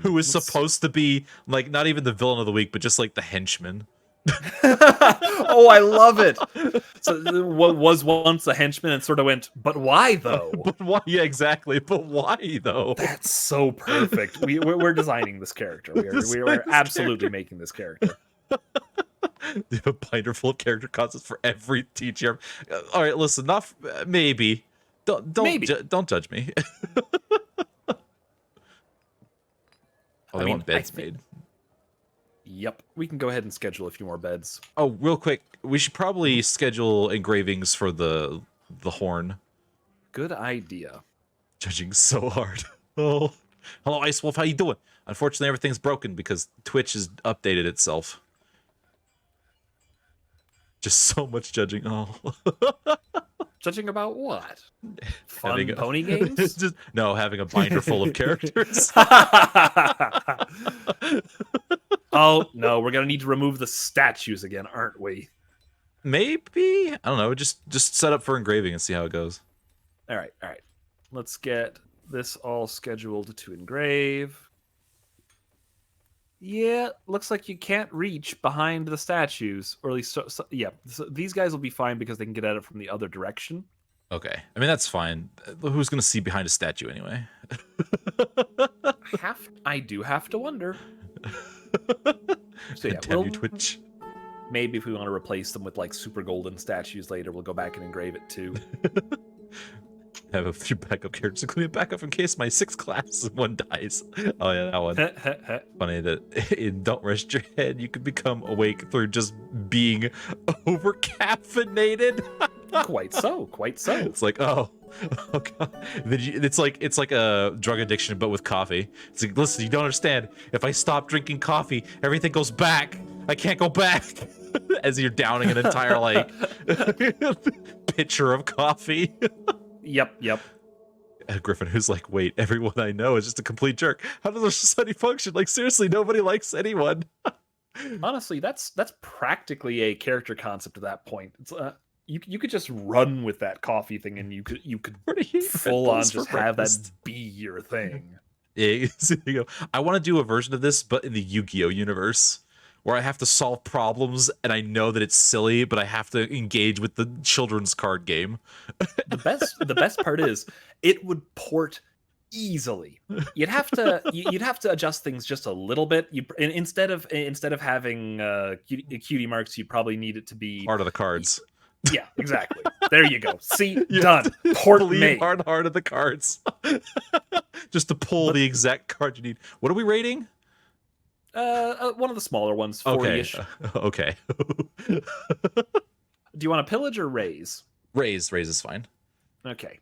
who is supposed to be like not even the villain of the week, but just like the henchman. Oh, I love it. So what was once a henchman and sort of went, but why though? But why? Yeah, exactly. But why though? That's so perfect. We're designing this character. We're absolutely making this character. They have a binder full of character concepts for every teacher. All right, listen, not maybe. Don't judge me. Oh, they want beds made. Yep, we can go ahead and schedule a few more beds. Oh, real quick, we should probably schedule engravings for the horn. Good idea. Judging so hard. Oh, hello, Ice Wolf. How you doing? Unfortunately, everything's broken because Twitch has updated itself. Just so much judging. Oh. Judging about what? Fun pony games? Having a binder full of characters. Oh, no, we're going to need to remove the statues again, aren't we? Maybe? I don't know. Just set up for engraving and see how it goes. All right. Let's get this all scheduled to engrave. Yeah, looks like you can't reach behind the statues, or at least yeah. So these guys will be fine because they can get at it from the other direction. Okay, I mean that's fine. Who's gonna see behind a statue anyway? I do have to wonder. So yeah, Twitch. Maybe if we want to replace them with like super golden statues later, we'll go back and engrave it too. Have a few backup characters, including backup in case my 6th class one dies. Oh yeah, that one. Funny that in Don't Rest Your Head, you can become awake through just being over caffeinated. Quite so. It's like, oh god. It's like a drug addiction, but with coffee. It's like, listen, you don't understand. If I stop drinking coffee, everything goes back. I can't go back. As you're downing an entire like pitcher of coffee. Yep. Griffin, who's like, wait, everyone I know is just a complete jerk. How does our society function? Like, seriously, nobody likes anyone. Honestly, that's practically a character concept at that point. It's you could just run with that coffee thing, and you could full on just have that be your thing. Yeah, you go. I want to do a version of this, but in the Yu-Gi-Oh universe, where I have to solve problems, and I know that it's silly, but I have to engage with the children's card game. The best part is it would port easily. You'd have to adjust things just a little bit. Instead of having cutie marks, you probably need it to be part of the cards. Yeah, exactly. There you go. See, done. Port made. Hard of the cards, just to pull the exact card you need. What are we rating? One of the smaller ones, 40-ish. Okay. Do you want to pillage or raise? Raise is fine. Okay.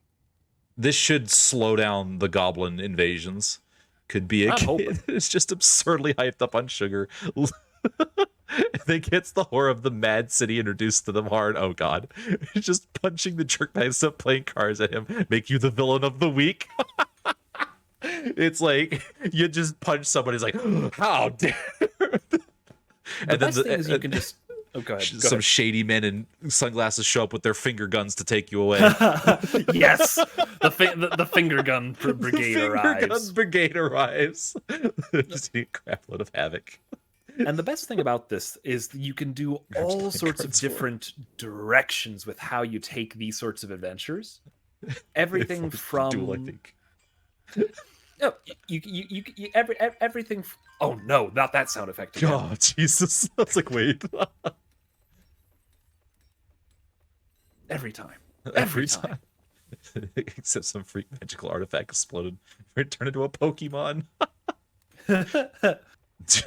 This should slow down the goblin invasions. Could be a kid that's just absurdly hyped up on sugar. They gets the horror of the mad city introduced to them hard. Oh god. Just punching the jerkbags up, playing cards at him, make you the villain of the week. It's like you just punch somebody's like, how dare. And then thing is you can just go ahead. Some shady men in sunglasses show up with their finger guns to take you away. Yes, the finger gun brigade arrives. Finger gun brigade arrives. Just a crap load of havoc. And the best thing about this is that you can do all sorts of different directions with how you take these sorts of adventures. Everything from duel, I think. No, you everything. Oh no, not that sound effect again. Oh Jesus! That's like wait. Every time. Except some freak magical artifact exploded. Turn into a Pokemon.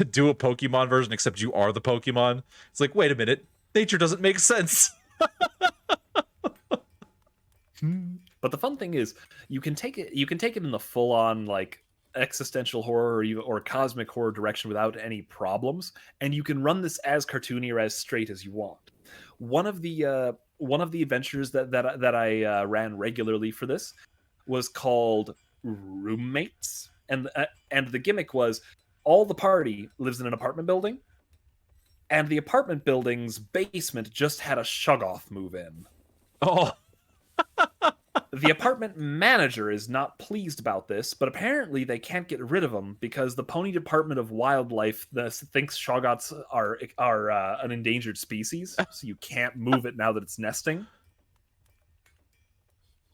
Do a Pokemon version, except you are the Pokemon. It's like, wait a minute, nature doesn't make sense. But the fun thing is, you can take it in the full-on like existential horror or cosmic horror direction without any problems, and you can run this as cartoony or as straight as you want. One of the adventures that I ran regularly for this was called Roommates, and the gimmick was all the party lives in an apartment building, and the apartment building's basement just had a Shoggoth move in. Oh. The apartment manager is not pleased about this, but apparently they can't get rid of him because the Pony Department of Wildlife thinks Shoggoths are an endangered species, so you can't move it now that it's nesting.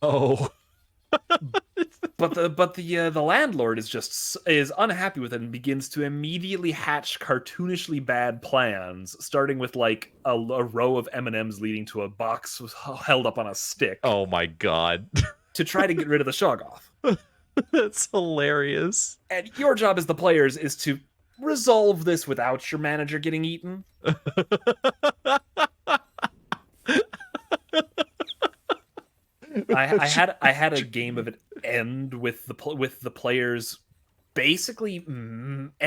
Oh. But the landlord is unhappy with it and begins to immediately hatch cartoonishly bad plans, starting with like a row of M&Ms leading to a box held up on a stick. Oh my god. To try to get rid of the Shoggoth. That's hilarious. And your job as the players is to resolve this without your manager getting eaten. I had a game of it end with the players basically making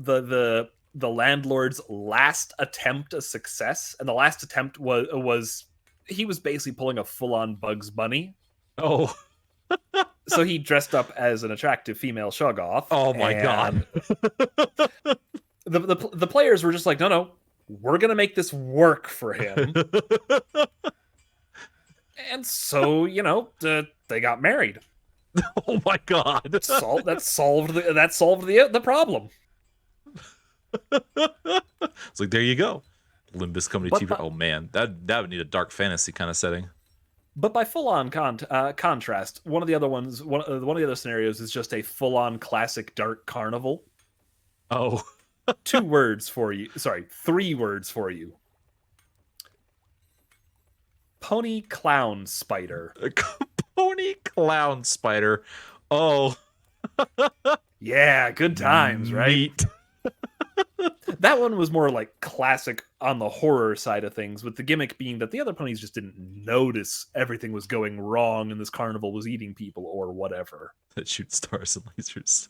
the landlord's last attempt a success, and the last attempt was he was basically pulling a full-on Bugs Bunny. Oh. So he dressed up as an attractive female Shoggoth. Oh my god. The players were just like, no, we're gonna make this work for him. And so, they got married. Oh my god. That solved the problem. It's like, there you go. Limbus coming to TV. Oh man, that would need a dark fantasy kind of setting. But by full-on contrast, one of the other scenarios is just a full-on classic dark carnival. Oh. 3 words for you. Pony clown spider. Pony clown spider. Oh. Yeah, good times, right? Neat. That one was more like classic on the horror side of things, with the gimmick being that the other ponies just didn't notice everything was going wrong and this carnival was eating people or whatever. That shoots stars and lasers.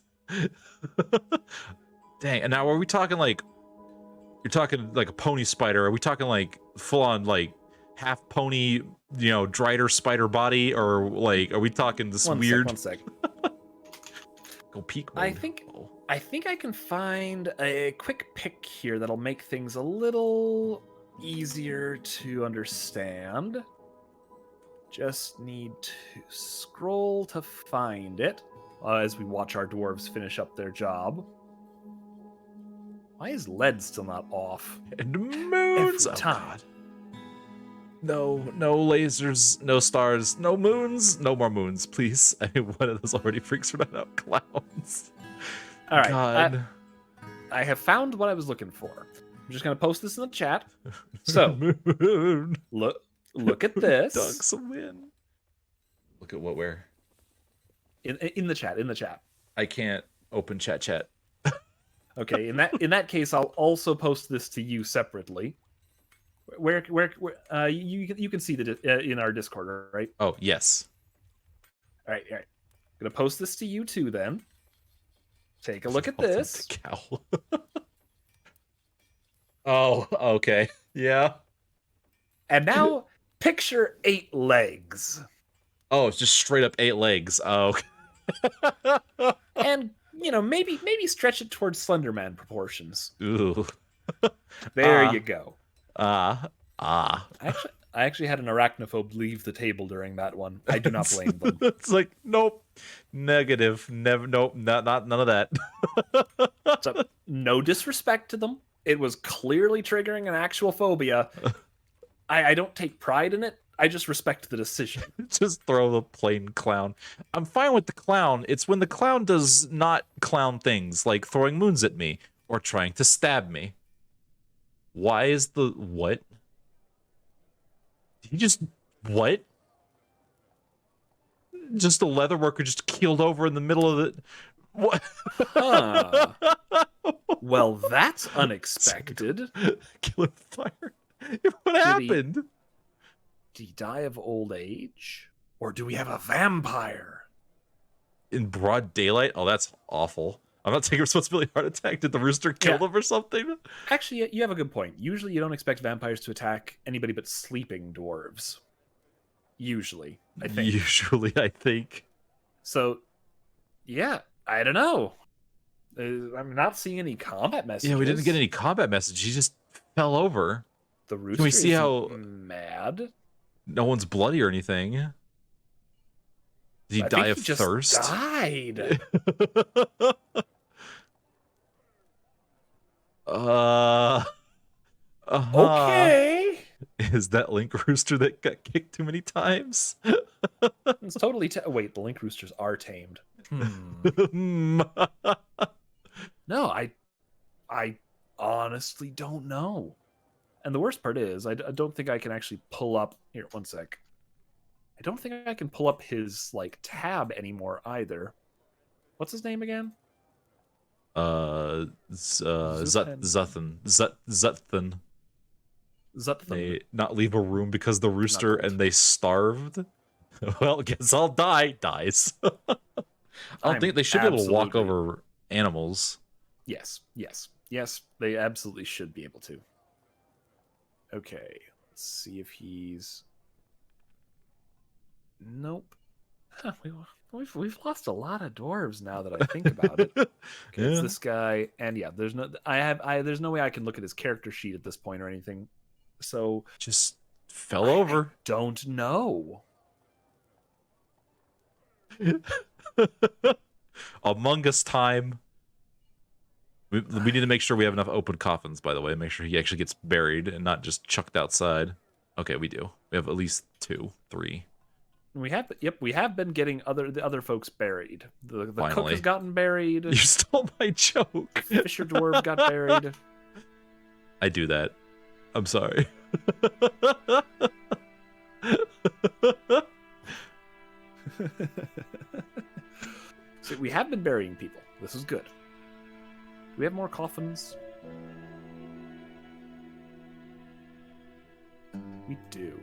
Dang, and now are we talking like, you're talking like a pony spider? Are we talking like full on like half pony, Drider spider body, or like are we talking this weird? One sec. Go peek mode. I think I can find a quick pick here that'll make things a little easier to understand. Just need to scroll to find it as we watch our dwarves finish up their job. Why is lead still not off? And moons! Every time. No lasers, no stars, no moons, no more moons, please. I mean, one of those already freaks me out. Clowns. All right. God. I have found what I was looking for. I'm just going to post this in the chat. So, look at this. Dunks a win. Look at what where? In the chat. I can't open chat. Okay, in that case, I'll also post this to you separately. Where you can see in our Discord, right? Oh, yes. All right. I'm going to post this to you too then. Take a look at this. Cow. Oh, okay. Yeah. And now picture 8 legs. Oh, it's just straight up 8 legs. Oh. And, maybe stretch it towards Slenderman proportions. Ooh. There you go. I actually had an arachnophobe leave the table during that one. I do not blame them. It's like, nope, negative, never, nope, not none of that. So, no disrespect to them. It was clearly triggering an actual phobia. I don't take pride in it. I just respect the decision. Just throw the plain clown. I'm fine with the clown. It's when the clown does not clown things, like throwing moons at me or trying to stab me. Why is the what? He just what? Just a leather worker just keeled over in the middle of the what? Huh. Well, that's unexpected. Killing fire. What happened? Did he die of old age? Or do we have a vampire? In broad daylight? Oh, that's awful. I'm not taking responsibility. Heart attack. Did the rooster kill them or something? Actually, you have a good point. Usually you don't expect vampires to attack anybody but sleeping dwarves. Usually, I think. So, yeah, I don't know. I'm not seeing any combat messages. Yeah, we didn't get any combat message. He just fell over. The rooster Can we see how mad? No one's bloody or anything. Did he I die think of he just thirst? died. uh, uh-huh. Okay. Is that Link Rooster that got kicked too many times? It's totally. Wait, the link roosters are tamed. Hmm. No, I honestly don't know. And the worst part is, I don't think I can actually pull up. Here, one sec. I don't think I can pull up his like tab anymore either. What's his name again? Zuthan. Zuthan. Zuthan. They not leave a room because the rooster Knuckled. and they starved. Well, guess I'll die. Dies. I don't think they should be able to walk over animals. Yes. They absolutely should be able to. Okay, let's see if he's. Nope. Huh, we've lost a lot of dwarves now that I think about it. Okay, Yeah. it's this guy, and yeah, there's no there's no way I can look at his character sheet at this point or anything. So Just fell over. I don't know. Among Us time. We need to make sure we have enough open coffins, by the way. Make sure he actually gets buried and not just chucked outside. Okay, we do. We have at least 2, 3. We have been getting the other folks buried. The cook Finally. has gotten buried. You stole my joke. Fisher dwarf got buried. I do that. I'm sorry. So we have been burying people. This is good. Do we have more coffins? We do.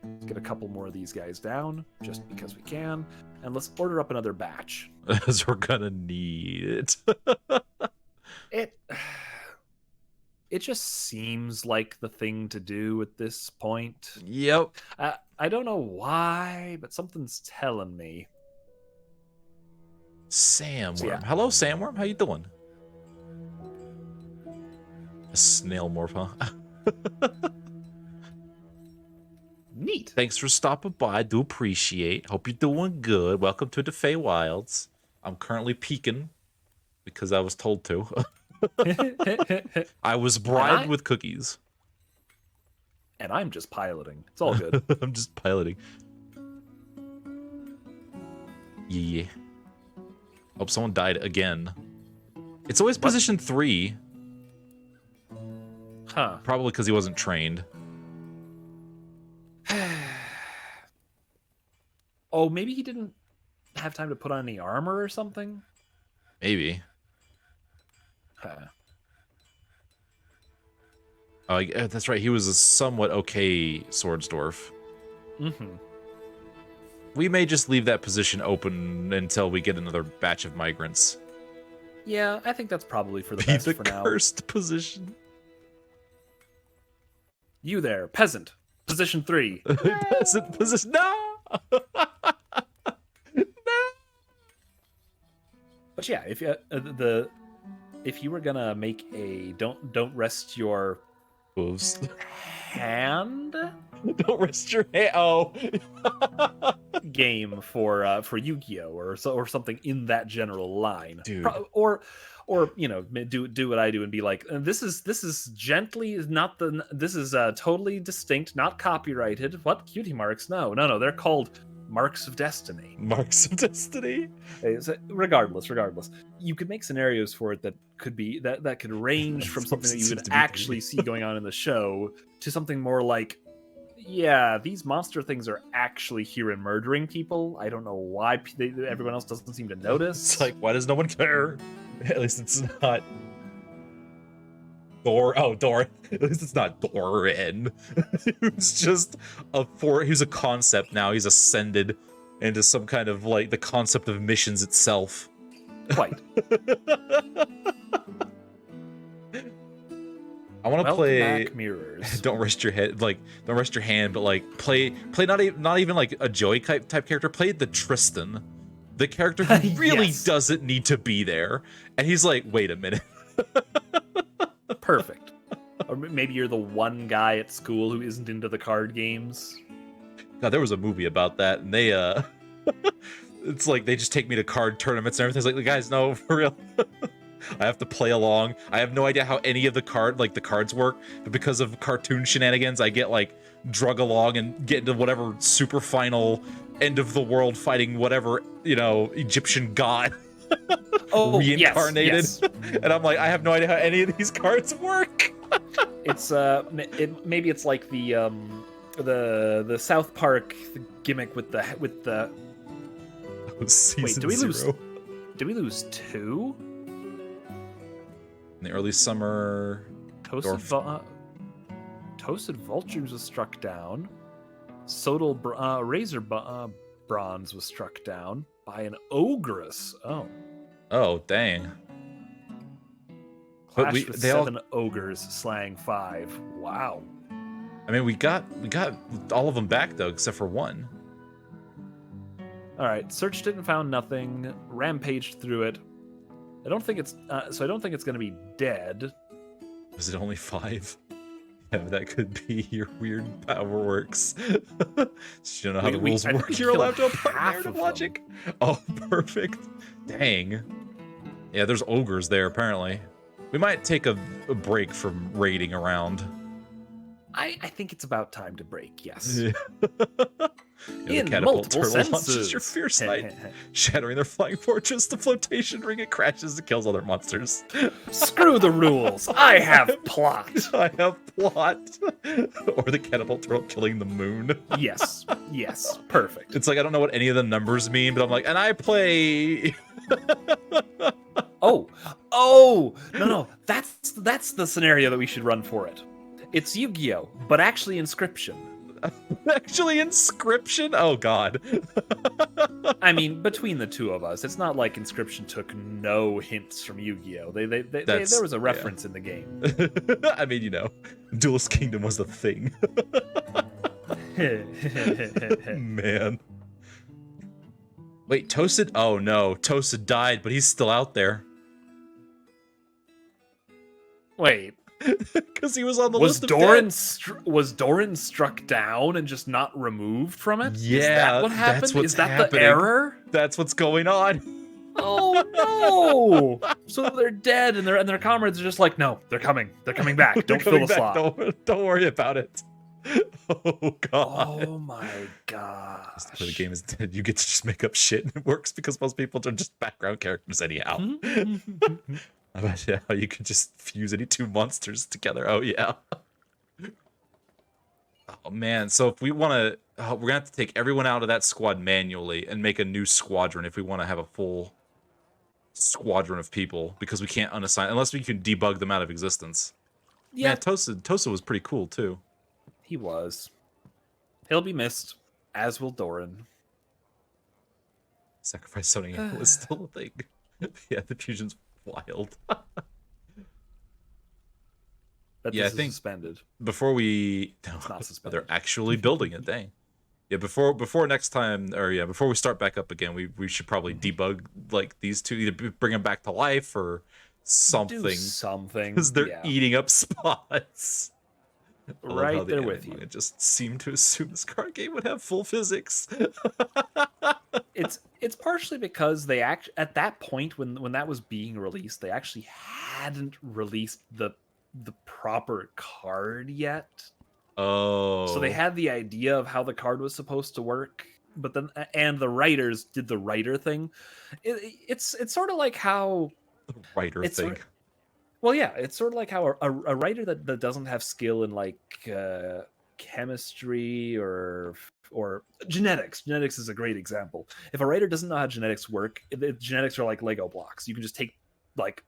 Let's get a couple more of these guys down, just because we can. And let's order up another batch. As we're gonna need it. It just seems like the thing to do at this point. Yep. I don't know why, but something's telling me. Sandworm. So, yeah. Hello, Sandworm. How you doing? A snail morph, huh? Neat. Thanks for stopping by. I do appreciate. Hope you're doing good. Welcome to the Feywilds. I'm currently peeking because I was told to. I was bribed with cookies. And I'm just piloting. It's all good. I'm just piloting. Yeah. Hope someone died again. It's always position 3. Huh. Probably because he wasn't trained. Oh, maybe he didn't have time to put on any armor or something? Maybe. Huh. Oh, yeah, that's right. He was a somewhat okay Swordsdwarf. Mm-hmm. We may just leave that position open until we get another batch of migrants. Yeah, I think that's probably for the best for now. Cursed position. You there, peasant. Position 3. Peasant position. No! No! But yeah, if you were gonna make a don't rest your Hooves. hand Don't rest your hand. Oh. game for Yu-Gi-Oh or something in that general line, Dude. or you know, do what I do and be like, this is gently not the this is totally distinct, not copyrighted. What? Cutie marks? No, they're called marks of destiny. Marks of destiny. So regardless, you could make scenarios for it that could be that could range from something that you would actually see going on in the show to something more like, yeah, these monster things are actually here and murdering people. I don't know why everyone else doesn't seem to notice. It's like, why does no one care? At least it's not Dor. Oh, Dor. At least it's not Doran. It's just he's a concept now. He's ascended into some kind of like the concept of missions itself. Quite. I want to play back, mirrors. Don't rest your head, like don't rest your hand, but like play not even like a Joey type character. Play the Tristan, the character who really Yes. doesn't need to be there, and he's like, wait a minute. Perfect. Or maybe you're the one guy at school who isn't into the card games. God, there was a movie about that, and they it's like they just take me to card tournaments and everything's like, guys, no, for real. I have to play along. I have no idea how any of the cards work, but because of cartoon shenanigans, I get like drug along and get into whatever super final end of the world fighting whatever, Egyptian god reincarnated. Yes. And I'm like, I have no idea how any of these cards work. It's maybe it's like the South Park gimmick with the Season Wait, zero. did we lose 2? In the early summer, Toasted Vultures was struck down. Razor Bronze was struck down by an Ogress. Oh, dang. But Clash with 7 ogres, slaying 5. Wow. I mean, we got all of them back though, except for one. All right, searched it and found nothing. Rampaged through it. I don't think it's going to be dead. Was it only 5? Yeah, that could be your weird power works. So you don't know how the rules work. You're allowed to apply narrative logic. Oh, perfect. Dang. Yeah, there's ogres there apparently. We might take a break from raiding around. I think it's about time to break. Yes. Yeah. In the catapult multiple turtle senses. launches your fierce knight, shattering their flying fortress. The flotation ring, it crashes and kills other monsters. Screw the rules. I have plot. I have plot. Or the catapult turtle killing the moon. Yes. Perfect. It's like, I don't know what any of the numbers mean, but I'm like, and I play. No. That's the scenario that we should run for it. It's Yu-Gi-Oh, but actually Inscription. Actually Inscription? Oh god. I mean, between the two of us, it's not like Inscription took no hints from Yu-Gi-Oh. There was a reference in the game. I mean, Duelist Kingdom was a thing. Man. Wait, Toasted? Oh no, Toasted died, but he's still out there. Wait. Because he was on the list of dead. Was Doran struck down and just not removed from it? Yeah, is that what happened? That's what's is that happening. The error? That's what's going on. Oh no! So they're dead, and their comrades are just like, no, they're coming back. Don't fill the slot. Don't worry about it. Oh god. Oh my god. The game is dead. You get to just make up shit, and it works because most people are just background characters anyhow. I bet how you could just fuse any 2 monsters together. Oh yeah. Oh man. So if we want to, we're gonna have to take everyone out of that squad manually and make a new squadron if we want to have a full squadron of people, because we can't unassign unless we can debug them out of existence. Yeah, Tosa was pretty cool too. He was. He'll be missed, as will Doran. Sacrifice summoning was still a thing. Yeah, the fusion's wild. Yeah, I think suspended. Before we, it's not suspended. They're actually building it. Dang. Yeah, before next time, or yeah, before we start back up again, we should probably debug like these two, either bring them back to life or something. Do something, because they're eating up spots. Right there with you. I just seemed to assume this card game would have full physics. It's partially because they at that point when that was being released, they actually hadn't released the proper card yet. Oh. So they had the idea of how the card was supposed to work, but then the writers did the writer thing. It's sort of like how the writer thing. Well, yeah, it's sort of like how a writer that doesn't have skill in like chemistry or genetics. Genetics is a great example. If a writer doesn't know how genetics work, genetics are like Lego blocks. You can just take like,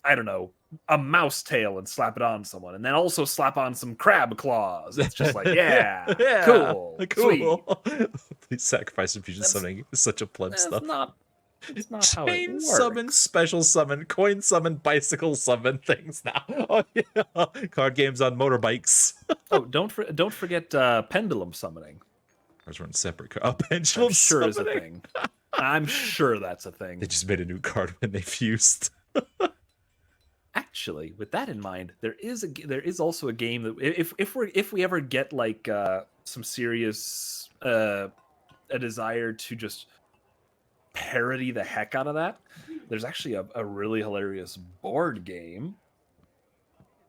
I don't know, a mouse tail and slap it on someone, and then also slap on some crab claws. It's just like, yeah, cool. Sweet. Please sacrifice and fusion summoning is such a pleb stuff. It's not how it works. Summon, special summon, coin summon, bicycle summon things now. Oh yeah, card games on motorbikes. Oh, don't forget pendulum summoning. Those were in separate cards. Oh, pendulum summoning. Is a thing. I'm sure that's a thing. They just made a new card when they fused. actually, with that in mind, there is also a game that if we ever get like some serious a desire to just parody the heck out of that, there's actually a really hilarious board game.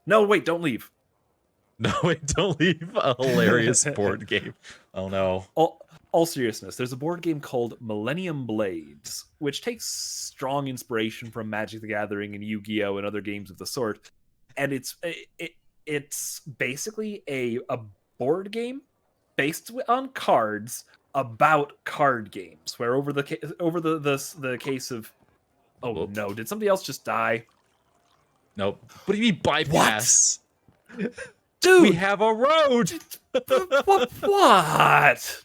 No, wait, don't leave. No, wait, don't leave. A hilarious board game. Oh no. All seriousness, there's a board game called Millennium Blades, which takes strong inspiration from Magic the Gathering and Yu-Gi-Oh! And other games of the sort. And it's basically a board game based on cards about card games, where over the case of Whoops. no, did somebody else just die? Nope. What do you mean bypass? Dude, We have a road. what?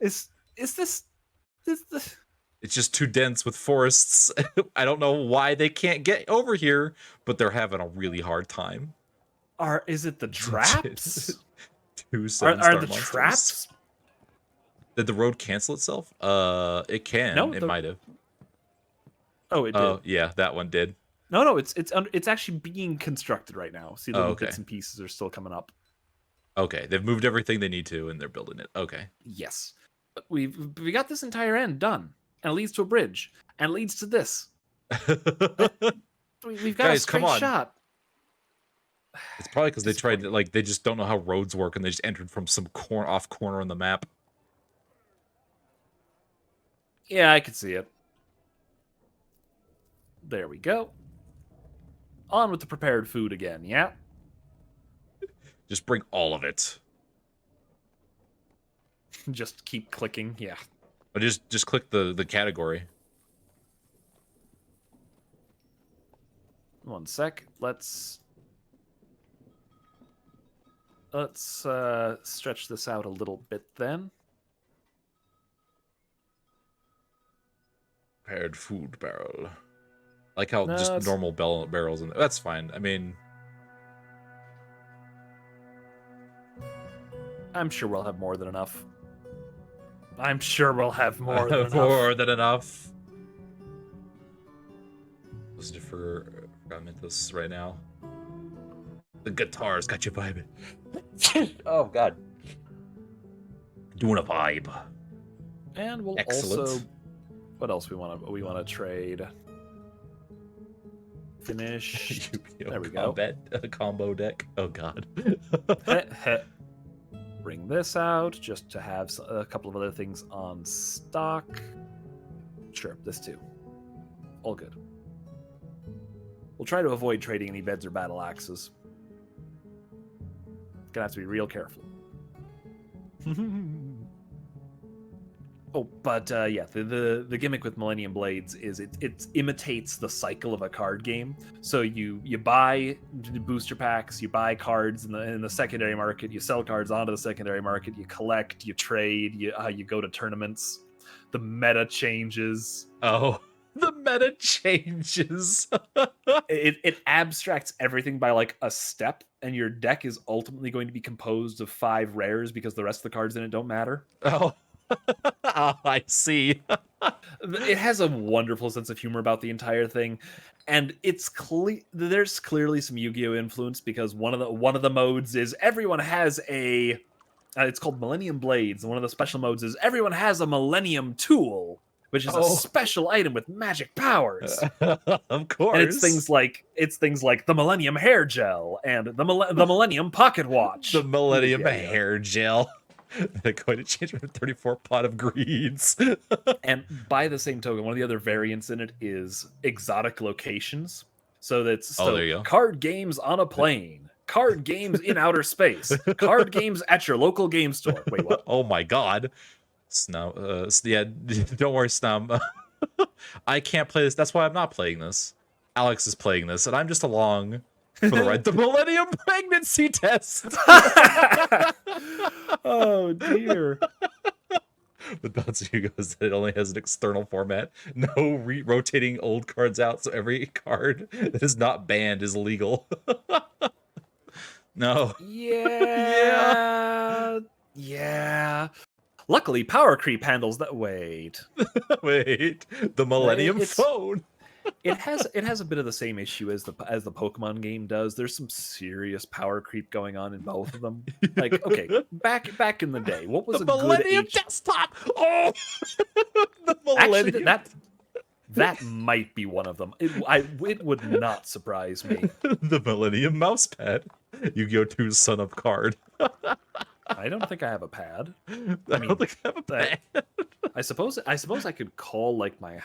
Is this? It's just too dense with forests. I don't know why they can't get over here, but they're having a really hard time. Is it the traps? Two Are seven-star the monsters. traps? Did the road cancel itself? It can. No, it might have. Oh, it did. Oh, yeah, that one did. No, it's actually being constructed right now. See, the little okay. bits and pieces are still coming up. Okay, they've moved everything they need to, and they're building it. Okay. Yes, but we got this entire end done, and it leads to a bridge, and it leads to this. We've got Guys, a straight come on. shot. It's probably because they tried to, like, they just don't know how roads work, and they just entered from some off corner on the map. Yeah, I could see it. There we go. On with the prepared food again, yeah? Just bring all of it. Just keep clicking, yeah. Or just click the category. One sec. Let's stretch this out a little bit then. Prepared food barrel. I like how No, just it's- normal barrels in there. That's fine. I mean, I'm sure we'll have more than enough. I'm sure we'll have more than enough. more than enough. Listen for Mentos right now. The guitar's got you vibing. Oh god. Doing a vibe. And we'll Excellent. also, what else we want to trade? Finish. Yu-Gi-Oh! There we go. Combo deck. Oh god. Bring this out just to have a couple of other things on stock. Sure, this too. All good. We'll try to avoid trading any beds or battle axes. Gonna have to be real careful. Oh, but yeah, the gimmick with Millennium Blades is it imitates the cycle of a card game. So you buy booster packs, you buy cards in the secondary market, you sell cards onto the secondary market, you collect, you trade, you go to tournaments. The meta changes. Oh, the meta changes. It abstracts everything by like a step, and your deck is ultimately going to be composed of 5 rares because the rest of the cards in it don't matter. Oh. Oh, I see. It has a wonderful sense of humor about the entire thing, and it's there's clearly some Yu-Gi-Oh influence because one of the modes is everyone has a it's called Millennium Blades, and one of the special modes is everyone has a Millennium Tool, which is a special item with magic powers. Of course. And it's things like the Millennium Hair Gel and the Millennium Pocket Watch. The Millennium Hair Gel. They're going to change from 34 pot of greeds. And by the same token, one of the other variants in it is exotic locations. So that's there you go. Card games on a plane, card games in outer space, card games at your local game store. Wait, what? Oh my god. Snum. Yeah, don't worry, Snum. I can't play this. That's why I'm not playing this. Alex is playing this, and I'm just along for the ride. The Millennium Pregnancy Test. Oh dear. The bounce you goes that it only has an external format. No rotating old cards out, so every card that is not banned is illegal. No. Yeah. Yeah. Luckily, power creep handles that. Wait. Wait. The Millennium It's- Phone. It has a bit of the same issue as the Pokemon game does. There's some serious power creep going on in both of them. Like, okay, back in the day, what was The a good Millennium Desktop. Oh, the Actually, Millennium. that might be one of them. It would not surprise me. The Millennium Mousepad. Yu-Gi-Oh! 2's Sun Up card. I don't think I have a pad. I don't think I have a pad. I suppose I could call like my.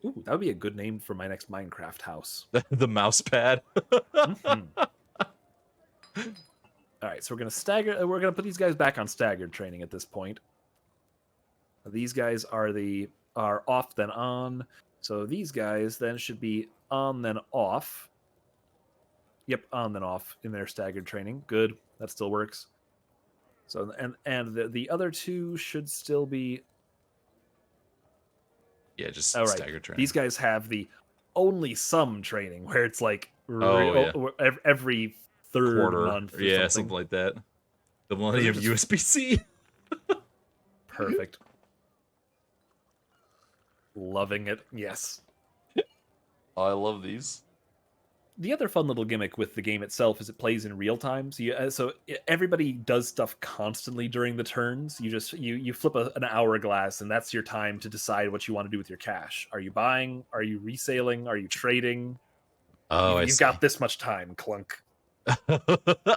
Ooh, that would be a good name for my next Minecraft house. The Mousepad. Mhm. All right, so we're gonna stagger. We're gonna put these guys back on staggered training at this point. These guys are off then on. So these guys then should be on then off. Yep, on then off in their staggered training. Good, that still works. So and the other two should still be. Yeah, just All right. staggered training. These guys have the only some training where it's like every third quarter. month. Or Yeah, something like that. The Millennium just- USB-C. Perfect. Loving it. Yes. Oh, I love these. The other fun little gimmick with the game itself is it plays in real time. So everybody does stuff constantly during the turns. You flip an hourglass, and that's your time to decide what you want to do with your cash. Are you buying? Are you reselling? Are you trading? Oh, You've got this much time, Clunk.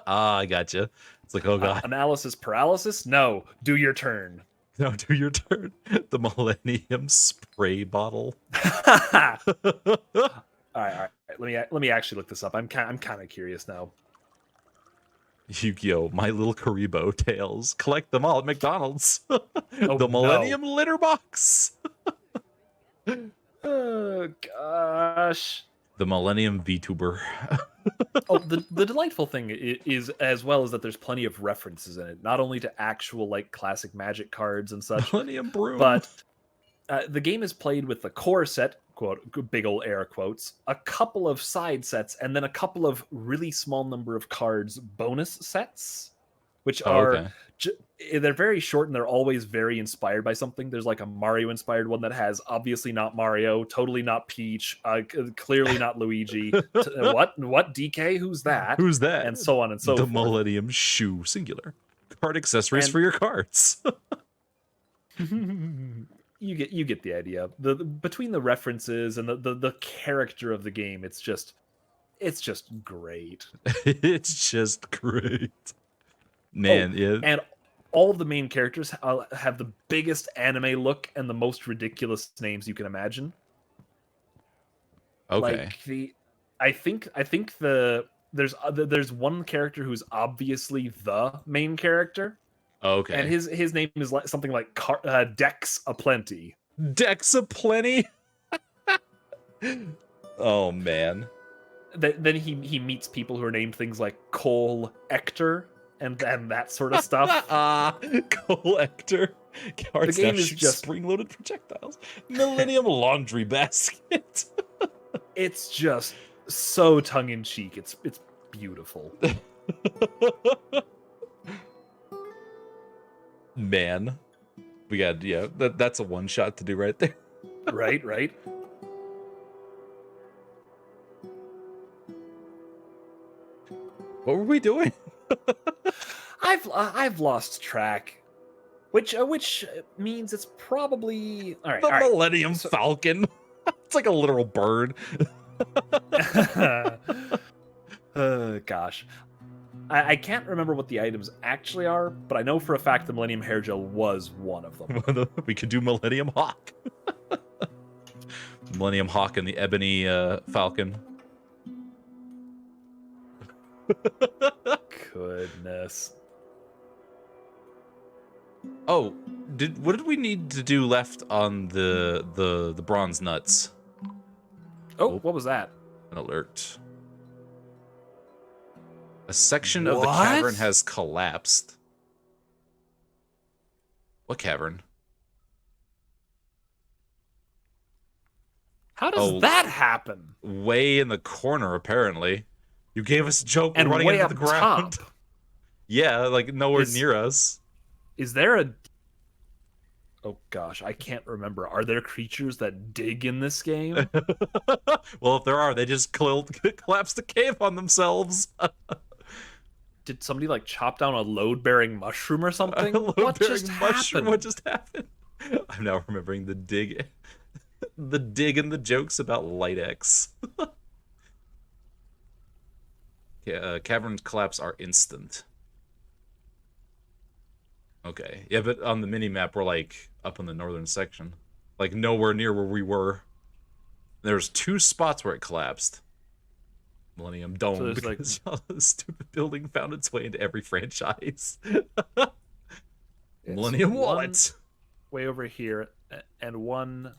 I gotcha. It's like, oh god. Analysis paralysis? No. Do your turn. No, do your turn. The Millennium spray bottle. All right. Let me actually look this up. I'm kind of curious now. Yu-Gi-Oh! My Little Karibo Tales. Collect them all at McDonald's. Oh, The Millennium Litter Box. Oh gosh. The Millennium VTuber. Oh, the delightful thing is as well is that there's plenty of references in it, not only to actual like classic Magic cards and such, Millennium Broom. but the game is played with the core set, quote, big ol' air quotes, a couple of side sets, and then a couple of really small number of cards bonus sets, which are they're very short and they're always very inspired by something. There's like a Mario inspired one that has obviously not Mario, totally not Peach, clearly not Luigi. What DK? Who's that? Who's that? And so on and so the forth. Millennium Shoe, singular. Card accessories And- for your cards. You get the idea. Between the references and the character of the game, it's just great. It's just great. Man, yeah. And all of the main characters have the biggest anime look and the most ridiculous names you can imagine. Okay. Like I think there's one character who's obviously the main character. Okay. And his name is something like Dex Aplenty. Decks aplenty. Oh man. Then he meets people who are named things like Cole Ector and that sort of stuff. Collector. Cards The game that is shoot just- spring-loaded projectiles. Millennium Laundry Basket. It's just so tongue in cheek. It's beautiful. Man. We got, that's a one shot to do right there. Right. What were we doing? I've lost track, which means it's probably all right. The all right. Millennium Falcon. It's like a literal bird. Gosh. I can't remember what the items actually are, but I know for a fact the Millennium Hair Gel was one of them. We could do Millennium Hawk. Millennium Hawk and the Ebony Falcon. Goodness. Oh, what did we need to do left on the bronze nuts? Oh, what was that? An alert. A section of the What? cavern has collapsed. What cavern? How does that happen? Way in the corner, apparently. You gave us a joke And running way into up the ground. top. Yeah, like nowhere Is- near us. Is there a Oh gosh, I can't remember. Are there creatures that dig in this game? Well, if there are, they just collapse the cave on themselves. Did somebody like chop down a load-bearing mushroom or something? What just Load-bearing mushroom. What happened? just happened? I'm now remembering the dig, the dig and the jokes about Light X. Yeah, cavern collapse are instant. Okay, yeah, but on the mini map we're like up in the northern section, like nowhere near where we were. There's 2 spots where it collapsed. Millennium So Dome, there's like because the stupid building found its way into every franchise. it's Millennium one Wallet. way over here and one.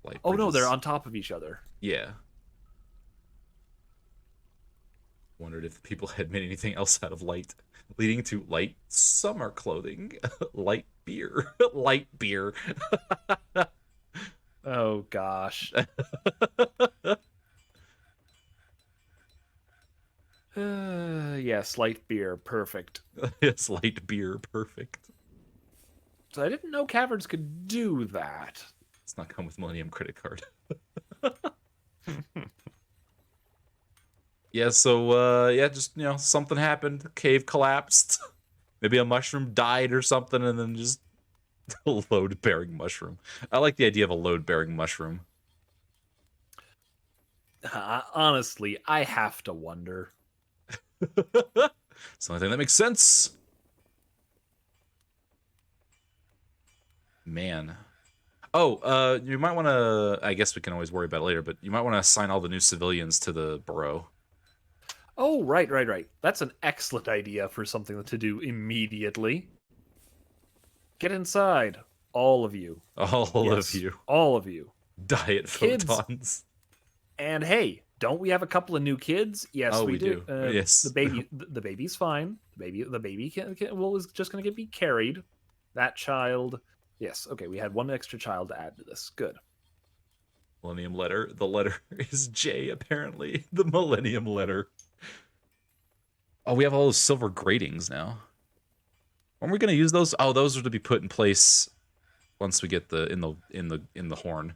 Light Oh no, they're bridges. on top of each other. Yeah. Wondered if people had made anything else out of light, leading to light summer clothing, light beer, light beer. Oh gosh. Yes, light beer, perfect. It's light beer, perfect. So I didn't know caverns could do that. It's not come with Millennium credit card. Yeah, so yeah, just something happened. The cave collapsed. Maybe a mushroom died or something, and then just a load-bearing mushroom. I like the idea of a load-bearing mushroom. Honestly, I have to wonder. It's the only thing that makes sense. Man. Oh, you might want to. I guess we can always worry about it later, but you might want to assign all the new civilians to the borough. Oh, right. That's an excellent idea for something to do immediately. Get inside, all of you. All Yes, of you. all of you. Diet Kids. photons. And hey, don't we have a couple of new kids? Yes, Oh, we we do. Yes. The baby's fine. The baby is just going to be carried. That child. Yes. Okay, we had one extra child to add to this. Good. Millennium letter. The letter is J, apparently. The Millennium letter. Oh, we have all those silver gratings now. When are we gonna use those? Oh, those are to be put in place once we get in the horn.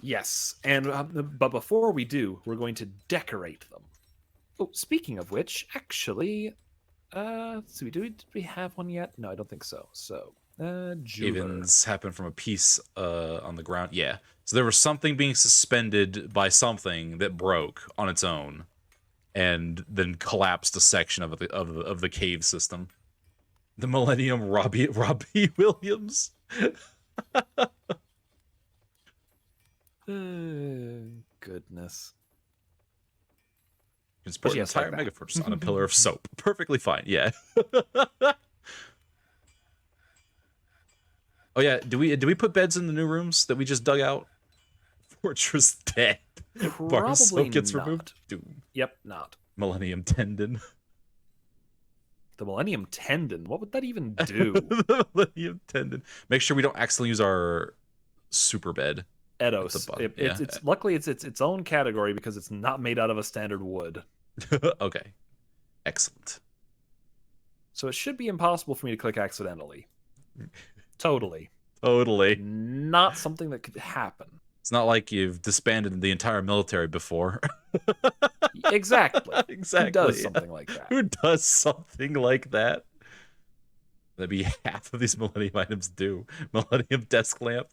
Yes, and but before we do, we're going to decorate them. Oh, speaking of which, actually, let's see, did we have one yet? No, I don't think so. So, jeweler. Evens happened from a piece on the ground. Yeah. So there was something being suspended by something that broke on its own, and then collapsed a section of the cave system. The Millennium Robbie Williams. Goodness. Transport an yes, entire like that. megafortress on a pillar of soap. Perfectly fine. Yeah. Oh yeah. Do we put beds in the new rooms that we just dug out? Fortress dead. Bar soap Probably gets not. removed. Doom. Yep, not. Millennium Tendon. The Millennium Tendon. What would that even do? The Millennium Tendon. Make sure we don't accidentally use our super bed. Edos. It's luckily it's its own category because it's not made out of a standard wood. Okay. Excellent. So it should be impossible for me to click accidentally. Totally. Totally. Not something that could happen. It's not like you've disbanded the entire military before. Exactly. Exactly. Who does something like that? Who does something like that? That'd be half of these Millennium items do. Millennium desk lamp.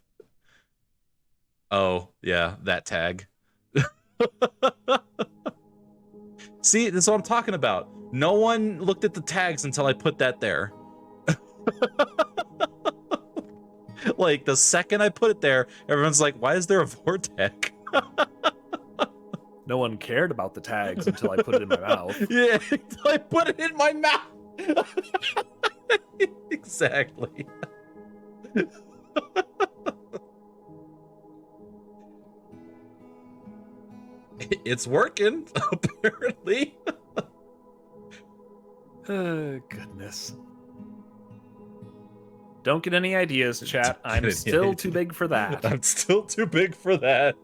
Oh, yeah, that tag. See, this is what I'm talking about. No one looked at the tags until I put that there. Like, the second I put it there, everyone's like, why is there a vortex? No one cared about the tags until I put it in my mouth. Yeah, until I put it in my mouth. Exactly. It's working, apparently. Goodness. Don't get any ideas, chat. I'm still too big for that. I'm still too big for that.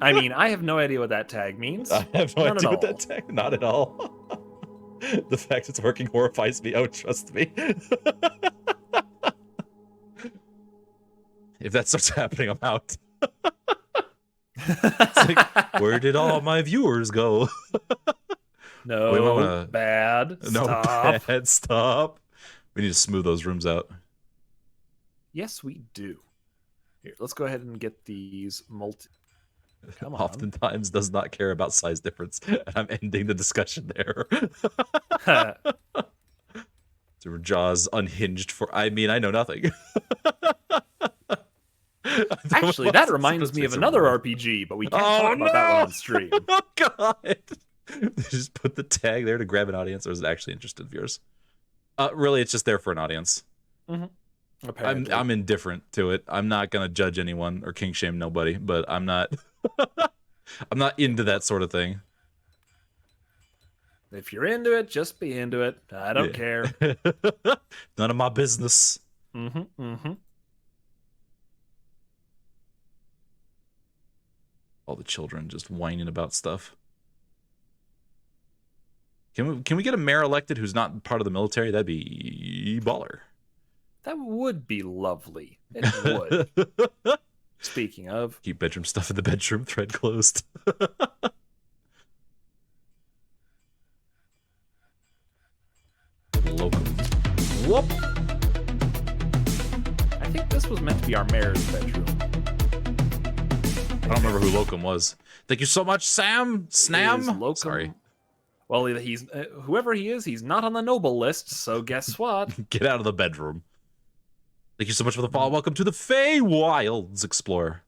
I mean, I have no idea what that tag means. I have no None idea at what that all. tag. Not at all. The fact it's working horrifies me. Oh, trust me. If that starts happening, I'm out. It's like, where did all my viewers go? No, We might wanna... bad. No, Stop. bad, stop. We need to smooth those rooms out. Yes, we do. Here, let's go ahead and get these multi. Come on. Oftentimes does not care about size difference, and I'm ending the discussion there. So Jaws unhinged for... I mean, I know nothing. Actually, that reminds me of another RPG, but we can't talk about that one on stream. Oh, God. They just put the tag there to grab an audience, or is it actually interested viewers? Really, it's just there for an audience. Apparently. I'm indifferent to it. I'm not gonna judge anyone or king shame nobody, but I'm not I'm not into that sort of thing. If you're into it, just be into it. I don't care. None of my business. All the children just whining about stuff. Can we get a mayor elected who's not part of the military? That'd be baller. That would be lovely. It would. Speaking of, keep bedroom stuff in the bedroom. Thread closed. Locum. Whoop. I think this was meant to be our mayor's bedroom. I don't remember who Locum was. Thank you so much, Sam. Snam. Locum... Sorry. Well, he's whoever he is, he's not on the noble list. So guess what? Get out of the bedroom. Thank you so much for the follow. Welcome to the Fey Wilds Explorer.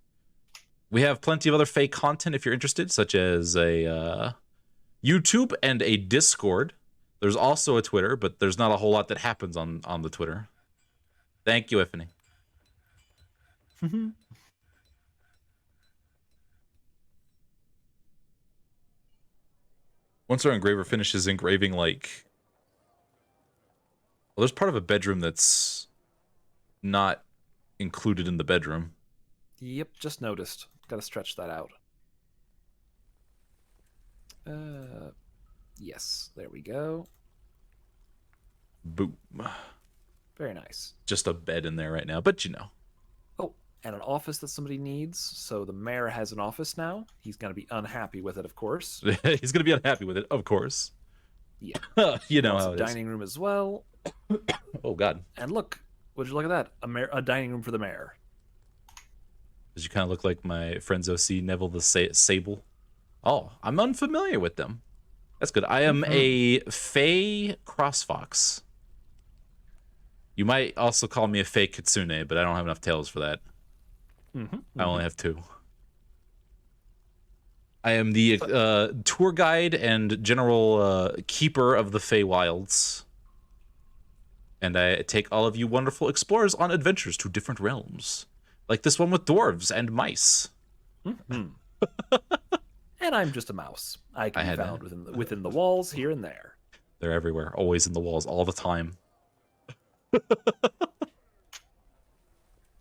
We have plenty of other Fey content if you're interested, such as a YouTube and a Discord. There's also a Twitter, but there's not a whole lot that happens on the Twitter. Thank you, Iphany. Once our engraver finishes engraving, like... Well, there's part of a bedroom that's not included in the bedroom. Yep, just noticed. Gotta stretch that out. Yes, there we go. Boom. Very nice. Just a bed in there right now, but you know. Oh, and an office that somebody needs. So the mayor has an office now. He's going to be unhappy with it, of course. He's going to be unhappy with it, of course. Yeah. You know how it is. Dining room as well. Oh, God. And look, would you look at that? A dining room for the mayor. Does you kind of look like my friends OC, Neville the Sable? Oh, I'm unfamiliar with them. That's good. I am a Fey Crossfox. You might also call me a Fey Kitsune, but I don't have enough tails for that. I only have 2. I am the tour guide and general keeper of the Fey Wilds. And I take all of you wonderful explorers on adventures to different realms. Like this one with dwarves and mice. And I'm just a mouse. I can be found within the walls here and there. They're everywhere, always in the walls, all the time.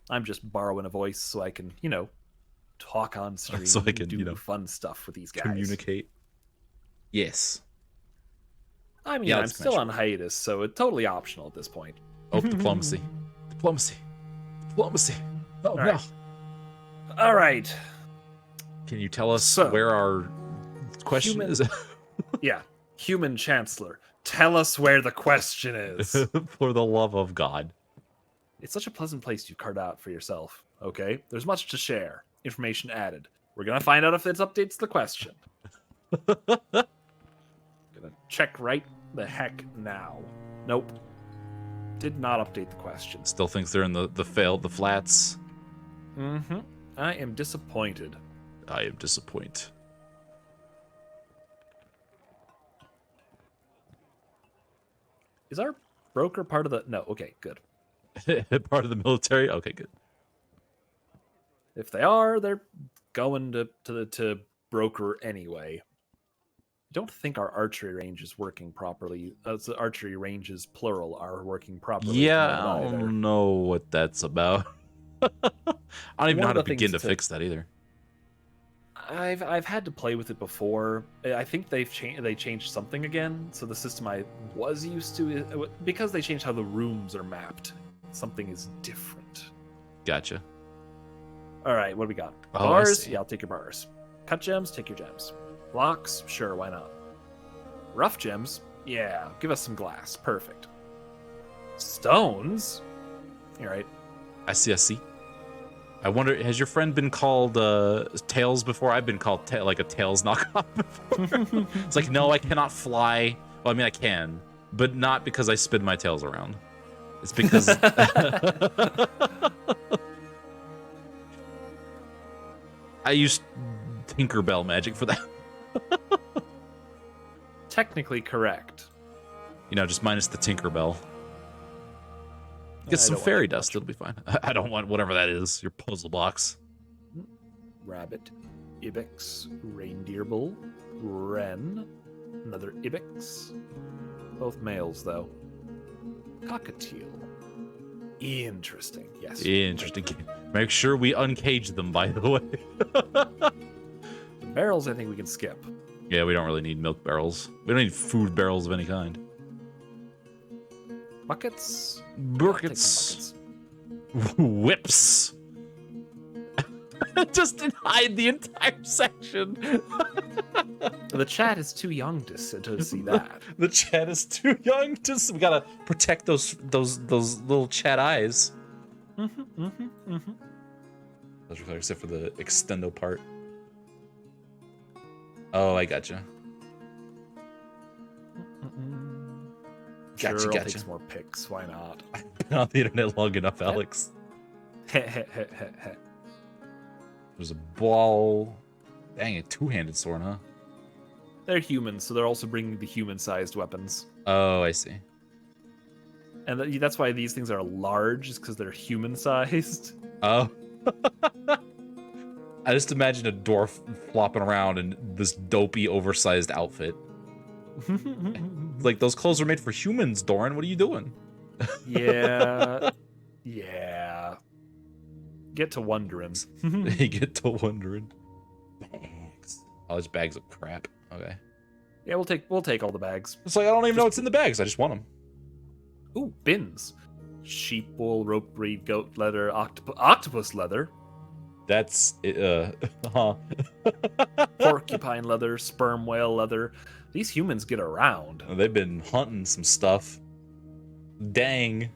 I'm just borrowing a voice so I can, talk on stream. So I can, do fun stuff with these guys. Communicate. Yes. I mean, I'm still on hiatus, so it's totally optional at this point. Oh, diplomacy. Diplomacy. Diplomacy. Oh, no. All right. Can you tell us where our question is? Yeah. Human Chancellor, tell us where the question is. For the love of God. It's such a pleasant place you've carved out for yourself, okay? There's much to share. Information added. We're going to find out if it updates the question. Gonna check right the heck now. Nope. Did not update the question. Still thinks they're in the flats. I am disappointed. I am disappointed. Is our broker part of the... No, okay, good. Part of the military? Okay, good. If they are, they're going to broker anyway. I don't think our archery range is working properly. The archery ranges, plural, are working properly. Yeah, I don't know what that's about. I don't even know how to begin to fix that either. I've had to play with it before. I think they changed something again. So the system I was used to, because they changed how the rooms are mapped, something is different. Gotcha. All right, what do we got? Oh, Bars? Yeah, I'll take your bars. Cut gems? Take your gems. Blocks? Sure, why not? Rough gems? Yeah, give us some glass. Perfect. Stones? All right. I see. I wonder, has your friend been called Tails before? I've been called like a Tails knockoff before. It's like, no, I cannot fly. Well, I mean, I can, but not because I spin my tails around. It's because... I used Tinkerbell magic for that. Technically correct. You know, just minus the Tinkerbell. Get some fairy dust, it'll be fine. I don't want whatever that is, your puzzle box. Rabbit, ibex, reindeer bull, wren, another ibex. Both males, though. Cockatiel. Interesting, yes. Interesting. Make sure we uncage them, by the way. The barrels, I think we can skip. Yeah, we don't really need milk barrels. We don't need food barrels of any kind. Buckets? Buckets. Whips. Just hide the entire section. The chat is too young to see that. The chat is too young to see. We gotta protect those little chat eyes. Those are except for the extendo part. Oh, I gotcha. Sure, Gotcha. I'll take some more pics. Why not? I've been on the internet long enough, Alex. There's a ball. Dang, a two-handed sword, huh? They're humans, so they're also bringing the human-sized weapons. Oh, I see. And that's why these things are large, is because they're human-sized. Oh. I just imagine a dwarf flopping around in this dopey, oversized outfit. Like, those clothes are made for humans, Doran. What are you doing? Yeah. Yeah. Get to wondering. You get to wondering. Bags. Oh, there's bags of crap. Okay. Yeah, we'll take all the bags. It's like, I don't even know what's in the bags. I just want them. Ooh, bins. Sheep wool, rope breed, goat leather, octopus leather. That's huh. Porcupine leather, sperm whale leather. These humans get around. They've been hunting some stuff. Dang.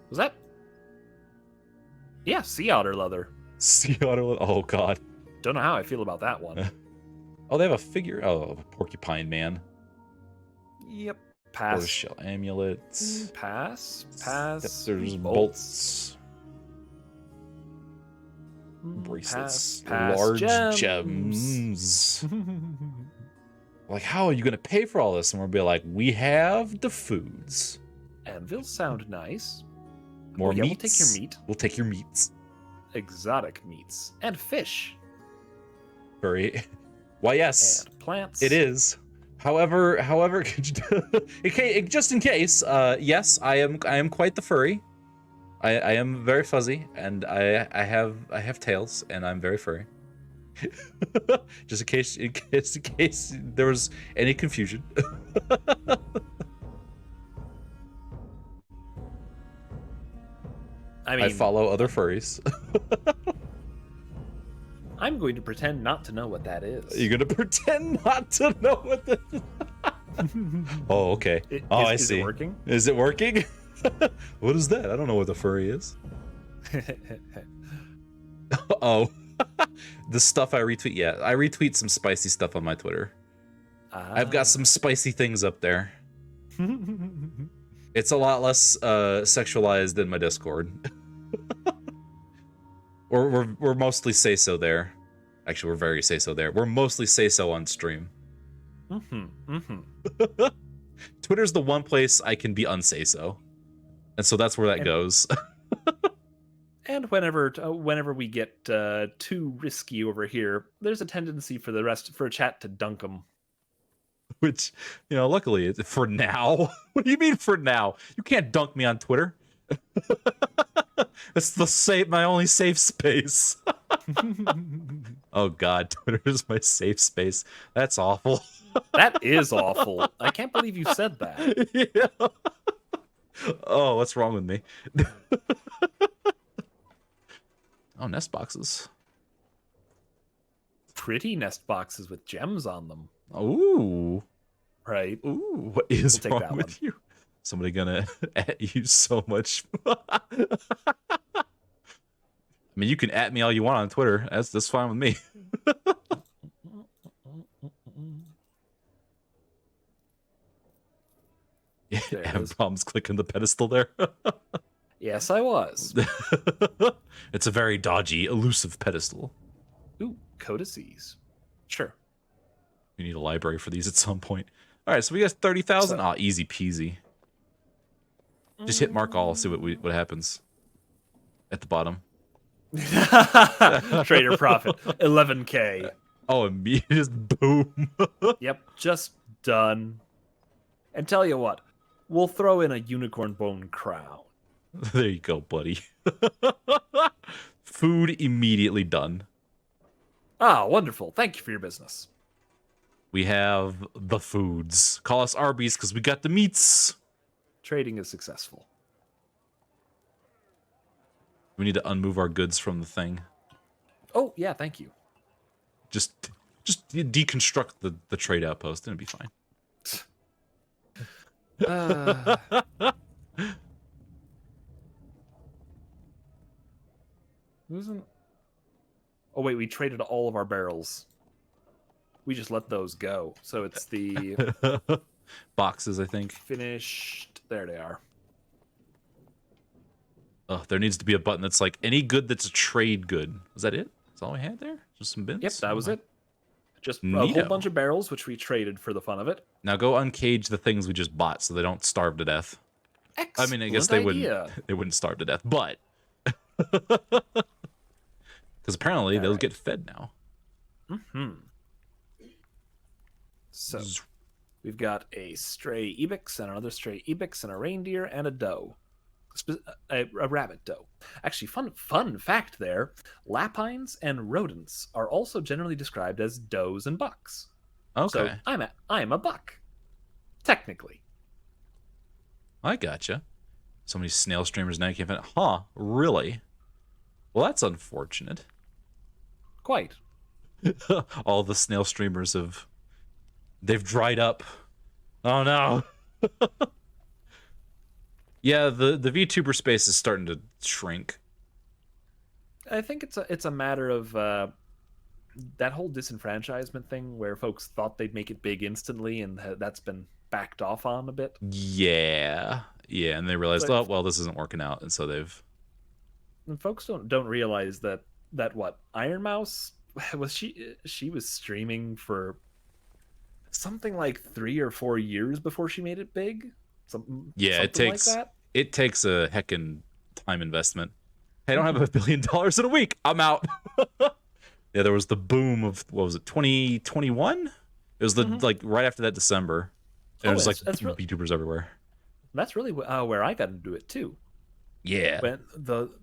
Was that? Yeah, sea otter leather. Sea otter. Oh god. Don't know how I feel about that one. Oh, they have a figure. Oh, a porcupine man. Yep. Pass. Shell amulets. Pass. There's bolts. Bracelets. Pass. Large Gems. gems. Like, how are you gonna pay for all this? And we'll be like, we have the foods. Anvils sound nice. More yeah, meats. We'll take your meat. We'll take your meats. Exotic meats. And fish. Very. Why, yes. And plants. It is. However, just in case, yes, I am quite the furry. I am very fuzzy, and I have tails, and I'm very furry. Just in case there was any confusion. I mean, I follow other furries. I'm going to pretend not to know what that is. You're gonna pretend not to know what this is. Oh, okay. I see. Is it working? Is it working? What is that? I don't know what the furry is. Oh. The stuff I retweet. Yeah, I retweet some spicy stuff on my Twitter. I've got some spicy things up there. It's a lot less sexualized than my Discord. We're mostly say-so there. Actually, we're very say-so there. We're mostly say-so on stream. Twitter's the one place I can be unsay-so. And so that's where that goes. And whenever we get too risky over here, there's a tendency for a chat to dunk them. Which, luckily, for now. What do you mean for now? You can't dunk me on Twitter. It's my only safe space. Oh God, Twitter is my safe space. That's awful. That is awful. I can't believe you said that. Yeah. Oh, what's wrong with me? Oh, nest boxes. Pretty nest boxes with gems on them. Ooh. Right. Ooh. What is We'll take wrong that with one. you? Somebody gonna at you so much. I mean, you can at me all you want on Twitter. That's fine with me. Yeah, There it having is. problems clicking the pedestal there. Yes, I was. It's a very dodgy, elusive pedestal. Ooh, codices. Sure. We need a library for these at some point. All right, so we got 30,000. So- Ah, easy peasy. Just hit mark all, see what happens at the bottom. Trader profit 11K. Oh, immediate just boom. Yep, just done. And tell you what, we'll throw in a unicorn bone crown. There you go, buddy. Food immediately done. Ah, wonderful. Thank you for your business. We have the foods. Call us Arby's because we got the meats. Trading is successful. We need to unmove our goods from the thing. Oh, yeah, thank you. Just deconstruct the trade outpost and it'll be fine. Wasn't... Oh, wait, we traded all of our barrels. We just let those go. So it's the Boxes, I think. finished... There they are. Oh, there needs to be a button that's like any good that's a trade good. Was that it? That's all we had there? Just some bins? Yep, that was it. Just a Neato. whole bunch of barrels, which we traded for the fun of it. Now go uncage the things we just bought so they don't starve to death. Excellent I mean, I guess they idea. wouldn't starve to death, but because apparently they'll Alright. get fed now. Mm-hmm. So we've got a stray ibex and another stray ibex and a reindeer and a doe. A rabbit doe. Actually, fun fact there, lapines and rodents are also generally described as does and bucks. Okay, So I'm a buck. Technically. I gotcha. So many snail streamers now you can't find it. Huh? Really? Well, that's unfortunate. Quite. All the snail streamers they've dried up. Oh no. Yeah, the VTuber space is starting to shrink. I think it's a matter of that whole disenfranchisement thing where folks thought they'd make it big instantly, and that's been backed off on a bit. Yeah, and they realized, But- oh well, this isn't working out, and so they've. And folks don't realize that what Iron Mouse was she was streaming for something like 3 or 4 years before she made it big. Yeah, it something takes like that. it takes a heckin' time investment. Hey, I don't have $1 billion in a week. I'm out. Yeah, there was the boom of what was it, 2021? It was the like right after that December. And Oh, it was like that's really- VTubers everywhere. That's really where I got into it too. Yeah. When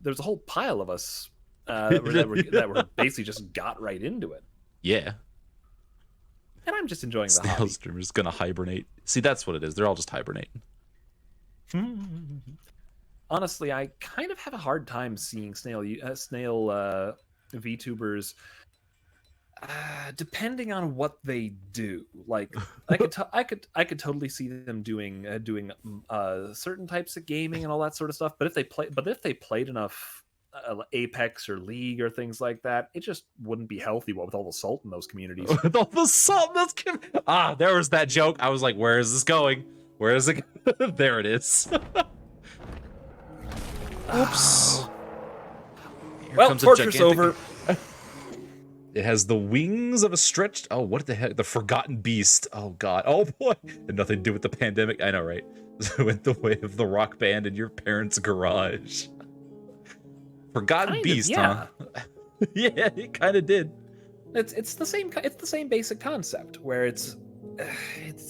there's a whole pile of us that were basically just got right into it, Yeah. and I'm just enjoying the Snail hobby. streamers gonna hibernate. See, that's what it is. They're all just hibernating. Honestly, I kind of have a hard time seeing snail VTubers. Depending on what they do, like I could totally see them doing certain types of gaming and all that sort of stuff. But if they played enough Apex or League or things like that, it just wouldn't be healthy. What with all the salt in those communities. With all the salt in those there was that joke. I was like, where is this going? Where is it? There it is. Oops. Here Well, comes a torture's gigantic- over. It has the wings of a stretched. Oh, what the heck? The forgotten beast. Oh God. Oh boy. Had nothing to do with the pandemic. I know, right? Went the way of the rock band in your parents' garage. Forgotten Kind of, beast, yeah. huh? Yeah, it kind of did. It's the same basic concept where it's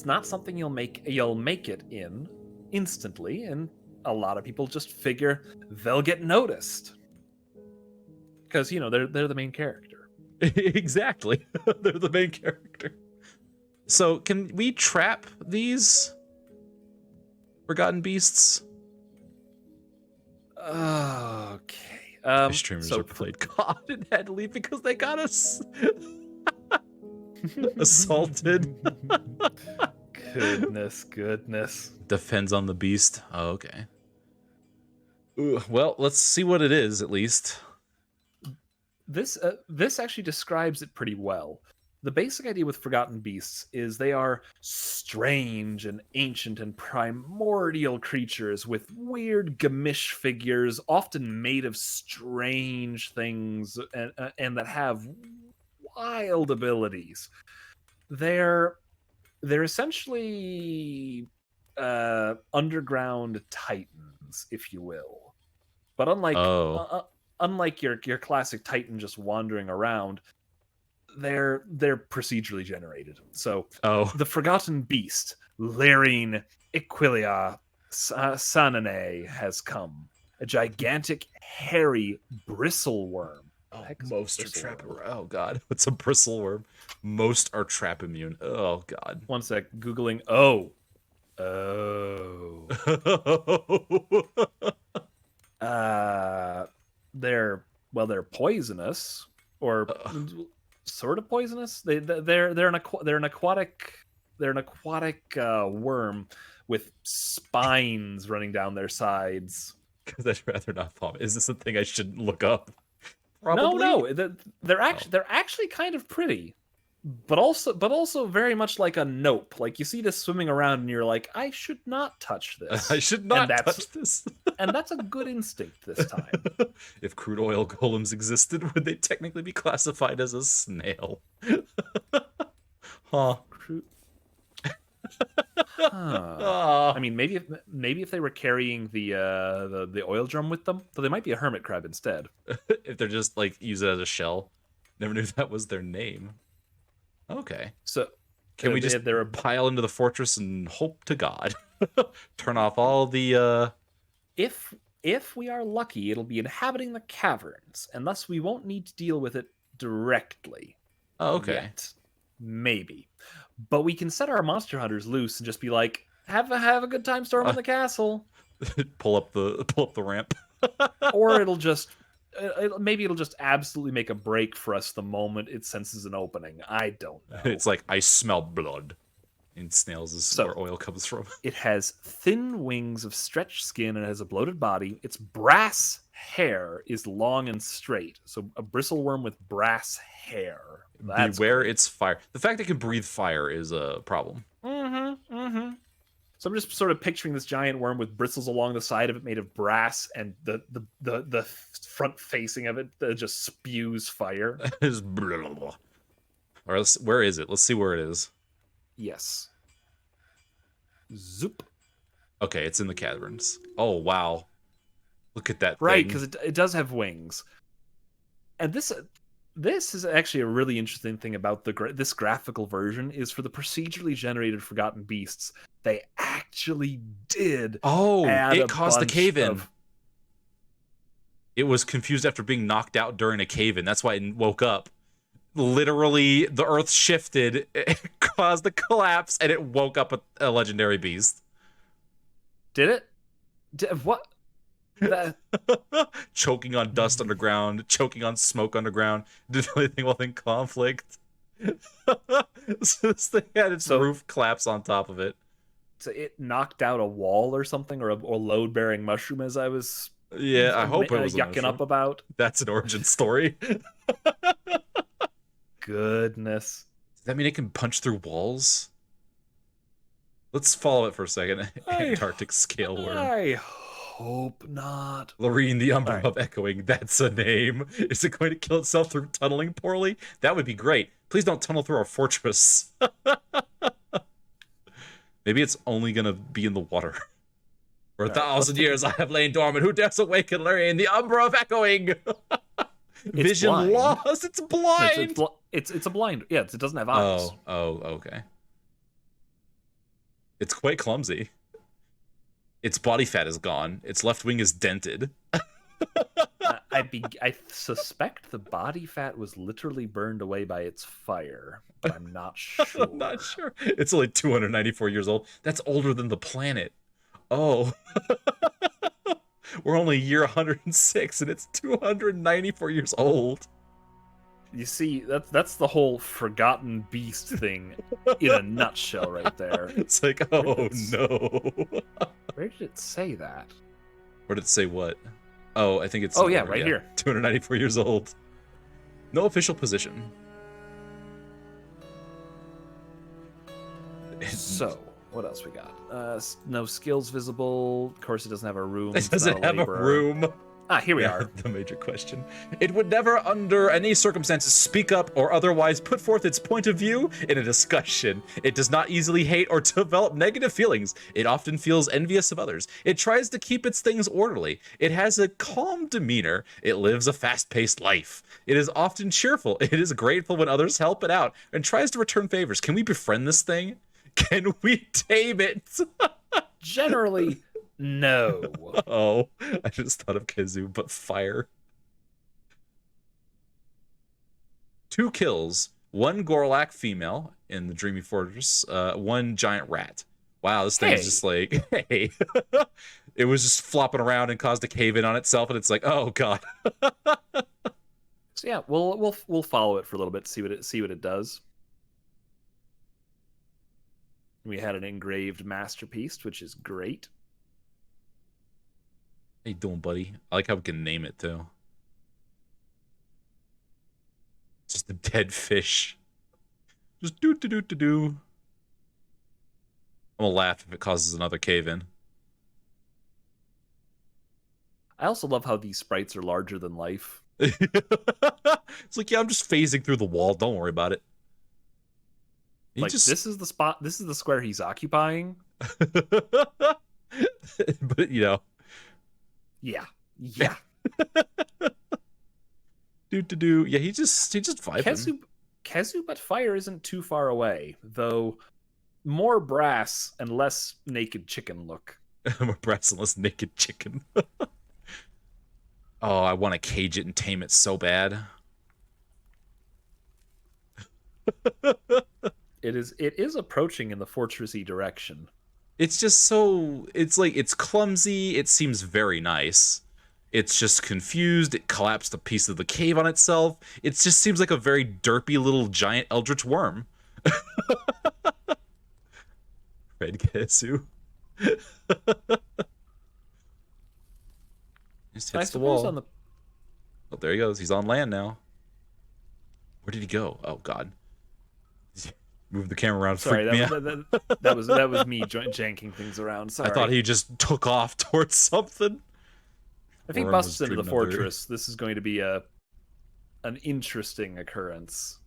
not something you'll make it in instantly, and a lot of people just figure they'll get noticed because they're the main character. Exactly. They're the main character. So can we trap these forgotten beasts? Okay. Streamers so are played God and had to leave because they got us assaulted. Goodness. Depends on the beast. Oh, okay. Ooh, well, let's see what it is at least. This actually describes it pretty well. The basic idea with Forgotten Beasts is they are strange and ancient and primordial creatures with weird gamish figures, often made of strange things and that have wild abilities. They're essentially underground titans, if you will. But unlike your classic titan just wandering around, they're procedurally generated. So the Forgotten Beast, Lyrine Equilia Sanane, has come. A gigantic, hairy bristleworm. Most are trap. Oh god, what's a bristleworm? Most are trap immune. Oh god. One sec, googling. Oh. They're poisonous, or sort of poisonous. They're an aquatic worm with spines running down their sides. Because I'd rather not vomit. Is this a thing I should look up? Probably. No. They're actually kind of pretty, but also very much like a nope. Like you see this swimming around, and you're like, I should not touch this. I should not touch this. And that's a good instinct this time. If crude oil golems existed, would they technically be classified as a snail? Huh. I mean, maybe if they were carrying the oil drum with them, so they might be a hermit crab instead. If they're just like use it as a shell. Never knew that was their name. Okay. So can we just pile into the fortress and hope to God? Turn off all the If we are lucky, it'll be inhabiting the caverns, and thus we won't need to deal with it directly. Oh, okay. Yet. Maybe. But we can set our monster hunters loose and just be like, have a good time storming the castle. pull up the ramp. Or it'll just absolutely make a break for us the moment it senses an opening. I don't know. It's like, I smell blood. And snails is where oil comes from. It has thin wings of stretched skin and has a bloated body. Its brass hair is long and straight. So a bristleworm with brass hair. Beware its fire. The fact it can breathe fire is a problem. So I'm just sort of picturing this giant worm with bristles along the side of it made of brass, and the front facing of it that just spews fire. All right, where is it? Let's see where it is. Yes. Zoop. Okay, it's in the caverns. Oh, wow. Look at that right, thing. Because it does have wings. And this is actually a really interesting thing about this graphical version is for the procedurally generated Forgotten Beasts, they actually did it caused the cave-in. It was confused after being knocked out during a cave-in. That's why it woke up. Literally, the earth shifted, it caused the collapse, and it woke up a legendary beast. Did it? What? Choking on dust underground, choking on smoke underground. Did anything while in conflict. So this thing had its roof collapse on top of it. So it knocked out a wall or something, or a load-bearing mushroom, as I was. Yeah, I hope it was yucking up about. That's an origin story. Goodness. Does that mean it can punch through walls? Let's follow it for a second. Antarctic scale worm. I hope not. Lyrine the Umbra of Echoing. That's a name. Is it going to kill itself through tunneling poorly? That would be great. Please don't tunnel through our fortress. Maybe it's only going to be in the water. For 1,000 years I have lain dormant. Who dares awaken Lyrine the Umbra of Echoing? Vision blind. Lost. It's blind. It's a blind. Yeah, it doesn't have eyes. Oh, okay. It's quite clumsy. Its body fat is gone. Its left wing is dented. I suspect the body fat was literally burned away by its fire, but I'm not sure. I'm not sure. It's only 294 years old. That's older than the planet. Oh. We're only year 106 and it's 294 years old. You see, that's the whole forgotten beast thing in a nutshell right there. It's like, oh no. Where did it say that? Where did it say what? Oh, I think it's... Oh, yeah, right here. 294 years old. No official position. So, what else we got? No skills visible. Of course, it doesn't have a room. It doesn't have a room. Ah, here we are. The major question. It would never, under any circumstances, speak up or otherwise put forth its point of view in a discussion. It does not easily hate or develop negative feelings. It often feels envious of others. It tries to keep its things orderly. It has a calm demeanor. It lives a fast-paced life. It is often cheerful. It is grateful when others help it out and tries to return favors. Can we befriend this thing? Can we tame it? Generally, no. Oh, I just thought of Kazoo, but fire. 2 kills, 1 Gorlak female in the Dreamy Fortress, 1 giant rat. Wow, this thing's just like, hey. It was just flopping around and caused a cave in on itself, and it's like, oh god. So yeah, we'll follow it for a little bit, see what it does. We had an engraved masterpiece, which is great. How you doing, buddy? I like how we can name it too. Just a dead fish. Just do. I'm gonna laugh if it causes another cave in. I also love how these sprites are larger than life. It's like, yeah, I'm just phasing through the wall. Don't worry about it. This is the spot. This is the square he's occupying. But you know. Yeah. Do. Yeah, he just vibing. Kezu, but fire isn't too far away, though. More brass and less naked chicken look. More brass and less naked chicken. Oh, I want to cage it and tame it so bad. It is approaching in the fortressy direction. It's just so, it's like, it's clumsy. It seems very nice. It's just confused. It collapsed a piece of the cave on itself. It just seems like a very derpy little giant eldritch worm. Red Kesu. Just hits the wall. Oh, there he goes. He's on land now. Where did he go? Oh god. Move the camera around. Sorry, that was me janking things around. Sorry. I thought he just took off towards something. If he busts into the fortress, this is going to be an interesting occurrence.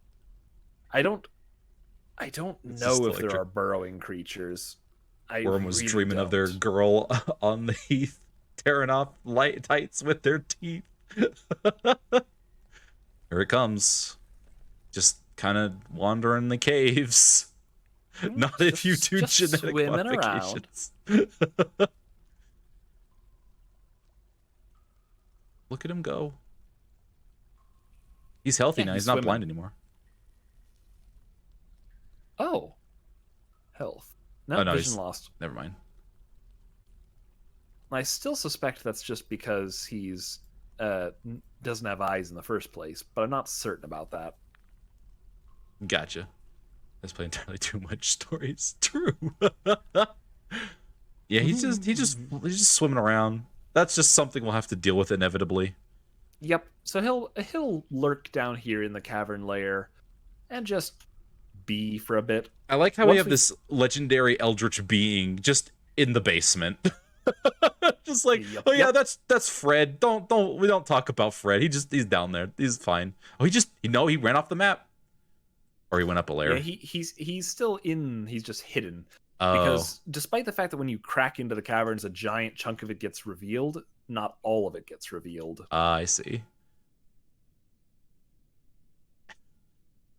I don't know if there are burrowing creatures. Worm was really dreaming of their girl on the heath, tearing off light tights with their teeth. Here it comes. Just kind of wandering the caves. Not if you do genetic modifications. Look at him go. He's healthy now. He's not blind anymore. Oh. Health. No, vision lost. Never mind. I still suspect that's just because he's doesn't have eyes in the first place, but I'm not certain about that. Gotcha. Let's play entirely too much stories. True. Yeah, he's just swimming around. That's just something we'll have to deal with inevitably. Yep. So he'll lurk down here in the cavern lair and just be for a bit. I like how we have this legendary eldritch being just in the basement. Just like, oh yeah, that's Fred. We don't talk about Fred. He's down there. He's fine. Oh, he ran off the map. Or he went up a layer. Yeah, he's still in. He's just hidden. Because despite the fact that when you crack into the caverns, a giant chunk of it gets revealed, not all of it gets revealed. I see.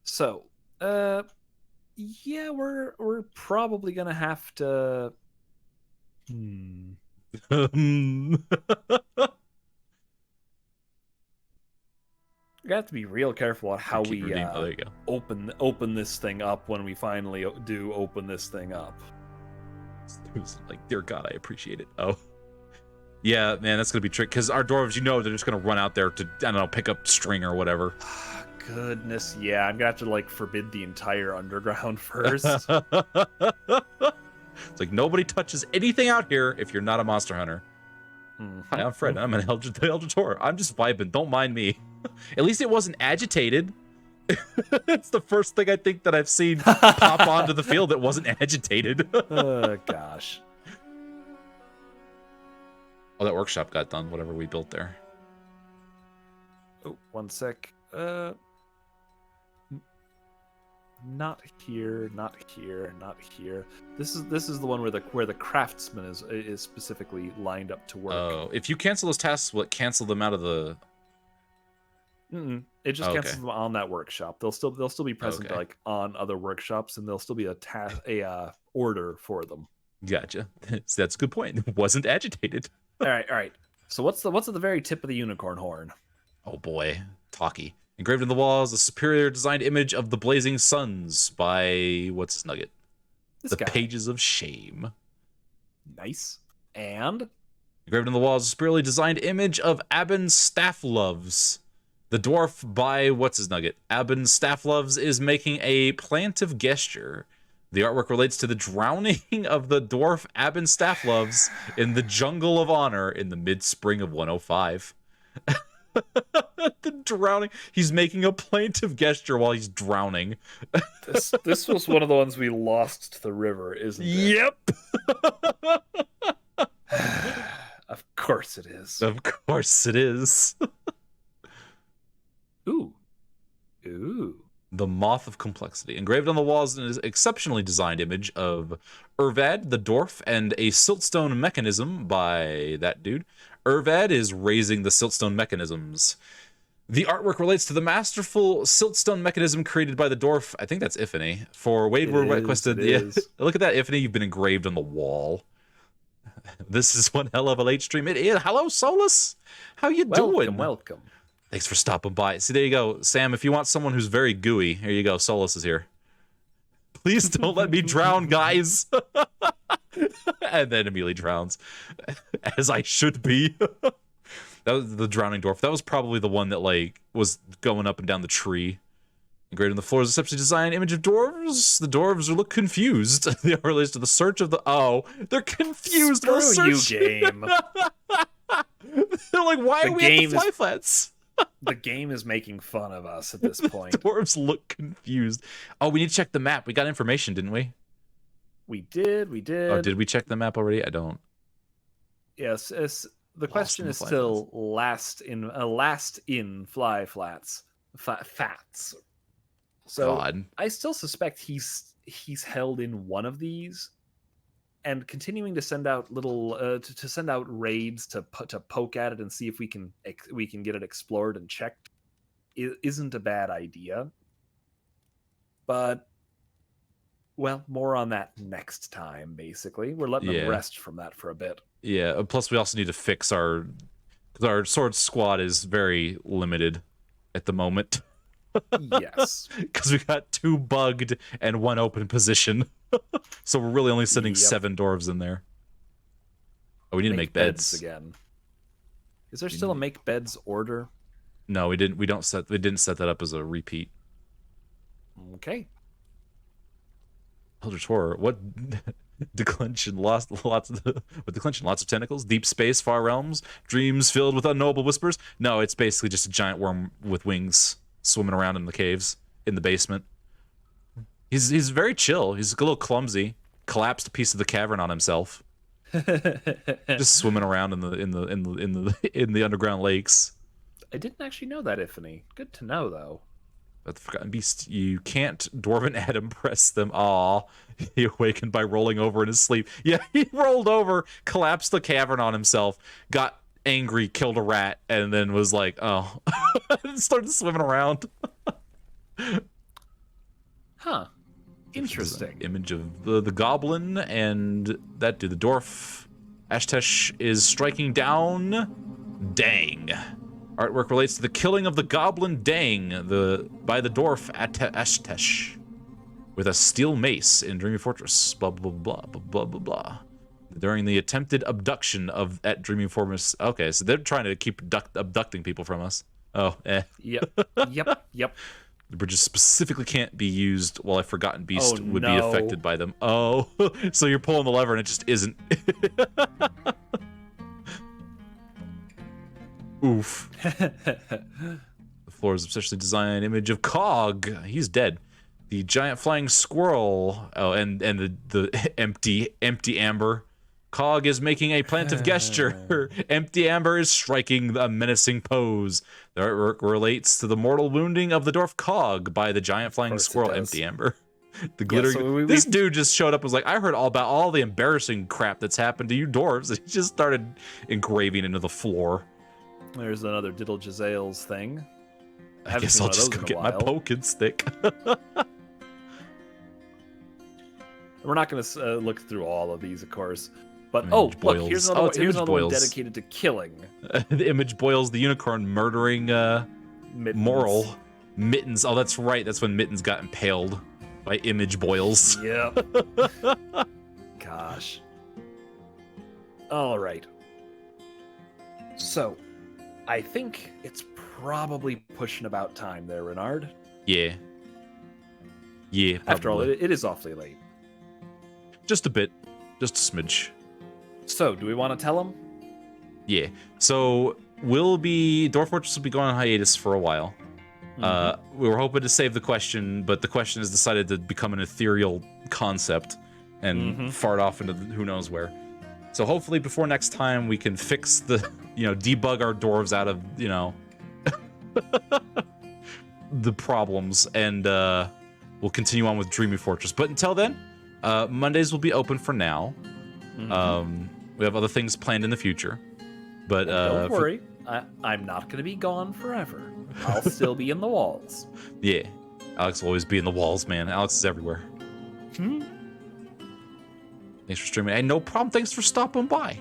So, yeah, we're probably gonna have to. We have to be real careful on how we Oh, there you go. open this thing up when we finally do open this thing up. It was like, dear God, I appreciate it. Oh. Yeah, man, that's gonna be tricky because our dwarves, they're just gonna run out there to, I don't know, pick up string or whatever. Goodness, yeah, I'm gonna have to like forbid the entire underground first. It's like nobody touches anything out here if you're not a monster hunter. Hi, I'm Fred. I'm an Elder Tor. I'm just vibing. Don't mind me. At least it wasn't agitated. It's the first thing I think that I've seen pop onto the field that wasn't agitated. Oh gosh. Oh, that workshop got done. Whatever we built there. Oh, one sec. Not here, not here, not here. This is the one where the craftsman is specifically lined up to work. Oh, if you cancel those tasks, will it cancel them out of the? It just cancels them on that workshop. They'll still be present like on other workshops, and there'll still be a order for them. Gotcha. That's a good point. It wasn't agitated. All right. So what's at the very tip of the unicorn horn? Oh boy, talkie. Engraved on the wall is a superior designed image of the blazing suns by what's his nugget? This the guy. Pages of Shame. Nice. And engraved on the wall is a superiorly designed image of Abin Staffloves. The dwarf by what's his nugget? Abin Staffloves is making a plaintive gesture. The artwork relates to the drowning of the dwarf Abin Staffloves in the Jungle of Honor in the mid-spring of 105. The drowning. He's making a plaintive gesture while he's drowning. This was one of the ones we lost to the river, isn't it? Yep. Of course it is. Of course it is. Ooh. The Moth of Complexity. Engraved on the walls is an exceptionally designed image of Urvad, the dwarf, and a siltstone mechanism by that dude. Urvad is raising the siltstone mechanisms. The artwork relates to the masterful siltstone mechanism created by the dwarf. I think that's Ifany. For Wade, we're requested. Yeah, look at that, Ifany. You've been engraved on the wall. This is one hell of a late stream. It is. Hello, Solus. How you doing? Welcome. Thanks for stopping by. See, there you go. Sam, if you want someone who's very gooey, here you go. Solus is here. Please don't let me drown, guys. And then immediately drowns. As I should be. That was the drowning dwarf. That was probably the one that, like, was going up and down the tree. Engraved on the floor is a exceptionally designed image of dwarves. The dwarves look confused. They are related to the search of the... Oh, they're confused. Screw you, game. They're like, why are we at the fly flats? The game is making fun of us at this point. Dwarves look confused. Oh, we need to check the map. We got information, didn't we? We did. Oh, did we check the map already? I don't. Yes. The question is still last in fly flats. Fats. So God. I still suspect he's held in one of these, and continuing to send out little to send out raids to poke at it and see if we can get it explored and checked isn't a bad idea. But well, more on that next time. Basically, we're letting them rest from that for a bit. Yeah. Plus, we also need to fix because our sword squad is very limited at the moment. Yes, because we got 2 bugged and 1 open position. So we're really only sending 7 dwarves in there. Oh, we need to make beds again. Is there still a make beds order? No, we didn't. We didn't set that up as a repeat. Okay. Eldritch Horror. What? Declension, lots of tentacles, deep space, far realms, dreams filled with unknowable whispers. No, it's basically just a giant worm with wings swimming around in the caves in the basement. He's very chill. He's a little clumsy. Collapsed a piece of the cavern on himself. Just swimming around in the underground lakes. I didn't actually know that, Ifany. Good to know, though. But the Forgotten Beast, you can't Dwarven Adam press them. Aw, he awakened by rolling over in his sleep. Yeah, he rolled over, collapsed the cavern on himself, got angry, killed a rat, and then was like, oh, and started swimming around. Huh. Interesting. Image of the goblin and that dude, the dwarf. Ashtesh is striking down Dang. Artwork relates to the killing of the goblin Dang by the dwarf Ashtesh with a steel mace in Dreamy Fortress. Blah blah blah blah blah blah blah. During the attempted abduction at Dreamy Fortress. Okay, so they're trying to keep abducting people from us. Oh, eh. Yep. The bridges specifically can't be used while a Forgotten Beast would be no. affected by them. Oh, so you're pulling the lever and it just isn't. Oof. The floor is especially designed image of Cog. He's dead. The giant flying squirrel. Oh, and the empty amber. Cog is making a plaintive gesture. Empty amber is striking a menacing pose. The artwork relates to the mortal wounding of the dwarf Cog by the giant flying squirrel, Empty Amber. The glitter. Yeah, so this dude just showed up and was like, I heard all about all the embarrassing crap that's happened to you dwarves. And he just started engraving into the floor. There's another Diddle Jazales thing. I guess I'll just go get my poking stick. We're not going to look through all of these, of course. But look, here's another one dedicated to killing. The Image Boils, the unicorn murdering Moral. Mittens. Oh, that's right. That's when Mittens got impaled by Image Boils. Yep. Gosh. All right. So, I think it's probably pushing about time there, Renard. Yeah. Yeah, probably. After all, it is awfully late. Just a bit. Just a smidge. So, do we want to tell them? Yeah. So, Dwarf Fortress will be going on hiatus for a while. We were hoping to save the question, but the question has decided to become an ethereal concept and fart off into who knows where. So hopefully before next time we can fix debug our dwarves out of, the problems, and we'll continue on with Dreamy Fortress. But until then, Mondays will be open for now. We have other things planned in the future. But don't worry, I'm not going to be gone forever. I'll still be in the walls. Yeah, Alex will always be in the walls, man. Alex is everywhere. Thanks for streaming. Hey, no problem. Thanks for stopping by.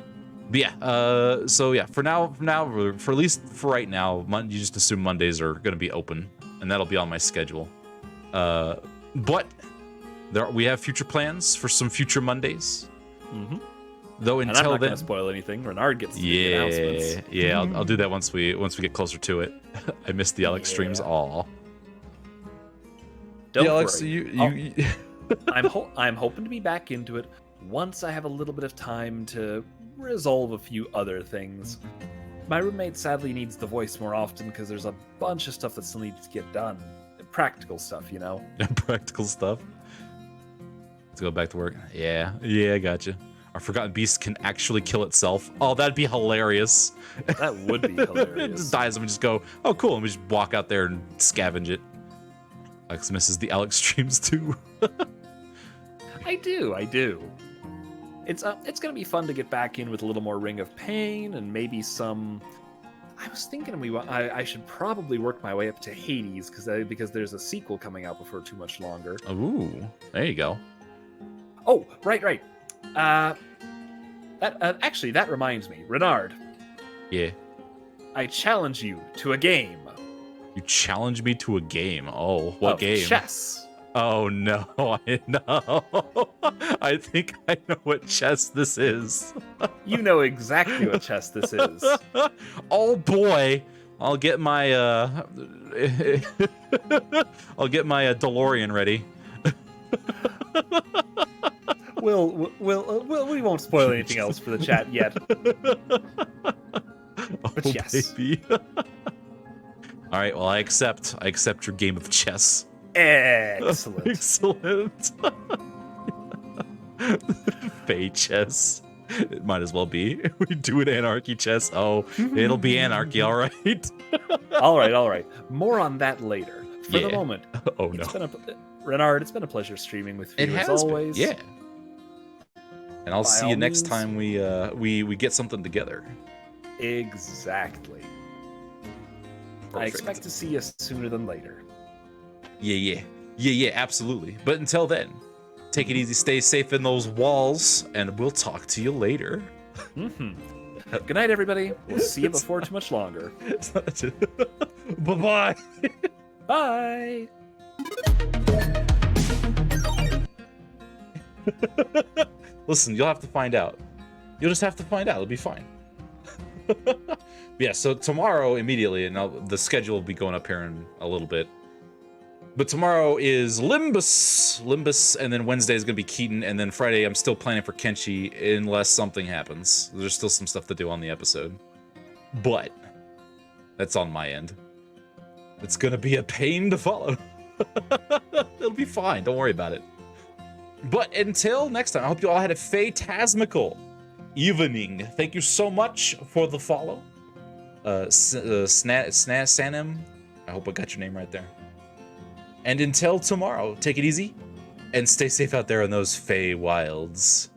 But yeah, so yeah, for at least for right now, you just assume Mondays are going to be open, and that'll be on my schedule. But we have future plans for some future Mondays. Though until and I'm not then, gonna spoil anything. Renard gets to do the announcements. Yeah, I'll do that once we get closer to it. I missed the Alex streams. Aw. Don't Alex, worry. I'm hoping to be back into it once I have a little bit of time to resolve a few other things. My roommate sadly needs the voice more often because there's a bunch of stuff that still needs to get done. Practical stuff, Practical stuff. Let's go back to work. Yeah, I gotcha. Our Forgotten Beast can actually kill itself. Oh, that'd be hilarious. That would be hilarious. It just dies and we just go, oh, cool, and we just walk out there and scavenge it. Alex misses the Alex streams too. I do. It's gonna be fun to get back in with a little more Ring of Pain and maybe some. I was thinking I should probably work my way up to Hades because there's a sequel coming out before too much longer. Ooh, there you go. Oh, right. That reminds me, Renard. Yeah. I challenge you to a game. You challenge me to a game? Oh, what game? Chess. Oh no, I know. I think I know what chess this is. You know exactly what chess this is. Oh boy. I'll get my DeLorean ready. We won't spoil anything else for the chat yet. But yes. Baby. All right, well, I accept your game of chess. Excellent. Excellent. Fey chess. It might as well be. We do an anarchy chess. Oh, it'll be anarchy, all right. All right. More on that later. For the moment. Oh no. Renard, it's been a pleasure streaming with you as always. Yeah. And I'll see you next time we get something together. Exactly. Perfect. I expect to see you sooner than later. Yeah, absolutely. But until then, take it easy, stay safe in those walls, and we'll talk to you later. Good night, everybody. We'll see you before too much longer. Bye-bye. Bye. Listen, you'll have to find out. You'll just have to find out. It'll be fine. Yeah, so tomorrow immediately, and the schedule will be going up here in a little bit. But tomorrow is Limbus, and then Wednesday is going to be Keaton, and then Friday I'm still planning for Kenshi unless something happens. There's still some stuff to do on the episode. But that's on my end. It's going to be a pain to follow. It'll be fine. Don't worry about it. But until next time, I hope you all had a phantasmical evening. Thank you so much for the follow. Sanem, I hope I got your name right there. And until tomorrow, take it easy and stay safe out there in those Fey wilds.